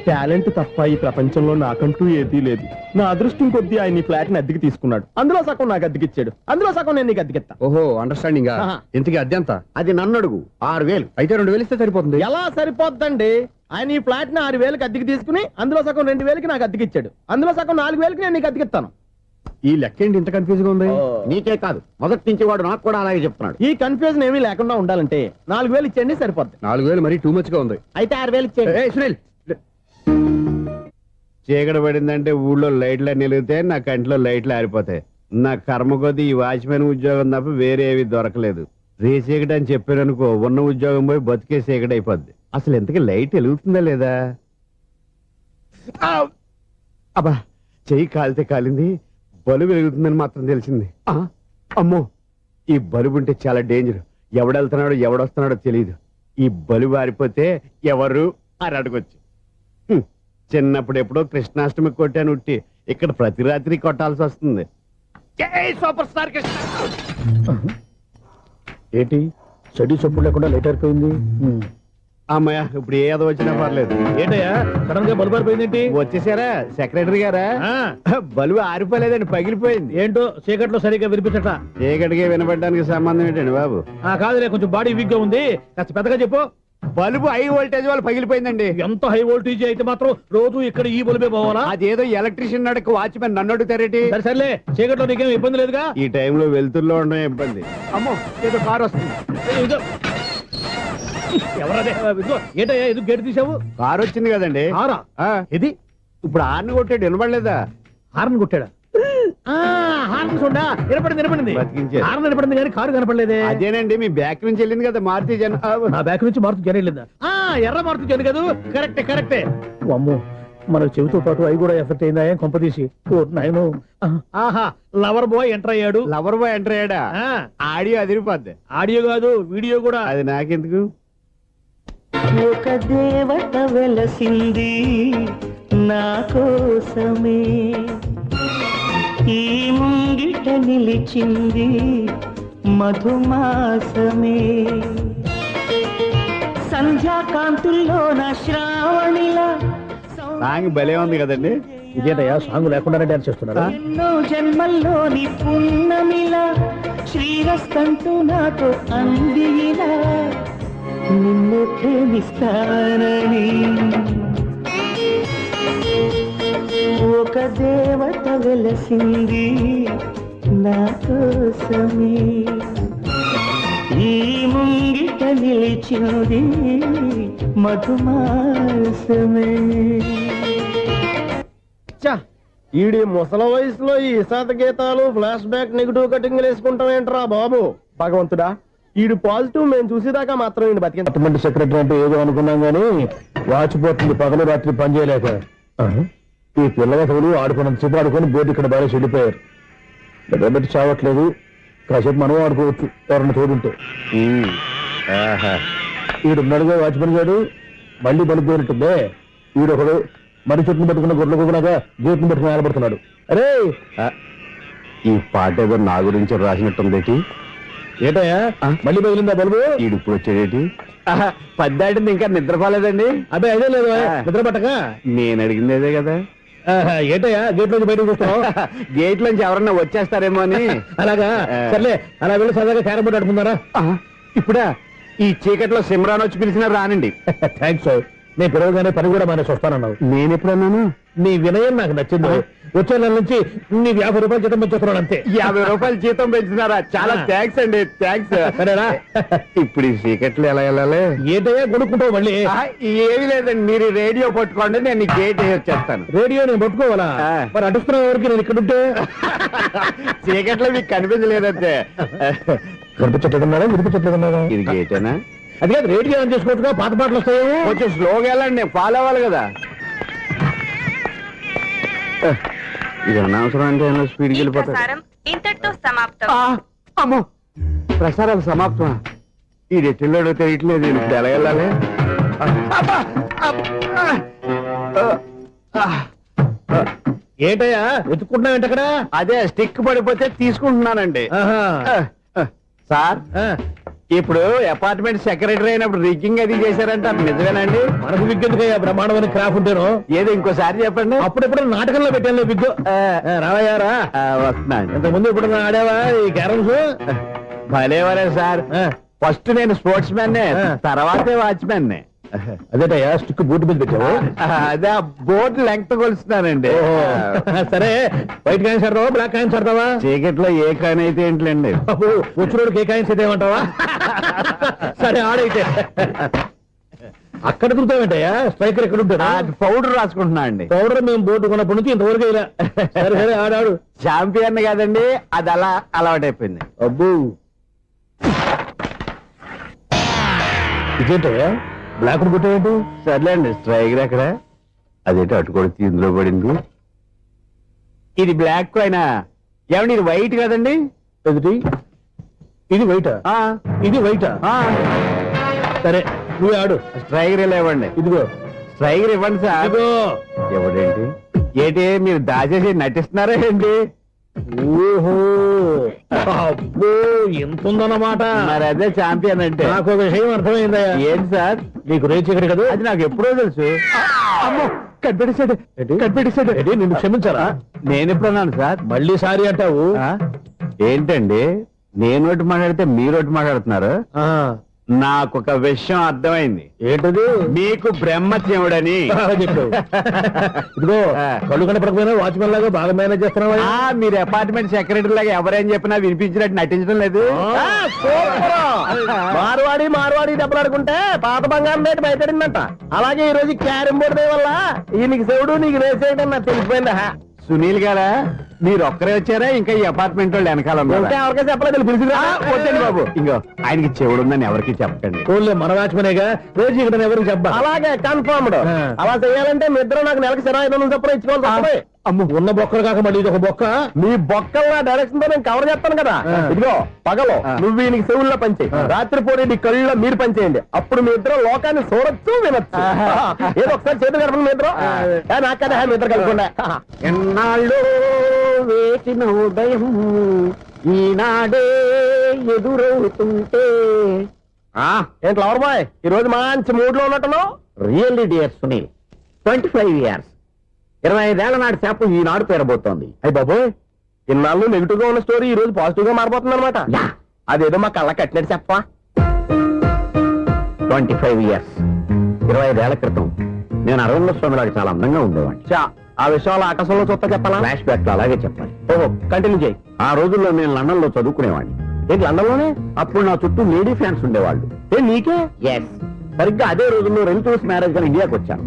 టాలెంట్ తప్ప ఈ ప్రపంచంలో నాకంటూ ఏదీ లేదు. నా అదృష్టం కొద్దీ ఆయన ఈ ఫ్లాట్ ని అద్దెకి తీసుకున్నాడు. అందులో సగం నాకు అద్దెకిచ్చాడు, అందులో సగం నేను నీకు అద్దెకిస్తా. ఓహో, అండర్స్టాండింగ్. ఇంతకీ అద్దె ఎంత? అది నన్ను అడుగు. 6,000. అయితే 2,000 ఇస్తే సరిపోతుంది. ఎలా సరిపోద్దండి? ఆయన ఈ ఫ్లాట్ ని 6,000కి అద్దెకి తీసుకుని అందులో సగం 2,000కి నాకు అద్దెకిచ్చాడు. అందులో సగం 4,000కి నేను నీకు అద్దెకిస్తాను. ఈ లెక్క ఏంటి ఇంత కన్ఫ్యూజ్ గా ఉంది? నీకే కాదు, మొదటి నుంచి వాడు నాకు కూడా అలాగే చెప్తున్నాడు. ఈ కన్ఫ్యూజన్ ఏమీ లేకుండా ఉండాలంటే 4,000 ఇచ్చేయండి, సరిపోద్ది. 4,000 మరీ టూ మచ్ గా ఉంది. అయితే 6,000 ఇచ్చేయండి. సునీల్, చీకటి పడిందంటే ఊళ్ళో లైట్లు నిలిగితే నా కంటిలో లైట్లు ఆరిపోతాయి. నా కర్మ కొద్దీ ఈ వాచ్మెన్ ఉద్యోగం తప్ప వేరే ఏవి దొరకలేదు. రేసీకటి అని చెప్పారనుకో, ఉన్న ఉద్యోగం పోయి బతికే చీకటి అయిపోద్ది. అసలు ఇంతకీ లైట్ వెలుగుతుందా లేదా? అబ్బా, చెయ్యి కాలితే కాలింది, బలుబు వెలుగుతుందని మాత్రం తెలిసింది. అమ్మో, ఈ బలుబు ఉంటే చాలా డేంజర్. ఎవడెళ్తున్నాడో ఎవడొస్తున్నాడో తెలియదు. ఈ బలుబు ఆరిపోతే ఎవరు అని అడగొచ్చు. చిన్నప్పుడు ఎప్పుడో కృష్ణాష్టమి కొట్టాను ఉట్టి, ఇక్కడ ప్రతి రాత్రి కొట్టాల్సి వస్తుంది. Super star Krishna. ఏంటి చెడు చెప్పుడు లేకుండా లైట్ అయిపోయింది? అమ్మయ్య, ఇప్పుడు ఏదో వచ్చినా పర్లేదు. ఏంటయ్యా సడన్ గా బల్బు ఆరిపోయింది? వచ్చేసారా సెక్రటరీ గారా? బలుబు ఆరిపోలేదండి, పగిలిపోయింది. ఏంటో చీకట్లో సరిగ్గా వినిపించట. చీకటికి వినపడడానికి సంబంధం ఏంటండి బాబు? కాదులే, కొంచెం బాడీ వీక్ గా ఉంది, కాస్త పెద్దగా చెప్పు. బల్బు హై వోల్టేజ్ వాళ్ళు పగిలిపోయిందండి. ఎంత హై వోల్టేజ్ అయితే మాత్రం రోజు ఇక్కడ ఈ బల్బే పోవాలా? అదేదో ఎలక్ట్రీషియన్ నడక వాచ్మెన్ నన్ను అడుగుతారేటి? సర్లే, చీకట్లో నీకేం ఇబ్బంది లేదుగా? ఈ టైంలో వెళ్తుల్లో ఉండడం ఇబ్బంది. అమ్మో, ఏదో కారు వస్తుంది. ఎవరదే? ఏంటయ్యా ఎందుకు గేటు తీసావు? కారు వచ్చింది కదండి. ఇది ఇప్పుడు హార్న్ కొట్టాడు, వినపడలేదా? హార్న్ కొట్టాడా? హార్న్ చూడా వినపడింది. బతికించాడు. హార్న్ వినపడింది కానీ కారు కనపడలేదే. అదేనండి, మీ బ్యాక్ నుంచి వెళ్ళింది కదా మారుతి జన. నా బ్యాక్ నుంచి మారుతి జన వెళ్ళిందా? ఎర్ర మారుతి జన కదా? కరెక్టే. అమ్మో, మన చెవితో పాటు అవి కూడా ఎఫెక్ట్ అయిందా? ఏం కొంపదీసి? నాయను, ఆహా, లవర్ బాయ్ ఎంటర్ అయ్యాడు. లవర్ బాయ్ ఎంటర్ అయ్యాడా? ఆడియో అదిరిపోద్ది. ఆడియో కాదు, వీడియో కూడా. అది నాకెందుకు? ఒక దేవత వెలసింది నా కోసమే, ఈ ముంగిట నిలిచింది మధుమాసమే, సంధ్యాకాంతుల్లో నా శ్రావణిలా. సాంగ్ భలే ఉంది కదండి. ఇదేంటయ్యా సాంగ్ లేకుండానే డాన్స్ చేస్తున్నారా? ఎన్నో జన్మల్లోని పున్నమిలా శ్రీరస్తంటూ నాతో అందిలా, నిన్ను ప్రేమిస్తానని ఒక దేవత వెలసింది నా కోసమే. ఈ ముంగిట నిలిచింది మధుమాసమే. ఈడి ముసల వయసులో ఈ ఇసాత గీతాలు ఫ్లాష్ బ్యాక్ నెగిటివ్ కటింగ్ వేసుకుంటాం ఏంట్రా బాబు. భగవంతుడా, ఈడు పాజిటివ్ మేము చూసేదాకా మాత్రం ఈయన బతికిన సెక్రటరీ అంటే ఏదో అనుకున్నాం గానీ వాచిపోతుంది పగలు రాత్రి పని చేయలేక. ఈ పిల్లగతులు ఆడుకున్నంతసేపు ఆడుకొని బోర్డు ఇక్కడ బాగా చెడిపోయారు. నిద్రబెట్టి చావట్లేదు, కాసేపు మనం ఆడుకోవచ్చు ఎవరన్నా తోడుంటే. ఈడున్నాడుగా వాచ్మెన్ గారు, మళ్ళీ బలిపోయినట్టుందే. ఈడొకడు మరి చెట్టును పట్టుకున్న గొడ్ల కుక్కలాగా గేట్ను పట్టుకుని ఆడబడుతున్నాడు. అరే, ఈ పాట ఏదో నా గురించి రాసినట్టుంది. ఏటయ్యా మళ్ళీ బదిలిందా బల్బు? ఈడిప్పుడు వచ్చేటి పద్దాటింది ఇంకా నిద్రపోలేదండి. అదే అదే లేదు నిద్ర పట్టక. నేను అడిగింది అదే కదా. ఏటయ్యా గేట్ నుంచి బయటకు చూస్తావు? గేట్ నుంచి ఎవరన్నా వచ్చేస్తారేమో అని. అలాగా, సర్లే అలా వెళ్ళి సరదాగా క్యారం బోర్డు ఆడుకున్నారా? ఇప్పుడా? ఈ చీకట్లో సిమ్రాన్ వచ్చి పిలిచినా రానండి. థ్యాంక్స్. నేను పిలవగానే పని కూడా మానేసి వస్తానన్నావు. నేను ఎప్పుడన్నాను? నీ వినయం నాకు నచ్చింది. వచ్చే నెల నుంచి నీ 50 రూపాయలు జీతం పెంచుతున్నాను అంతే. 50 రూపాయలు జీతం పెంచుతున్నారా? చాలా థ్యాంక్స్ అండి. థ్యాంక్స్. సరేనా? ఇప్పుడు ఈ చీకట్లు ఎలా వెళ్ళాలి? ఏంటయ్యా కొనుక్కుంటావు మళ్ళీ? ఏమి లేదండి, మీరు రేడియో పట్టుకోండి, నేను గేట్ వచ్చేస్తాను. రేడియో నేను పట్టుకోవాలా? మరి అడుస్తున్న వరకు నేను ఇక్కడ ఉంటే చీకట్లో మీకు కనిపించలేదంటే. కనిపించట్లేదన్నారా? వినిపించట్లేదన్నారా? ఇది గేటేనా? అది కాదు, రేడియో ఆన్ చేసుకోవచ్చుగా, పాత పాటలు వస్తాయి. కొంచెం స్లోగా వెళ్ళండి, నేను ఫాలో అవ్వాలి కదా. ఇది అనవసరం అంటే స్పీడ్కి వెళ్ళిపోతాడు. ఇంతటితో సమాప్తం. అమ్మో, ప్రసారాలు సమాప్తమా? ఈ రెట్టిల్లోడో తెలియట్లేదు, నేను ఇప్పుడు ఎలా వెళ్ళాలి? ఏంటయ్యా వెతుక్కుంటున్నావు ఏంటక్కడ? అదే స్టిక్ పడిపోతే తీసుకుంటున్నానండి. సార్, ఇప్పుడు అపార్ట్మెంట్ సెక్రటరీ అయినప్పుడు రిగ్గింగ్ అది చేశారంట, నిజమేనండి? మనకు విగ్గెందుకయ్యా, బ్రహ్మాండమైన క్రాఫ్ట్ ఉంటాను. ఏదో ఇంకోసారి చెప్పండి. అప్పుడెప్పుడు నాటకంలో పెట్టాను విగ్గు. రావయ్యారా? వస్తున్నాను. ఇంతకుముందు ఇప్పుడు ఆడావా ఈ క్యారమ్స్? భలేవరే సార్, ఫస్ట్ నేను స్పోర్ట్స్ మ్యాన్, తర్వాతే వాచ్మెన్. అదేటయ్యా స్టిక్ బూట్ మీద పెట్టావు? అదే బోర్డు లెంగ్త్ కొలుస్తున్నానండి. సరే, వైట్ కాయిన్స్ ఆడతావా, బ్లాక్ కాయిన్స్ ఆడతావా? చీకట్లో ఏ కాయిన్ అయితే ఏంటండి? వచ్చినోడికి ఏ కాయిన్స్ అయితే ఏమంటావా? సరే ఆడైతే. అక్కడ తిరుగుతావేంటయ్యా? స్ట్రైకర్ ఎక్కడ ఉంటాడా? పౌడర్ రాసుకుంటున్నా అండి. పౌడర్ మేము బోర్డు కొన్నప్పటి నుంచి ఇంతవరకు ఇలా. సరే సరే ఆడాడు. ఛాంపియన్ కాదండి, అది అలా అలవాటైపోయింది. అబ్బు, ఇదేంటయ్యా బ్లాక్ కొట్టేయండి? సర్లేండి, స్ట్రైకర్ ఎక్కడ? అదేంటి అటుకొడితే ఇందులో పడింది. ఇది బ్లాక్ అయినా ఏమండి, ఇది వైట్ కదండి? ఎదుటి ఇది వైటా? ఇది వైటా? సరే నువ్వు ఆడు. స్ట్రైకర్ ఇలా ఇవ్వండి. ఇదిగో స్ట్రైకర్ ఇవ్వండి సార్. ఇదిగో. ఎవడేంటి ఏంటి మీరు దాచేసి నటిస్తున్నారా ఏంటి? ఓహో, అబ్బో ఎంత ఉందన్నమాట. మరి అదే ఛాంపియన్ అంటే. నాకు ఒక విషయం అర్థమైందయ్యా. ఏంటి సార్? నీకు రేచి ఇక్కడ కదా? అది నాకు ఎప్పుడో తెలుసు. అమ్మో, కనిపెట్టేశాడు, కనిపెట్టేశాడు. నిన్ను క్షమించారా? నేను ఎప్పుడన్నాను సార్? మళ్ళీ సారీ అంటావు? ఏంటండి, నేను ఒకటి మాట్లాడితే మీరు ఒకటి మాట్లాడుతున్నారు. నాకు ఒక విషయం అర్థమైంది. ఏంటది? మీకు బ్రహ్మత్యముడని. ఇదిగో, కళ్ళు కనపడకపోయినా వాచ్మెన్ లాగా బాగా మేనేజ్ చేస్తున్నావా? మీరు అపార్ట్మెంట్ సెక్రటరీ లాగా ఎవరేం చెప్పినా వినిపించినట్టు నటించడం లేదు. మార్వాడి దెబ్బలాడుకుంటే పాత బంగారం రేటు బయటడిందంట. అలాగే ఈ రోజు క్యారం బోర్డు వల్ల నీకు శివుడు నీకు రేసేయడం నాకు తెలిసిపోయిందా? సునీల్ గారా, మీరు ఒక్కరే వచ్చారా? ఇంకా ఈ అపార్ట్మెంట్ వాళ్ళు వెనకాల ఎవరికైనా చెప్పలేదు, పిలిచిరా. వద్దండి బాబు, ఇంకో ఆయనకి చెవుడుందని ఎవరికి చెప్పకండి. ఓన్లీ మన వాచ్మనేగా, రోజు ఇక్కడ ఎవరికి చెప్పా. అలాగే కన్ఫర్మ్డ్. అలా చేయాలంటే మీ ఇద్దరు నాకు నెలకు 500 చొప్పున ఇచ్చుకోవాలి. అమ్మ, ఉన్న బొక్కలు కాక మళ్ళీ ఇది ఒక బొక్క. మీ బొక్కల డైరెక్షన్ తో నేను కవర్ చేస్తాను కదా. ఇదిగో పగలో నువ్వు ఈయనకి చెవుల్లో పనిచేయి, రాత్రిపూట నీ కళ్ళలో మీరు పనిచేయండి. అప్పుడు మీ ఇద్దరు లోకాన్ని చూడొచ్చు, వినొచ్చు. ఏదో ఒకసారి చేతులు కలపండి మీ ఇద్దరు. నాకు కదా మీ ఇద్దరు కలపకుండా. ఎన్నాళ్ళు వేసిన ఉదయం ఈనాడే ఎదురవుతుంటే. ఏంటి లవర్ బాయ్, ఈ రోజు మంచి మూడ్ లో ఉన్నట్టున్నావు? రియల్లీ డియర్ సునీల్, 25 years, 25 ఏళ్ల నాటి చేప ఈనాడు పేరబోతోంది. అయ్యి బాబోయ్, ఇన్నాళ్ళు నెగిటివ్ గా ఉన్న స్టోరీ ఈ రోజు పాజిటివ్ గా మారిపోతుంది అనమాట. అదేదో మా కళ్ళ కట్టినట్టు చెప్పా. 25 years, 25 ఏళ్ల క్రితం నేను అరవింద స్వామి లాగా చాలా అందంగా ఉండేవాడిని. ఆ విషయాలు ఆకాశంలో చూస్తా చెప్పాలా? ఫ్లాష్ బ్యాక్ లో అలాగే చెప్పాలి. ఓహో, కంటిన్యూ చేయి. ఆ రోజుల్లో నేను లండన్ లో చదువుకునేవాడిని. ఏంటి లండన్లోనే? అప్పుడు నా చుట్టూ లేడీ ఫ్యాన్స్ ఉండేవాళ్ళు. నీకే? ఎస్. సరిగ్గా అదే రోజుల్లో రిలేటివ్స్ మ్యారేజ్ గా ఇండియాకి వచ్చాను.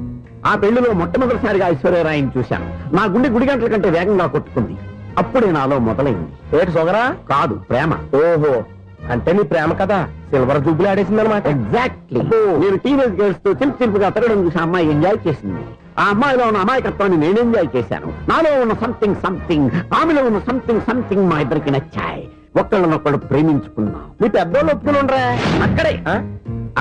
ఆ పెళ్లిలో మొట్టమొదటిసారిగా ఐశ్వర్యరాయని చూశాను. నా గుండె గుడి గంటల కంటే వేగంగా కొట్టుకుంది. అప్పుడే నాలో మొదలైంది. ఏటి సొగరా? కాదు, ప్రేమ. ఓహో, అంటే నీ ప్రేమ కదా సిల్వర్ జూబ్లీ ఆడేసిందనమాట. ఎగ్జాక్ట్లీ. నేను టీనేజ్ గర్ల్స్ తో చిలుపుగా తిరగడం చూసి అమ్మాయి ఎంజాయ్ చేసింది. ఆ అమ్మాయిలో ఉన్న అమాయకత్వాన్ని నేను ఎంజాయ్ చేశాను. నాలో ఉన్న సంథింగ్ ఆమెలో ఉన్న సంథింగ్ మా ఇద్దరికి నచ్చాయి. ఒక్కళ్ళనొక్కడు ప్రేమించుకున్నాం. మీ పెద్దోళ్ళు ఒప్పుకుని ఉండరా?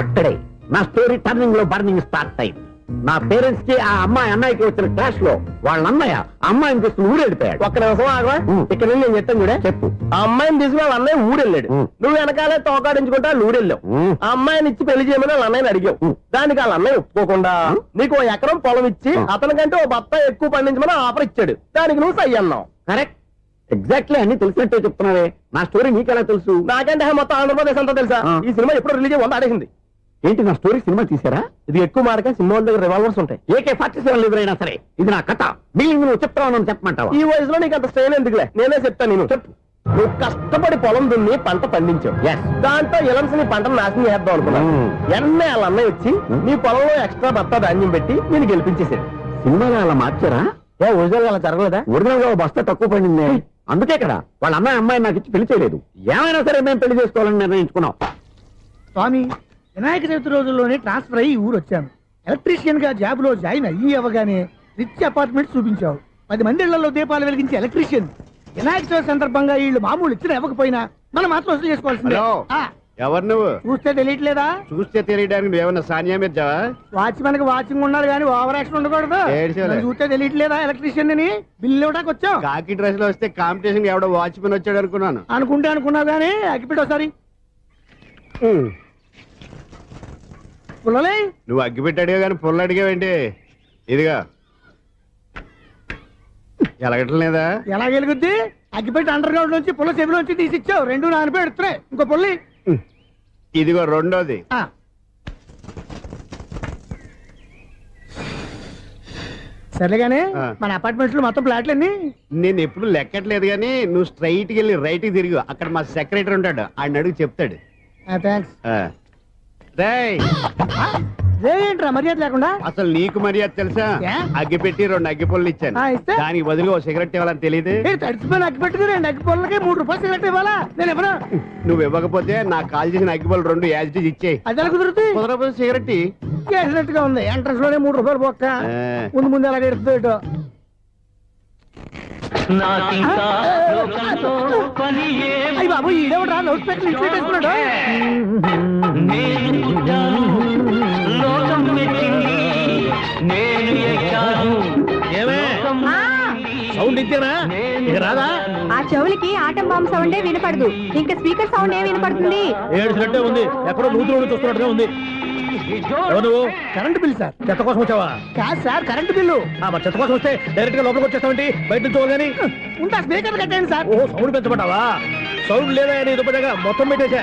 అక్కడే నా స్టోరీ టర్నింగ్ లో బర్నింగ్ స్టార్ట్ అయింది. నా పేరెంట్స్ కి ఆ అమ్మాయి అన్నయ్యకి వచ్చిన క్లాష్ లో వాళ్ళ అన్నయ్య అమ్మాయిని తీసుకుని ఊరెళ్ళిపోయాడు. ఒక్క నిమిషం ఆగవా? ఇక్కడ నేను చెప్తాను కూడా. చెప్పు. ఆ అమ్మాయిని తీసుకుని వాళ్ళ అన్నయ్య ఊరెళ్ళాడు. నువ్వు వెనకాలే తోకాడించుకుంటా ఊరెళ్ళావు. ఆ అమ్మాయిని ఇచ్చి పెళ్లి చేయమని వాళ్ళ అన్నయ్యని అడిగావు. దానికి వాళ్ళ అన్నయ్య ఒప్పుకోకుండా నీకు 1 ఎకరం పొలం ఇచ్చి అతనికంటే 1 బత్తా ఎక్కువ పండించమని ఆఫర్ ఇచ్చాడు. దానికి నువ్వు సై అన్నావు. కరెక్ట్. ఎగ్జాక్ట్లీ అన్ని తెలిసినట్టే చెప్తున్నావే. నా స్టోరీ నీకెలా తెలుసు? నాకంటే మొత్తం ఆంధ్రప్రదేశ్ అంతా తెలుసా? ఈ సినిమా ఎప్పుడు రిలీజ్ 100 ఆడేసింది. ఏంటి నా స్టోరీ సినిమా తీసారా? ఇది ఎక్కువ మార్గా సినిమా వాళ్ళ దగ్గర రివాల్వర్స్ ఉంటాయి. AK-47 ఎదురైనా సరే ఇది నా కథ. బిల్డింగ్ నువ్వు చెప్తావు చెప్పమంటావా? ఈ వయసులో నీకు అంత స్ట్రెయిన్ ఎందుకులే, నేనే చెప్తాను. నేను చెప్పు. నువ్వు కష్టపడి పొలం దున్ని పంట పండించావు. దాంతో ఎలమ్స్ నీ పంటను నాశనం చేద్దాం అనుకున్నావు. ఎన్నే వాళ్ళ అన్నయ్య వచ్చి నీ పొలంలో ఎక్స్ట్రా బత్తా ధాన్యం పెట్టి నేను గెలిపించేసాడు. సినిమాలో అలా మార్చారా? ఒరిజినల్ అలా జరగలేదా? ఒరిజినల్ గా బస్తా తక్కువ పడింది. అందుకే కదా వాళ్ళ అమ్మాయి నాకు ఇచ్చి పెళ్లి చేయలేదు. ఏమైనా సరే మేము పెళ్లి చేసుకోవాలని నిర్ణయించుకున్నాం. స్వామి, వినాయక చవితి రోజుల్లోనే ట్రాన్స్ఫర్ అయ్యి ఊరు వచ్చాను. ఎలక్ట్రీషియన్ గా జాబ్ లో జాయిన్ అయ్యి అవగానే రిచ్ అపార్ట్మెంట్ చూపించావు. 10 మంది ఇళ్లలో దీపాలు వెలిగించే ఎలక్ట్రీషియన్. వినాయక చవితి సందర్భంగా వీళ్ళు మామూలు ఇచ్చిన ఇవ్వకపోయినా మనం మాత్రం వసూలు చేసుకోవాల్సిందే. ఎవరు నువ్వు? చూస్తే తెలియట్లేదా? చూస్తే తెలియడానికి నువ్వేమన్నా సానియా మీర్జావా? వాచ్మెన్ కి వాచింగ్ ఉండాలి కానీ ఓవర్ యాక్షన్ ఉండకూడదు. చూస్తే తెలియట్లేదా ఎలక్ట్రీషియన్ అని? బిల్లు ఇవ్వడానికి వచ్చావు. కాకి డ్రెస్ లో వస్తే కాంపిటీషన్ ఎవడో వాచ్మెన్ వచ్చాడు అనుకున్నాను. అనుకున్నావు కానీ అగ్గిపెట్టి ఒకసారి. పుల్లలే నువ్వు అగ్గిపెట్టి అడిగా కానీ పుల్ల అడిగావేంటి? ఇదిగా ఎలగటం లేదా? ఎలా వెలుగుద్ది? అగ్గిపెట్టి అండర్ గ్రౌండ్ నుంచి పుల్ల చెవిలోంచి తీసిచ్చావు. 2 నానబెట్టి ఎడుతున్నాయి. ఇంకో పుల్లి. ఇదిగో రెండోది. సరేగానే మన అపార్ట్మెంట్ లో మొత్తం ఫ్లాట్లు అన్ని నేను ఎప్పుడు లెక్కట్లేదు కానీ నువ్వు స్ట్రైట్ కి వెళ్ళి రైట్ కి తిరిగి అక్కడ మా సెక్రటరీ ఉంటాడు. ఆయన అడుగు చెప్తాడు. థ్యాంక్స్. ఏంట్రా మర్యాద లేకుండా? అసలు నీకు మర్యాద తెలుసా? అగ్గి పెట్టి 2 అగ్గి పుల్లలు ఇచ్చాను. దానికి బదులుగా 1 సిగరెట్ ఇవ్వాలని తెలియదు. తడిచిపోయిన అగ్గి పెట్టి 2 అగ్గి పుల్లలకి 3 రూపాయలు సిగరెట్ ఇవ్వాలా? నేను ఇవ్వను. నువ్వు ఇవ్వకపోతే నాకు కాల్ చేసిన అగ్గి పుల్లలు 2 యాజిటీస్ ఇచ్చేయి. అది ఎలా కుదురుతుంది? కుదరకపోతే సిగరెట్ చేసినట్టుగా ఉంది. ఎంట్రన్స్ లోనే 3 రూపాయలు పోక్క. ముందు అలాగే ఎడుతుంది. అయ్యి బాబు, ఈడేవడా లౌడ్ స్పీకర్ ఇంట్లో వేసుకున్నాడు? సౌండ్ ఇచ్చానా? ఇక రాదా? ఆ చెవులకి ఆటం బాంబు సౌండే వినపడదు. ఇంకా స్పీకర్ సౌండ్ ఏ వినపడుతుంది? ఏడుసినట్టే ఉంది. ఎక్కడో నూతులు చూస్తున్నట్టుగా ఉంది. నువ్వు కరెంట్ బిల్ సార్. చెత్త కోసం వచ్చావా? కాదు సార్, కరెంట్ బిల్లు. చెత్త కోసం వస్తే డైరెక్ట్ గా లోపలికి వచ్చేస్తావంటి? బయట నుంచి కానీ ఉంటా. స్పీకర్ కట్టండి సార్. ఓ సౌండ్ పెంచమంటావా? సౌండ్ లేదా నీ దుప్పటగా మొత్తం పెట్టేసా.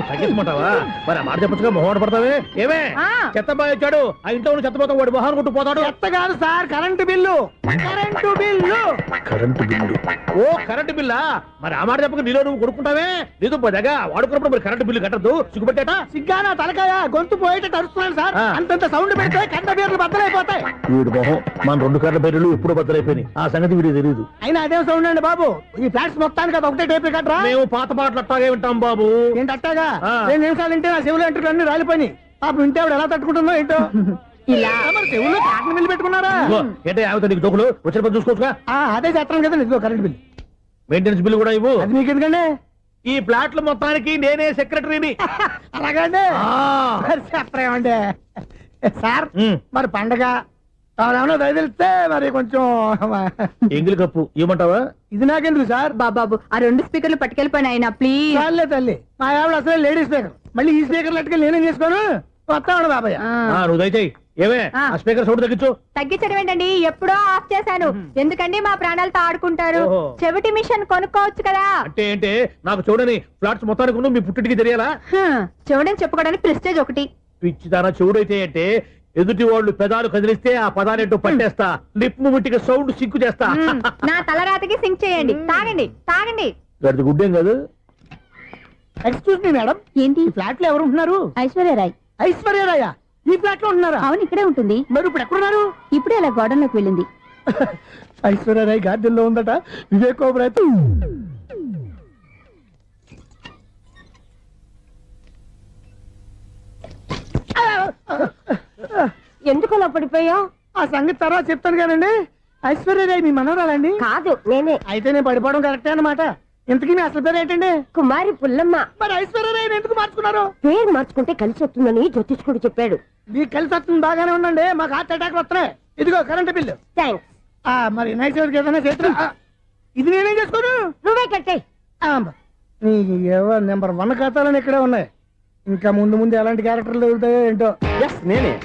తగ్గించమంటావా? మరి ఆ మాట చెప్పచ్చుగా మొహమాట పడతావే. ఏమే చెత్త బాగా వచ్చాడు. ఆ ఇంట్లో ఉన్న చెత్త పోతాం వాడు మొహాన్ని కొట్టు పోతాడు. చెత్త కాదు sir, current bill. Current bill. ఓ కరెంటు బిల్లా? మరి ఆ మాట చెప్పక నీలో నువ్వు కొడుకుంటావే. నీ దుప్పటగా వాడుకున్నప్పుడు మరి కరెంటు బిల్లు కట్టద్దు. సిగ్గుపెట్టాట? సిగ్గానా తలకాయ? గొంతు పోయేటట్టు అరుస్తున్నాను సార్. అంతంత సౌండ్ పెడితే కంట బీర్లు బద్దలైపోతాయి. వీడు మొహం మన 2 కర్ల బీర్లు ఎప్పుడో బద్దలైపోయినాయి. ఆ సంగతి వీడికి తెలియదు. అయినా అదే సౌండ్ అండి బాబు. ఈ ఫ్లాట్స్ మొత్తానికి అది ఒకటే టేప్ కట్టరా? మేము పాత పాటలు అట్టాగే వింటాం బాబు. ఏంటి అట్టాగా? 2 నిమిషాలు వింటే నా చెవులు ఎంట్రులు అన్ని రాలిపోయినాయి. పాపం వింటే ఆవిడ ఎలా తట్టుకుంటుందో ఏంటో. ఇలా మరి చెవుల్లో కాటన్ బిల్లు పెట్టుకున్నారా? ఏంటే ఆమెతో నీకు డోకులు వచ్చిన పని చూసుకోవచ్చుగా. అదే చేస్తాను కదా. ఇదిగో కరెంట్ బిల్. మెయింటెనెన్స్ బిల్లు కూడా ఇవ్వు. అది మీకు ఎందుకండి? ఈ ప్లాట్ల మొత్తానికి నేనే సెక్రటరీని. అలాగండి. చెప్పరేమండి సార్. మరి పండగ ఏమన్నా దయదలిస్తే మరి కొంచెం ఎంగిలి కప్పు ఇవ్వమంటావా? ఇది నాకెందుకు సార్? బాబాబు ఆ 2 స్పీకర్లు పట్టుకెళ్ళిపోయిన ఆయన ప్లీజ్. చాలే తల్లి, మా ఆవిడ అసలే లేడీ స్పీకర్. మళ్ళీ ఈ స్పీకర్లు అట్టుకెళ్ళి నేనేం చేసుకోను? వస్తాడు బాబాయ్. నువ్వు దయచేయి. ఏమే ఆ స్పీకర్ సౌండ్ తగ్గించు. తగ్గించడం ఏంటండి? ఎప్పుడో ఆఫ్ చేశాను. ఎందుకండి మా ప్రాణాలతో ఆడుకుంటారు? చెవిటి మిషన్ కొనుక్కోవచ్చు కదా. అంటే ఏంటే నాకు చూడని ఫ్లాట్స్ మొత్తానికి ఉన్న మీ పుట్టింటికి తెలియాలా? చెవుడని చెప్పుకోవడానికి ప్రెస్టేజ్ ఒకటి. పిచ్చిదానా చెవుడైతే అంటే ఎదుటి వాళ్ళు పెదాలు కదిలిస్తే ఆ పదాలేంటో పట్టేస్తా. లిప్ ముట్టికి సౌండ్ సింకు చేస్తా. నా తలరాతకి సింక్ చేయండి. తాగండి తాగండి. గడిది గుడ్డేం కాదు. ఎక్స్క్యూజ్ మీ మేడం, ఏంటి? ఈ ఫ్లాట్ లో ఎవరు ఉంటున్నారు? ఐశ్వర్యరాయ్. ఐశ్వర్యరాయ ఈ ఫ్లాట్ లో ఉంటున్నారా? అవును, ఇక్కడే ఉంటుంది. మరి ఇప్పుడు ఎక్కడున్నారు? ఇప్పుడే అలా గోడంలోకి వెళ్ళింది. ఐశ్వర్యరాయ్ గార్డెన్ లో ఉందట. వివేక్ ఓబరాయ్ ఎందుకు అలా పడిపోయా? ఆ సంగతి తర్వాత చెప్తాను కానండి. ఐశ్వర్యరాయ్ మీ మనవరాలండి? కాదు, నేనే. అయితే నేను పడిపోవడం కరెక్టే అన్నమాట. ఇంతకీ మీ అసలు పేరు ఏంటండి? కుమారి పుల్లమ్మ. మరి ఐశ్వర్యరాయ్ ఎందుకు మార్చుకున్నారు? పేరు మార్చుకుంటే కలిసి వస్తుందని జ్యోతిష్కుడు చెప్పాడు. మీకు కలిసి వస్తుంది, బాగానే ఉండండి. మాకు హార్ట్ అటాక్ వస్తున్నాయి. ఇదిగో కరెంట్ బిల్లు. థ్యాంక్స్. మరి నైట్ ఏదైనా చేతులు ఇది నేనేం చేసుకోను? నువ్వే కట్టే. నెంబర్ 1 ఖాతాలని ఇక్కడే ఉన్నాయి. ఇంకా ముందు ముందు ఎలాంటి క్యారెక్టర్లు దొరుకుతాయో ఏంటో. ఎస్, నేనే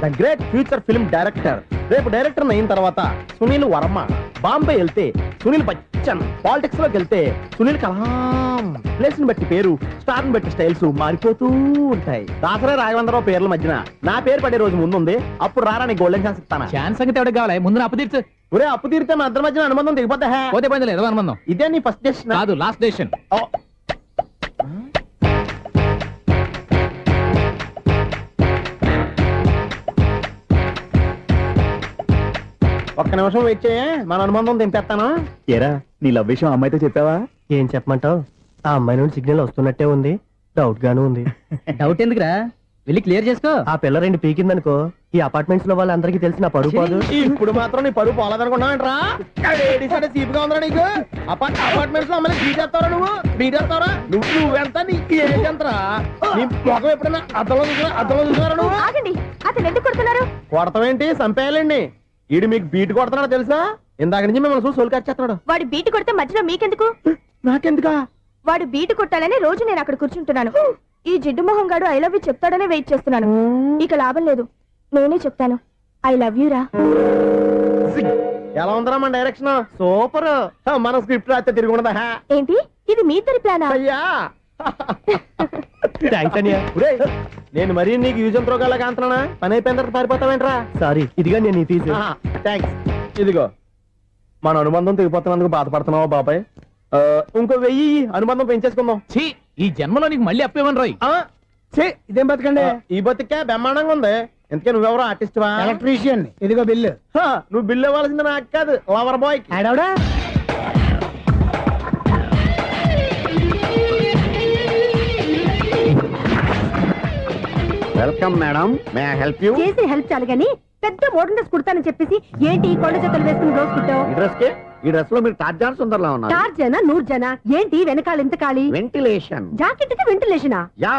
the great future film director. రేపు డైరెక్టర్ అయిన తర్వాత సునీల్ వర్మ. బాంబే వెళ్తే సునీల్ బచ్చన్. పాలిటిక్స్ లోకి వెళ్తే సునీల్ కలాం. ప్లేస్ ని బట్టి పేరు, స్టార్ ని బట్టి స్టైల్స్ మారిపోతూ ఉంటాయి. దాసరా రాఘవేంద్రరావు పేర్ల మధ్యన నా పేరు పడే రోజు ముందుంది. అప్పుడు రారా నీ గోల్డెన్ ఛాన్స్ ఇస్తానా? ఛాన్స్ సంగతి ఎవరికి కావాలి? ముందు అప్పు తీర్చు. ఒరే, అప్పు తీరితే మన ఇద్దరి మధ్యన అనుబంధం దిగిపోతా. పోతే పోయింది లేదు అనుబంధం. ఇదే నీ ఫస్ట్ డెస్టినేషన్ కాదు, లాస్ట్ డెసిషన్. ఒక్క నిమిషం వెయిట్ చేయ, మన అనుబంధం దింపేస్తాను. ఏరా, నీ లవ్ విషయం అమ్మాయితో చెప్పావా? ఏం చెప్పమంటావు? ఆ అమ్మాయి నుండి సిగ్నల్ వస్తున్నట్టే ఉంది. డౌట్ గాను ఉంది. డౌట్ ఎందుకురా, వెళ్ళి క్లియర్ చేసుకో. ఆ పిల్ల 2 పీకిందనుకో, ఈ అపార్ట్మెంట్స్ లో వాళ్ళందరికీ తెలిసిన పరుగు పోదు. ఇప్పుడు మాత్రం నీ పరువు పోలేదనుకున్నావంటరా? సీప్ గా ఉందా నీకు? అపార్ట్మెంట్స్ లో అమ్మని బీటేస్తారా? నువ్వెంత నీకు ఏంటంతరా? నీ మొఖం ఎప్పుడైనా అద్దంలో చూసారా నువ్వు? ఆగండి, అతను ఎందుకు కొడుతున్నారు? కొడతావేంటి? చంపేయాలండి. ఈడు మీకు బీట్ కొడుతున్నాడు తెలుసా? ఇందాక నుంచి మిమ్మల్ని చూసి సోల్ కచ్చేస్తున్నాడు. వాడు బీటు కొడితే మధ్యలో మీకెందుకు? నాకెందుకా? వాడు బీటు కొట్టాలని రోజు నేను అక్కడ కూర్చుంటున్నాను. ఈ జిడ్డు మొహం గాడు ఐ లవ్ యూ చెప్తాడనే వెయిట్ చేస్తున్నాను. ఇక లాభం లేదు, నేనే చెప్తాను. ఐ లవ్ యూ రా. ఎలా ఉందరా మన డైరెక్షన్? సూపర్. మన స్క్రిప్ట్ రాస్తే తిరిగి ఉండదా? ఏంటి, ఇది మీ ఇద్దరి ప్లానా? అయ్యా నేను మరీ నీకు యూజ్ త్రోగాలా కాంతనా? పని అయిపోయిన తర్వాత పారిపోతావేంట్రా? సారీ, ఇదిగా నేను తీసు. థ్యాంక్స్. ఇదిగో, మన అనుబంధం తెగిపోతున్నందుకు బాధపడుతున్నావా బాబాయ్? ఇంకో 1000 అనుబంధం పెంచేసుకుందాం. ఈ జన్మలో నీకు మళ్ళీ అప్పేమని రాయి. ఇదేం బతకండి? ఈ బతికే బ్రహ్మాండంగా ఉంది. ఎందుకే నువ్వెవరో ఆర్టిస్ట్ వా? ఎలక్ట్రీషియన్. ఇదిగో బిల్లు. నువ్వు బిల్లు ఇవ్వాల్సింది నాకు కాదు, లవర్ బాయ్. ఆడవడా? Welcome madam, may I help you? చేసి హెల్ప్ చాలు గాని పెద్ద మోడల్ డ్రెస్ కుడతానని చెప్పేసి ఏంటి కొండ జతలు వేసుకుని రోజు కుట్టావు? ఈ డ్రెస్ లో మీరు టార్జాన్ సుందర్లా ఉన్నారు. టార్జనా నూర్జనా? ఏంటి వెనకాల ఎంత ఖాళీ? వెంటిలేషన్. జాకెట్ కి వెంటిలేషనా? యా,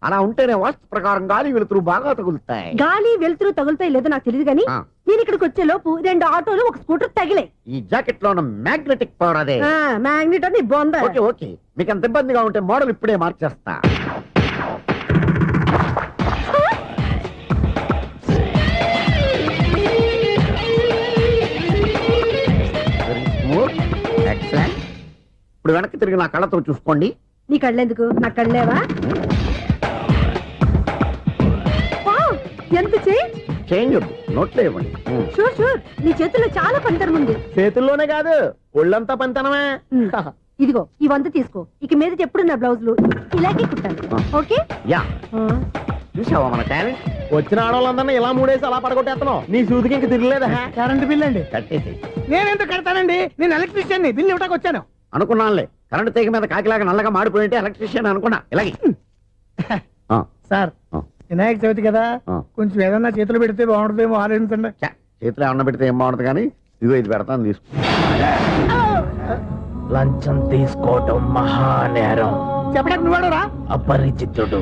అలా ఉంటేనే వాస్తు ప్రకారం గాలి వెలుతురు బాగా తగులుతాయి. గాలి వెలుతురు తగులుతాయి లేదో నాకు తెలియదు గానీ నేను ఇక్కడికి వచ్చే లోపు 2 ఆటోలు 1 స్కూటర్ తగిలే. ఈ జాకెట్ లో ఉన్న మ్యాగ్నెటిక్ పవర్ అదే. మ్యాగ్నెట్ అని బొంద. ఓకే ఓకే, మీకు అంత ఇబ్బందిగా ఉంటే మోడల్ ఇప్పుడే మార్చేస్తా. ఎక్సలెంట్. ఇప్పుడు వెనక్కి తిరిగి నా కళ్ళతో చూసుకోండి. నీ కళ్ళెందుకు? నా కళ్ళేవా? ఎంత చేంజ్? చేంజ్ వద్దు, నోట్లో ఇవ్వండి. షూర్ షూర్, నీ చేతుల్లో చాలా పంతరం ఉంది. చేతుల్లోనే కాదు, ఒళ్ళంతా పంతనమే. ఇదిగో ఈ 100 తీసుకో. ఇక మీద ఎప్పుడు నా బ్లౌజులు ఇలాగే కుట్టాను. ఓకే? యా, చూసావా మన టాలెంట్? వచ్చిన ఆడవాళ్ళందరినీ ఇలా మూడేసి అలా పడగొట్టేస్తున్నావు. నీ సూదికి ఇంక తిరగలేదా? కరెంట్ బిల్ అండి. కట్టేసి. నేనెందుకు కడతానండి? నేను ఎలక్ట్రీషియన్. బిల్ ఇవ్వడానికి వచ్చాను. అనుకున్నానులే, కరెంట్ తీగ మీద కాకిలాగా నల్లగా మాడిపోయింటే ఎలక్ట్రీషియన్ అనుకున్నా. ఇలాగే సార్, వినాయక చవితి కదా, కొంచెం ఏదన్నా చేతులు పెడితే బాగుంటుందేమో ఆలోచించండి. చేతిలో అన్న పెడితే ఏం బాగుంటుంది కానీ ఇదిగో ఇది పెడతాను, తీసుకో. లంచం తీసుకోవటం మహానేరం. చెప్పడానికి నువ్వాడరా? అపరిచితుడు.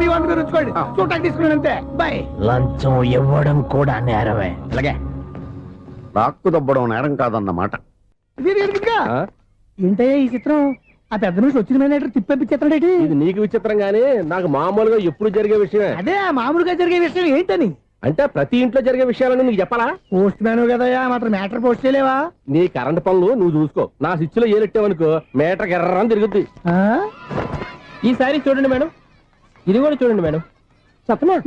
మీ 100 మీరు ఉంచుకోండి, చూడటానికి తీసుకున్నాను అంతే. బాయ్. లంచం ఇవ్వడం కూడా నేరమే. ఇలాగే రాక్కు దబ్బడం నేరం కాదన్నమాట. ఏంటయ్యా ఈ చిత్రం? ఆ పెద్ద నుంచి వచ్చిన మేనేటర్ తిప్పించేస్తాడేటి? ఇది నీకు విచిత్రం గానీ నాకు మామూలుగా ఎప్పుడు జరిగే విషయమే. అదే మామూలుగా జరిగే విషయం ఏంటని? అంటే ప్రతి ఇంట్లో జరిగే విషయాలను నీకు చెప్పాలా? పోస్ట్ మ్యాన్ కదయ్యా, మాత్రం మ్యాటర్ పోస్ట్ చేయలేవా? నీ కరెంట్ పనులు నువ్వు చూసుకో. నా స్విచ్ లో ఏలెట్టావనుకో మీటర్ ఎర్రని తిరుగుద్ది. ఈసారి చూడండి మేడం, ఇది కూడా చూడండి మేడం. చెప్పనా?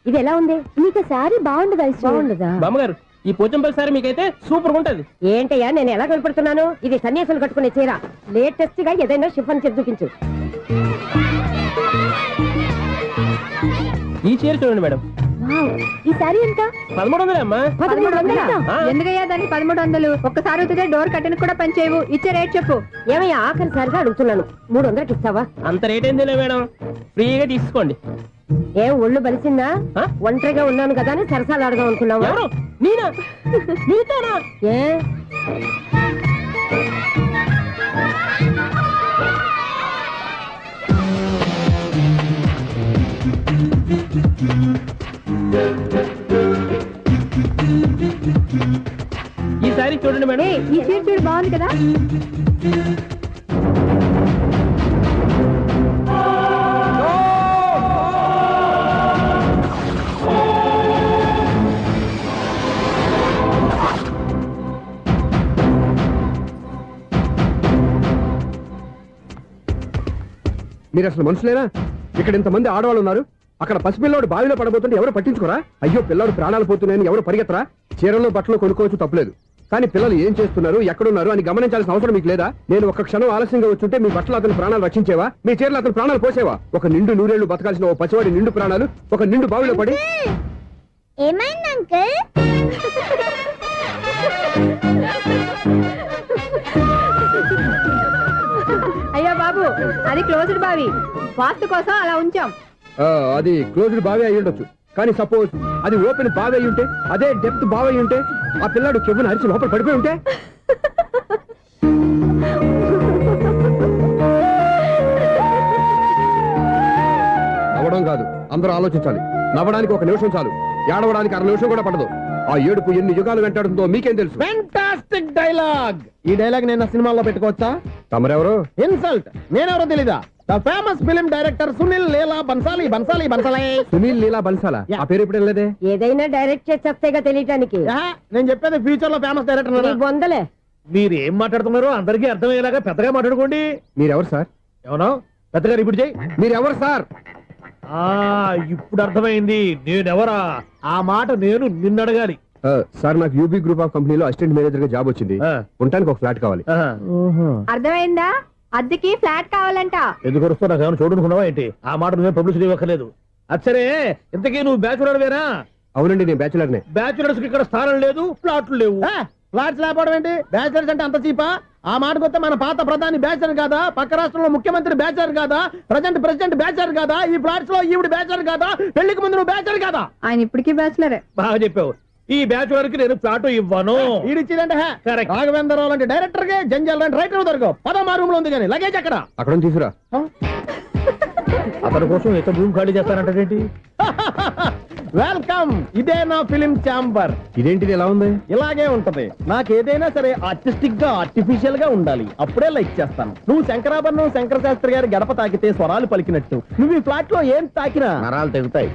ఇది ఎలా ఉంది? నీకు సారీ బాగుండదా? బాగుండదా? బామ్మగారు, ఈ పోచంపల్లి సారీ మీకైతే సూపర్ ఉంటది. ఏంటయ్యా నేను ఎలా కనపడుతున్నాను? ఇది సన్యాసులు కట్టుకునే చీర. లేటెస్ట్ గా ఏదైనా షిఫన్ చేసి చూపించు. ఈ చీర చూడండి మేడం, ఈ సారీ ఎంత? 1300 అమ్మా. 1300? ఎందుకయ్యా దానికి 1300? ఒక్కసారి ఉతితే డోర్ కట్టెన్ కూడా పనిచేయవు. ఇచ్చే రేట్ చెప్పు. ఏమయ్యా ఆఖరిసారిగా అడుగుతున్నాను, 300కి ఇస్తావా? అంత రేట్ ఏందిలే మేడం, ఫ్రీగా తీసుకోండి. ఏం ఒళ్ళు బలిసిందా? ఆ? ఒంటరిగా ఉన్నాను కదా అని సరసాలు అడగా అనుకున్నావా? ఎవరు? నేనా? నీతోనా? ఏ ఈ సారీ చూడండి మేడం. ఈ చీర చూడు, బాగుంది కదా? మీరు అసలు మనుషులేనా? ఇక్కడ ఇంతమంది ఆడవాళ్ళు ఉన్నారు, అక్కడ పసిపిల్లాడు బావిలో పడబోతుంటే ఎవరు పట్టించుకోరా? అయ్యో పిల్లాడు ప్రాణాలు పోతున్నాయని ఎవరు పరిగెత్తరా? చీరలు బట్టలు కొనుక్కోవచ్చు, తప్పులేదు. కానీ పిల్లలు ఏం చేస్తున్నారు, ఎక్కడున్నారు అని గమనించాల్సిన అవసరం మీకు లేదా? నేను ఒక క్షణం ఆలస్యంగా వచ్చుంటే మీ బట్టలు అతని ప్రాణాలు రక్షించేవా? మీ చీరలు అతని ప్రాణాలు పోసేవా? ఒక నిండు నూరేళ్లు బతకాల్సిన ఓ పసివాడి నిండు ప్రాణాలు ఒక నిండు బావిలో పడి. ఏమైంది అంకుల్? అయ్యో బాబు, అది క్లోజ్డ్ బావి, వాస్తు కోసం అలా ఉంచాం. అది క్లోజ్డ్ బావి అయి ఉండొచ్చు, కానీ సపోజ్ అది ఓపెన్ బావి అయి ఉంటే, అదే డెప్త్ బావి అయి ఉంటే, ఆ పిల్లాడు కెవ్వున అరిచి లోపల పడిపోయి ఉంటే. నవ్వడం కాదు, అందరూ ఆలోచించాలి. నవ్వడానికి ఒక నిమిషం చాలు, ఏడవడానికి 1/2 నిమిషం కూడా పడదు. ఆ ఏడుపు ఎన్ని యుగాలు వెంటాడుతుందో మీకేం తెలుసు? Fantastic dialogue. ఈ డైలాగ్ నేను సినిమాలో పెట్టుకోవచ్చా? తమరెవరు? ఇన్సల్ట్. నేనెవరో తెలీదా? The famous film director Sunil Leela Bhansali. Sunil Leela బన్సాలా? ఆ పేరు ఇప్పుడు లేదే. ఏదైనా డైరెక్ట్ చేసి వస్తేగా తెలియటానికి. నేను చెప్పేది ఫ్యూచర్ లో ఫేమస్ డైరెక్టర్. వందలే. మీరు ఏం మాట్లాడుతున్నారో అందరికీ అర్థమయ్యేలాగా పెద్దగా మాట్లాడుకోండి. మీరెవరు సార్? ఎవరో పెద్దగా రిపీట్ చేయి. మీరెవరు సార్? ఇప్పుడు అర్థమైంది నేనెవరా. ఆ మాట నేను నిన్ను అడగాలి. సార్, నాకు యూబీ గ్రూప్ ఆఫ్ కంపెనీలో అసిస్టెంట్ మేనేజర్ గా జాబ్ వచ్చింది. ఉండటానికి ఒక ఫ్లాట్ కావాలి. అర్థమైందా? అద్దెకి ఫ్లాట్ కావాలంట. ఎందుకు వస్తా నాకు ఏమైనా చూడనుకున్నావా ఏంటి? ఆ మాట నువ్వే పబ్లిసిటీ ఇవ్వక్కర్లేదు. అచ్చరే, ఇంతకీ నువ్వు బ్యాచులర్ వేరా? అవునండి, నేను బ్యాచులర్నే. బ్యాచులర్స్ కి ఇక్కడ స్థానం లేదు, ప్లాట్లు లేవు. ఫ్లాట్స్ లేకపోవడం ఏంటి? బ్యాచిలర్స్ అంటే అంత చీపా? ఆ మాటకొస్తే మన పాత ప్రధాని బ్యాచర్ కాదా? పక్క రాష్ట్రంలో ముఖ్యమంత్రి బ్యాచర్ కాదా? ప్రెసిడెంట్ బ్యాచర్ కాదా? ఈ ఫ్లాట్స్ లో ఈవిడ బ్యాచర్ కాదా? పెళ్లికి ముందు నువ్వు బ్యాచర్ కాదా? ఆయన ఇప్పటికీ బ్యాచులరే. బాగా చెప్పావు. ఈ బ్యాచులర్ కి నేను ఫ్లాట్ ఇవ్వను. ఈడిచ్చిందంటే రాఘవేంద్రరావు లాంటి డైరెక్టర్ కి జంజల్ లాంటి రైటర్ దొరకవు. 13 రూమ్ లో ఉంది కానీ లగేజ్ అక్కడ. అక్కడ తీసుకురా. అతని కోసం ఎంత భూమి ఖాళీ చేస్తానంటే వెల్కమ్. ఇదే నా ఫిలిం ఛాంబర్. ఇదేంటిది ఎలా ఉంది? ఇలాగే ఉంటది. నాకు ఏదైనా సరే ఆర్టిస్టిక్ గా ఆర్టిఫిషియల్ గా ఉండాలి, అప్పుడే లైక్ చేస్తాను. నువ్వు శంకరాభరణం శంకర శాస్త్రి గారి గడప తాకితే స్వరాలు పలికినట్టు నువ్వు ఈ ఫ్లాట్ లో ఏం తాకినా నరాలు తెగుతాయి.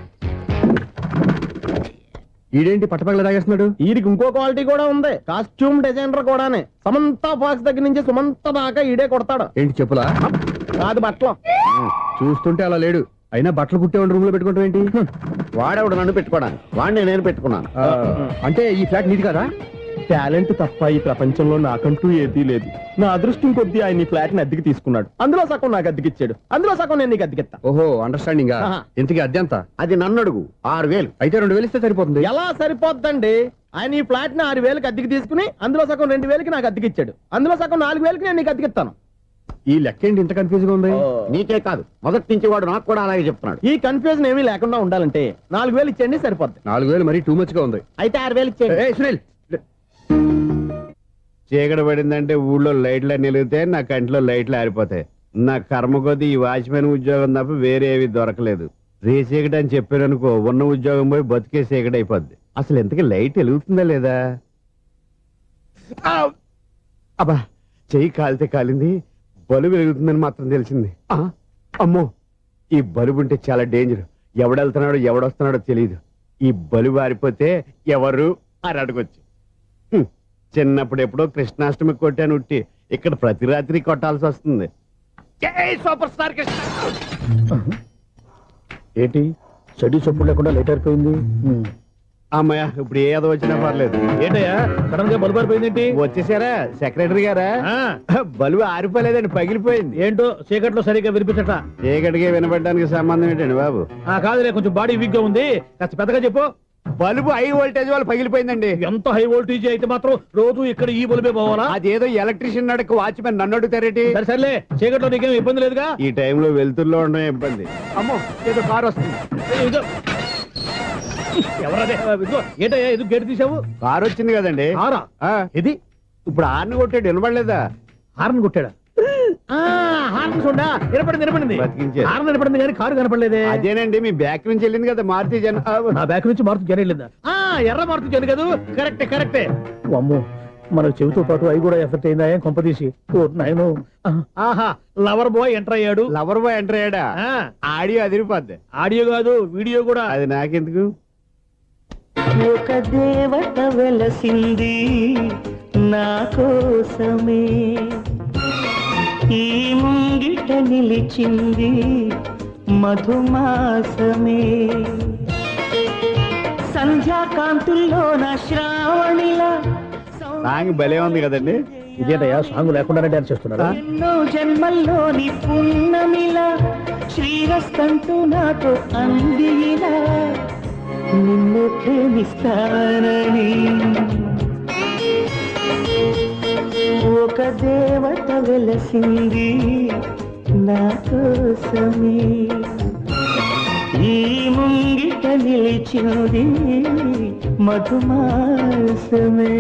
ఈడేంటి పట్టపగల తాగేస్తున్నాడు? వీడికి ఇంకో క్వాలిటీ కూడా ఉంది. కాస్ట్యూమ్ డిజైనర్ కూడానే. సమంత ఫాక్స్ దగ్గర నుంచి సుమంత దాకా ఈడే కొడతాడు. ఏంటి చెప్పులా? కాదు, బట్టలు. చూస్తుంటే అలా లేడు. అయినా బట్టలు కుట్టేవాడి రూమ్ లో పెట్టుకోవడం ఏంటి? వాడేవాడు నన్ను పెట్టుకోవడానికి, వాడిని నేను పెట్టుకున్నాను. అంటే ఈ ఫ్లాట్ నీది కదా? టాలెంట్ తప్ప ఈ ప్రపంచంలో నాకంటూ ఏదీ లేదు. నా అదృష్టం కొద్దీ ఆయన ఈ ఫ్లాట్ ని అద్దెకి తీసుకున్నాడు. అందులో సగం నాకు అద్దెకిచ్చాడు, అందులో సగం నేను నీకు అద్దెకిస్తా. ఓహో, అండర్స్టాండింగ్. ఇంతకీ అద్దె ఎంత? అది నన్ను అడుగు. 6000. అయితే 2000 ఇస్తే సరిపోతుంది. ఎలా సరిపోద్దండి? ఆయన ఈ ఫ్లాట్ ని 6000కి అద్దెకి తీసుకుని అందులో సగం 2000కి నాకు అద్దెకిచ్చాడు, అందులో సగం 4000కి నేను నీకు అద్దెకిస్తాను. ఈ లెక్క ఏంటి ఇంత కన్ఫ్యూజ్ గా ఉంది? నీకే కాదు, మొదటి నుంచి వాడు నాకు కూడా అలాగే చెప్తున్నాడు. ఈ కన్ఫ్యూజన్ ఏమీ లేకుండా ఉండాలంటే 4000 ఇచ్చేయండి, సరిపోద్ది. 4000 మరీ టూ మచ్ గా ఉంది. అయితే 6000 ఇచ్చేయండి. సునీల్, చీకటి పడిందంటే ఊళ్ళో లైట్లు నిలిగితే నా కంటిలో లైట్లు ఆరిపోతాయి. నా కర్మ కొద్దీ ఈ వాచ్మెన్ ఉద్యోగం తప్ప వేరే ఏవి దొరకలేదు. రేసీకటి అని చెప్పారనుకో, ఉన్న ఉద్యోగం పోయి బతికే చీకటి అయిపోద్ది. అసలు ఇంతకీ లైట్ వెలుగుతుందా లేదా? అబ్బా, చెయ్యి కాలితే కాలింది, బలుబు వెలుగుతుందని మాత్రం తెలిసింది. అమ్మో, ఈ బలుబు ఉంటే చాలా డేంజర్. ఎవడెళ్తున్నాడో ఎవడొస్తున్నాడో తెలియదు. ఈ బలుబు ఆరిపోతే ఎవరు అని అడగొచ్చు. చిన్నప్పుడు ఎప్పుడో కృష్ణాష్టమి కొట్టాను ఉట్టి, ఇక్కడ ప్రతి రాత్రి కొట్టాల్సి వస్తుంది. Super star Krishna. ఏంటి చెడు చెప్పుడు లేకుండా లేట్ అయిపోయింది? అమ్మయ్య ఇప్పుడు ఏదో వచ్చినా పర్లేదు. ఏంటయ్యా సడన్ గా బలుపు ఆరిపోయిందేంటి? వచ్చేసారా సెక్రటరీ గారా? బలువు ఆరిపోలేదండి, పగిలిపోయింది. ఏంటో చీకట్లో సరిగ్గా వినిపించట. చీకటికి వినపడడానికి సంబంధం ఏంటండి బాబు? కాదులే, కొంచెం బాడీ వీక్ గా ఉంది, కాస్త పెద్దగా చెప్పు. బల్బు హై వోల్టేజ్ వాళ్ళు పగిలిపోయిందండి. ఎంత హై వోల్టేజ్ అయితే మాత్రం రోజు ఇక్కడ ఈ బల్బే పోవాలా? అదేదో ఎలక్ట్రీషియన్ నడక వాచ్మెన్ నన్ను అడుగుతారేటి? సరే సర్లే, చీకట్లో నీకేం ఇబ్బంది లేదుగా? ఈ టైంలో వెళ్తుల్లో ఉండడం ఇబ్బంది. అమ్మో ఏదో కారు వస్తుంది. ఇదిగో. ఎవరదే? ఇదిగో, ఏంటయ్యా ఇది గేట్ తీసావు? కారు వచ్చింది కదండి. కారా? ఇది ఇప్పుడు హార్న్ కొట్టాడు, వినపడలేదా? హార్న్ కొట్టాడా? హార్న్ చూడా వినపడింది. బతికించారు. హార్న్ వినపడింది కానీ కారు కనపడలేదే. అదేనండి మీ బ్యాక్ నుంచి వెళ్ళింది కదా మారుతి జన. నా బ్యాక్ నుంచి మారుతి జన వెళ్ళిందా? ఎర్ర మారుతి జన కదా. కరెక్టే. అమ్మో, మన చెవితో పాటు అవి కూడా ఎఫెక్ట్ అయిందా? ఏం కొంపదీసి. నాయను. ఆహా, లవర్ బాయ్ ఎంటర్ అయ్యాడు. లవర్ బాయ్ ఎంటర్ అయ్యాడా? ఆడియో అదిరిపోద్ది. ఆడియో కాదు, వీడియో కూడా. అది నాకెందుకు? ఒక దేవత వెలసింది నా కోసమే, ఈ ముంగిట నిలిచింది మధుమాసమే, సంధ్యాకాంతుల్లో నా శ్రావణిలా సాంగ్ భలే ఉంది కదండి. ఇదేంటయ్యా సాంగ్ లేకుండానే డాన్స్ చేస్తున్నారా? ఎన్నో జన్మల్లోని పున్నమిలా శ్రీరస్తంటూ నాతో అందిలా నిన్ను ప్రేమిస్తానని, ఒక దేవత వెలసింది నా కోసమే, ఈ ముంగిట నిలిచింది మధుమాసమే.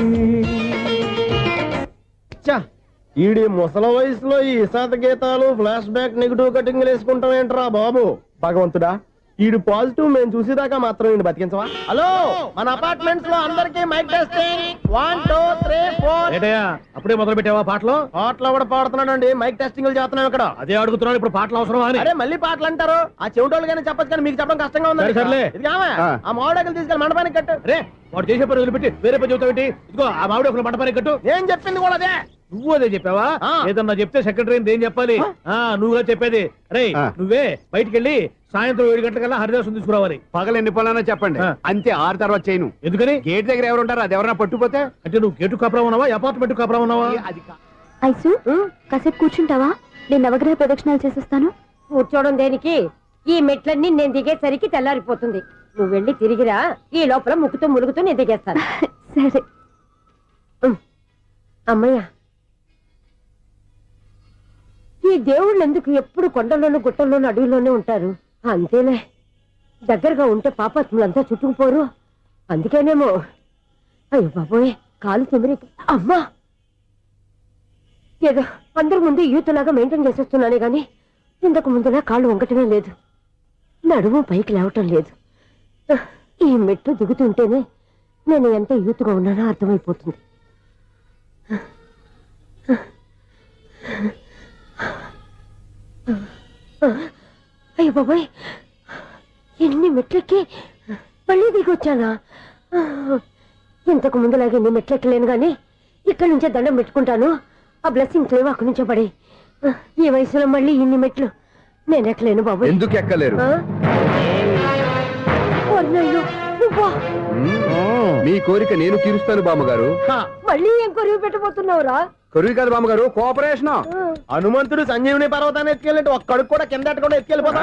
ఈడి ముసల వయసులో ఈ ఇసాత గీతాలు, ఫ్లాష్ బ్యాక్, నెగిటివ్ కటింగ్ వేసుకుంటాం ఏంట్రా బాబు? భగవంతుడా, ఈడు పాజిటివ్ మేము చూసేదాకా మాత్రం ఈయన బతికించవా? హలో, మన అపార్ట్మెంట్స్ లో అందరికి మైక్ టెస్టింగ్ 1 2 3 4. ఏంటయ్యా అప్పుడే మొదలు పెట్టావా పాటలు? పాటలు కూడా పాడుతున్నాడు, మైక్ టెస్టింగ్ చేస్తున్నాం ఇక్కడ. అదే అడుగుతున్నాడు, ఇప్పుడు పాటలు అవసరమా అని. అరే మళ్ళీ పాటలు అంటారు, ఆ చెవిటోళ్ళు కానీ చెప్పచ్చు కానీ మీకు చెప్పడం కష్టంగా ఉంది. సర్లే. ఇది కావా? ఆ మామిడాకులు తీసుకెళ్ళి మండపానికి కట్టు. రే, వాడు చేసే పని వదిలిపెట్టి వేరే పని చెబుతావు ఏంటి? ఇదిగో ఆ మామిడి ఒకరు మంటపానికి కట్టు. నేను చెప్పింది కూడా అదే. నువ్వు అదే చెప్పావా? ఏదన్నా చెప్తే సెక్రటరీ ఏం చెప్పాలి? నువ్వుగా చెప్పేది. రే, నువ్వే బయటికి వెళ్ళి సాయంత్రం 7 గంటలకల్లా హరిదాసు తీసుకురావాలి. పగలు ఎన్ని పనులన్నా చెప్పండి, అంతే. 6 తర్వాత చేయను. ఎందుకని? గేట్ దగ్గర ఎవరు ఉంటారు, అది ఎవరన్నా పట్టుపోతే. అంటే నువ్వు గేటు కాపురా ఉన్నావా, అపార్ట్మెంట్ కాపురా ఉన్నావా? ఐసు కాసేపు కూర్చుంటావా? నేను నవగ్రహ ప్రదక్షిణాలు చేసేస్తాను. కూర్చోవడం దేనికి? ఈ మెట్లన్నీ నేను దిగేసరికి తెల్లారిపోతుంది. నువ్వు వెళ్ళి తిరిగిరా, ఈ లోపల ముక్కుతో ములుగుతూ నేను దిగేస్తాను. సరే. అమ్మయ్య, ఈ దేవుళ్ళు ఎందుకు ఎప్పుడు కొండల్లోనూ గుట్టల్లోనూ అడవిలోనే ఉంటారు? అంతేలే, దగ్గరగా ఉంటే పాపాత్ములంతా చుట్టుకుపోరు. అందుకేనేమో. అయ్యో బాబోయ్, కాలు తిమిరి. అమ్మా, ఏదో అందరి ముందు యూత్లాగా మెయింటైన్ చేసేస్తున్నానే గాని ఇంతకు ముందులా కాళ్ళు వంకటమే లేదు, నడుము పైకి లేవటం లేదు. ఈ మెట్లు దిగుతుంటేనే నేను ఎంత యూత్గా ఉన్నానో అర్థమైపోతుంది. అయ్యో బాబాయ్, ఎన్ని మెట్లెక్కి మళ్ళీ దిగొచ్చానా? ఇంతకు ముందులాగే ఎన్ని మెట్లెక్కలేను గాని ఇక్కడి నుంచే దండం పెట్టుకుంటాను. ఆ బ్లెస్సింగ్స్ లేవు అక్కడి నుంచే పడి. ఈ వయసులో మళ్ళీ ఇన్ని మెట్లు నేను ఎక్కలేను బాబాయ్. ఎందుకు ఎక్కలేరు? మీ కోరిక నేను తీరుస్తాను బామ్మగారు. మళ్ళీ ఏం కొరివి పెట్టబోతున్నావురా? కొరివి కాదు బామ్మగారు, కోఆపరేషన్. హనుమంతుడు సంజీవుని పర్వతాన్ని ఎత్తుకెళ్ళి ఒక్కడికి కూడా కింద కూడా ఎత్తుకెళ్ళిపోతా.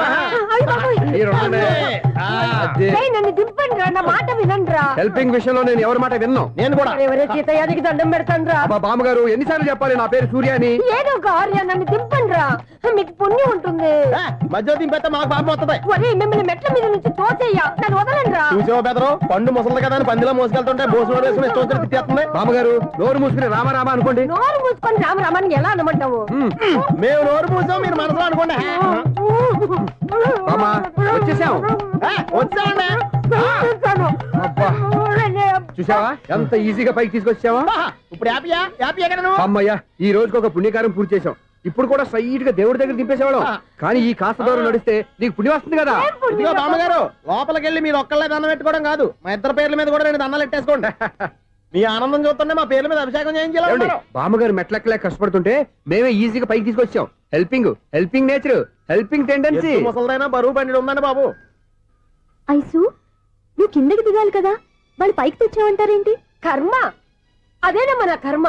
నన్ను దింపండి రా, నా మాట వినండి రా. హెల్పింగ్ విషయంలో నేను ఎవరి మాట విన్నాను. నేను కూడా ఎవరే సీతయ్యానికి దండం పెడతాను రా. బామ్మగారు ఎన్నిసార్లు చెప్పాలి నా పేరు సూర్యాని? ఏదో ఒక ఆర్య, నన్ను దింపండి రా, మీకు పుణ్యం ఉంటుంది. మధ్య దింపేస్తే మాకు బాబు వస్తుంది. ఒరే, మిమ్మల్ని మెట్ల మీద నుంచి తోసేయ్యా, నన్ను వదలండి రా. చూసావా బెదరు, పండు ముసలి కదా అని పందిలో మోసుకెళ్తుంటే బోసు వేసుకుని ఇష్టం తిట్టేస్తుంది. బామ్మగారు నోరు మూసుకుని రామారామ అనుకోండి. నోరు మూసుకొని రామరామాన్ని ఎలా అనమంటావు? మేము నోరు మూసాం, మీరు మనసులో అనుకోండి. వచ్చేసాం. వచ్చామండి. చూసావా ఎంత ఈజీగా పైకి తీసుకొచ్చావా? ఇప్పుడు హ్యాపీ ఎక్కడ నువ్వు? అమ్మయ్యా, ఈ రోజుకి ఒక పుణ్యకారం పూర్తి చేసాం. ఇప్పుడు కూడా స్ట్రైట్ గా దేవుడి దగ్గర దింపేసేవాళ్ళం. కానీ ఈ కాస్త దూరం నడిస్తే నీకు పుణ్యం వస్తుంది కదా. ఇదిగో బామ్మగారు, లోపలికి వెళ్ళి మీరు ఒక్కళ్ళే దండం పెట్టుకోవడం కాదు, మా ఇద్దరు పేర్ల మీద కూడా 2 దండాలు ఎట్టేసుకోండి. మీ ఆనందం చూస్తుంటే మా పేర్ల మీద అభిషేకం చేయించాలి. బామ్మగారు మెట్లెక్కలే కష్టపడుతుంటే మేమే ఈజీగా పైకి తీసుకొచ్చాం. Helping nature, helping tendency. ముసలిదైనా బరువు బండి ఉందండి బాబు. ఐసు నువ్వు కిందకి దిగాలి కదా, వాళ్ళు పైకి తెచ్చామంటారేంటి? కర్మ అదేనా మన కర్మ.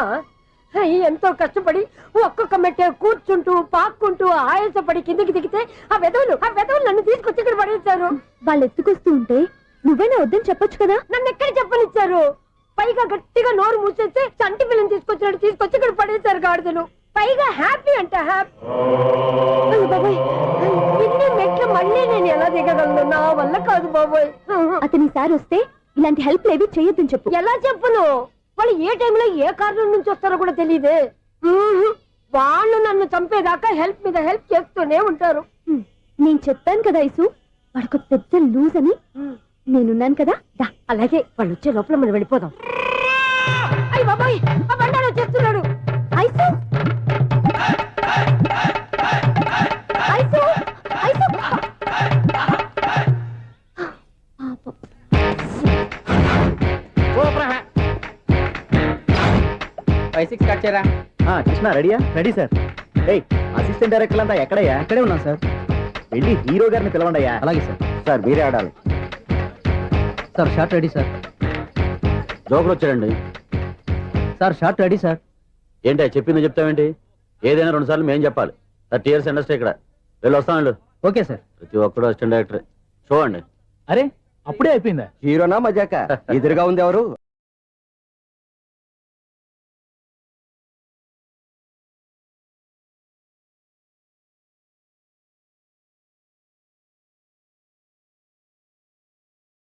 ఎంతో కష్టపడి ఒక్కొక్క మెట్టే కూర్చుంటూ పాక్కుంటూ ఆయాసపడి కిందికి దిగితే ఆ వెధవులు నన్ను తీసుకొచ్చి ఇక్కడ పడేశారు. వాళ్ళు ఎత్తుకొస్తూ ఉంటే నువ్వేనా వద్దని చెప్పొచ్చు కదా. నన్ను ఎక్కడ చెప్పనిచ్చారు? పైగా గట్టిగా నోరు మూసేస్తే చంటి పిల్లని తీసుకొచ్చినట్టు తీసుకొచ్చి ఇక్కడ పడేశారు గాడిదలు. పైగా హ్యాపీ అంట హ్యాపీ. బాబోయ్, ఇన్ని మెట్లు మళ్ళీ నేను ఎలా దిగగలను? నా వల్ల కాదు బాబోయ్. అతని సార్ వస్తే ఇలాంటి హెల్ప్ లేవి చేయొద్దని చెప్పు. ఎలా చెప్పును? వాళ్ళు ఏ టైంలో ఏ కారణం నుంచి వస్తారో కూడా తెలియదే. వాళ్ళు నన్ను చంపేదాకా హెల్ప్ మీద హెల్ప్ చేస్తూనే ఉంటారు. నేను చెప్పాను కదా ఐసు, వాడికి పెద్ద లూజ్ అని. నేనున్నాను కదా. దా. అలాగే వాళ్ళు వచ్చే లోపల మనం వెళ్ళిపోదాం. అయ్య బాబాయ్, ఆ బండారు వచ్చేస్తున్నాడు. ఐసు ఐసు ఐసు కృష్ణ రెడీయా? Ready sir. అసిస్టెంట్ డైరెక్టర్ అంతా ఎక్కడయ్యా? ఇక్కడే ఉన్నా సార్. వెళ్ళి హీరో గారిని పిలవండి అయ్యా. అలాగే సార్. సార్ మీరే ఆడాలి sir. Short ready sir. Joker వచ్చాడండి సార్. Short ready sir. ఏంటి చెప్పింది చెప్తావేంటి? ఏదైనా 2 సార్లు మేం చెప్పాలి. 30 years ఇండస్ట్రీ ఇక్కడ. వెళ్ళి వస్తాను. Okay sir. ప్రతి ఒక్కడు అసిస్టెంట్ డైరెక్టర్. చూడండి. అరే అప్పుడే అయిపోయిందా? హీరోనా మజాక? ఎదురుగా ఉంది ఎవరు?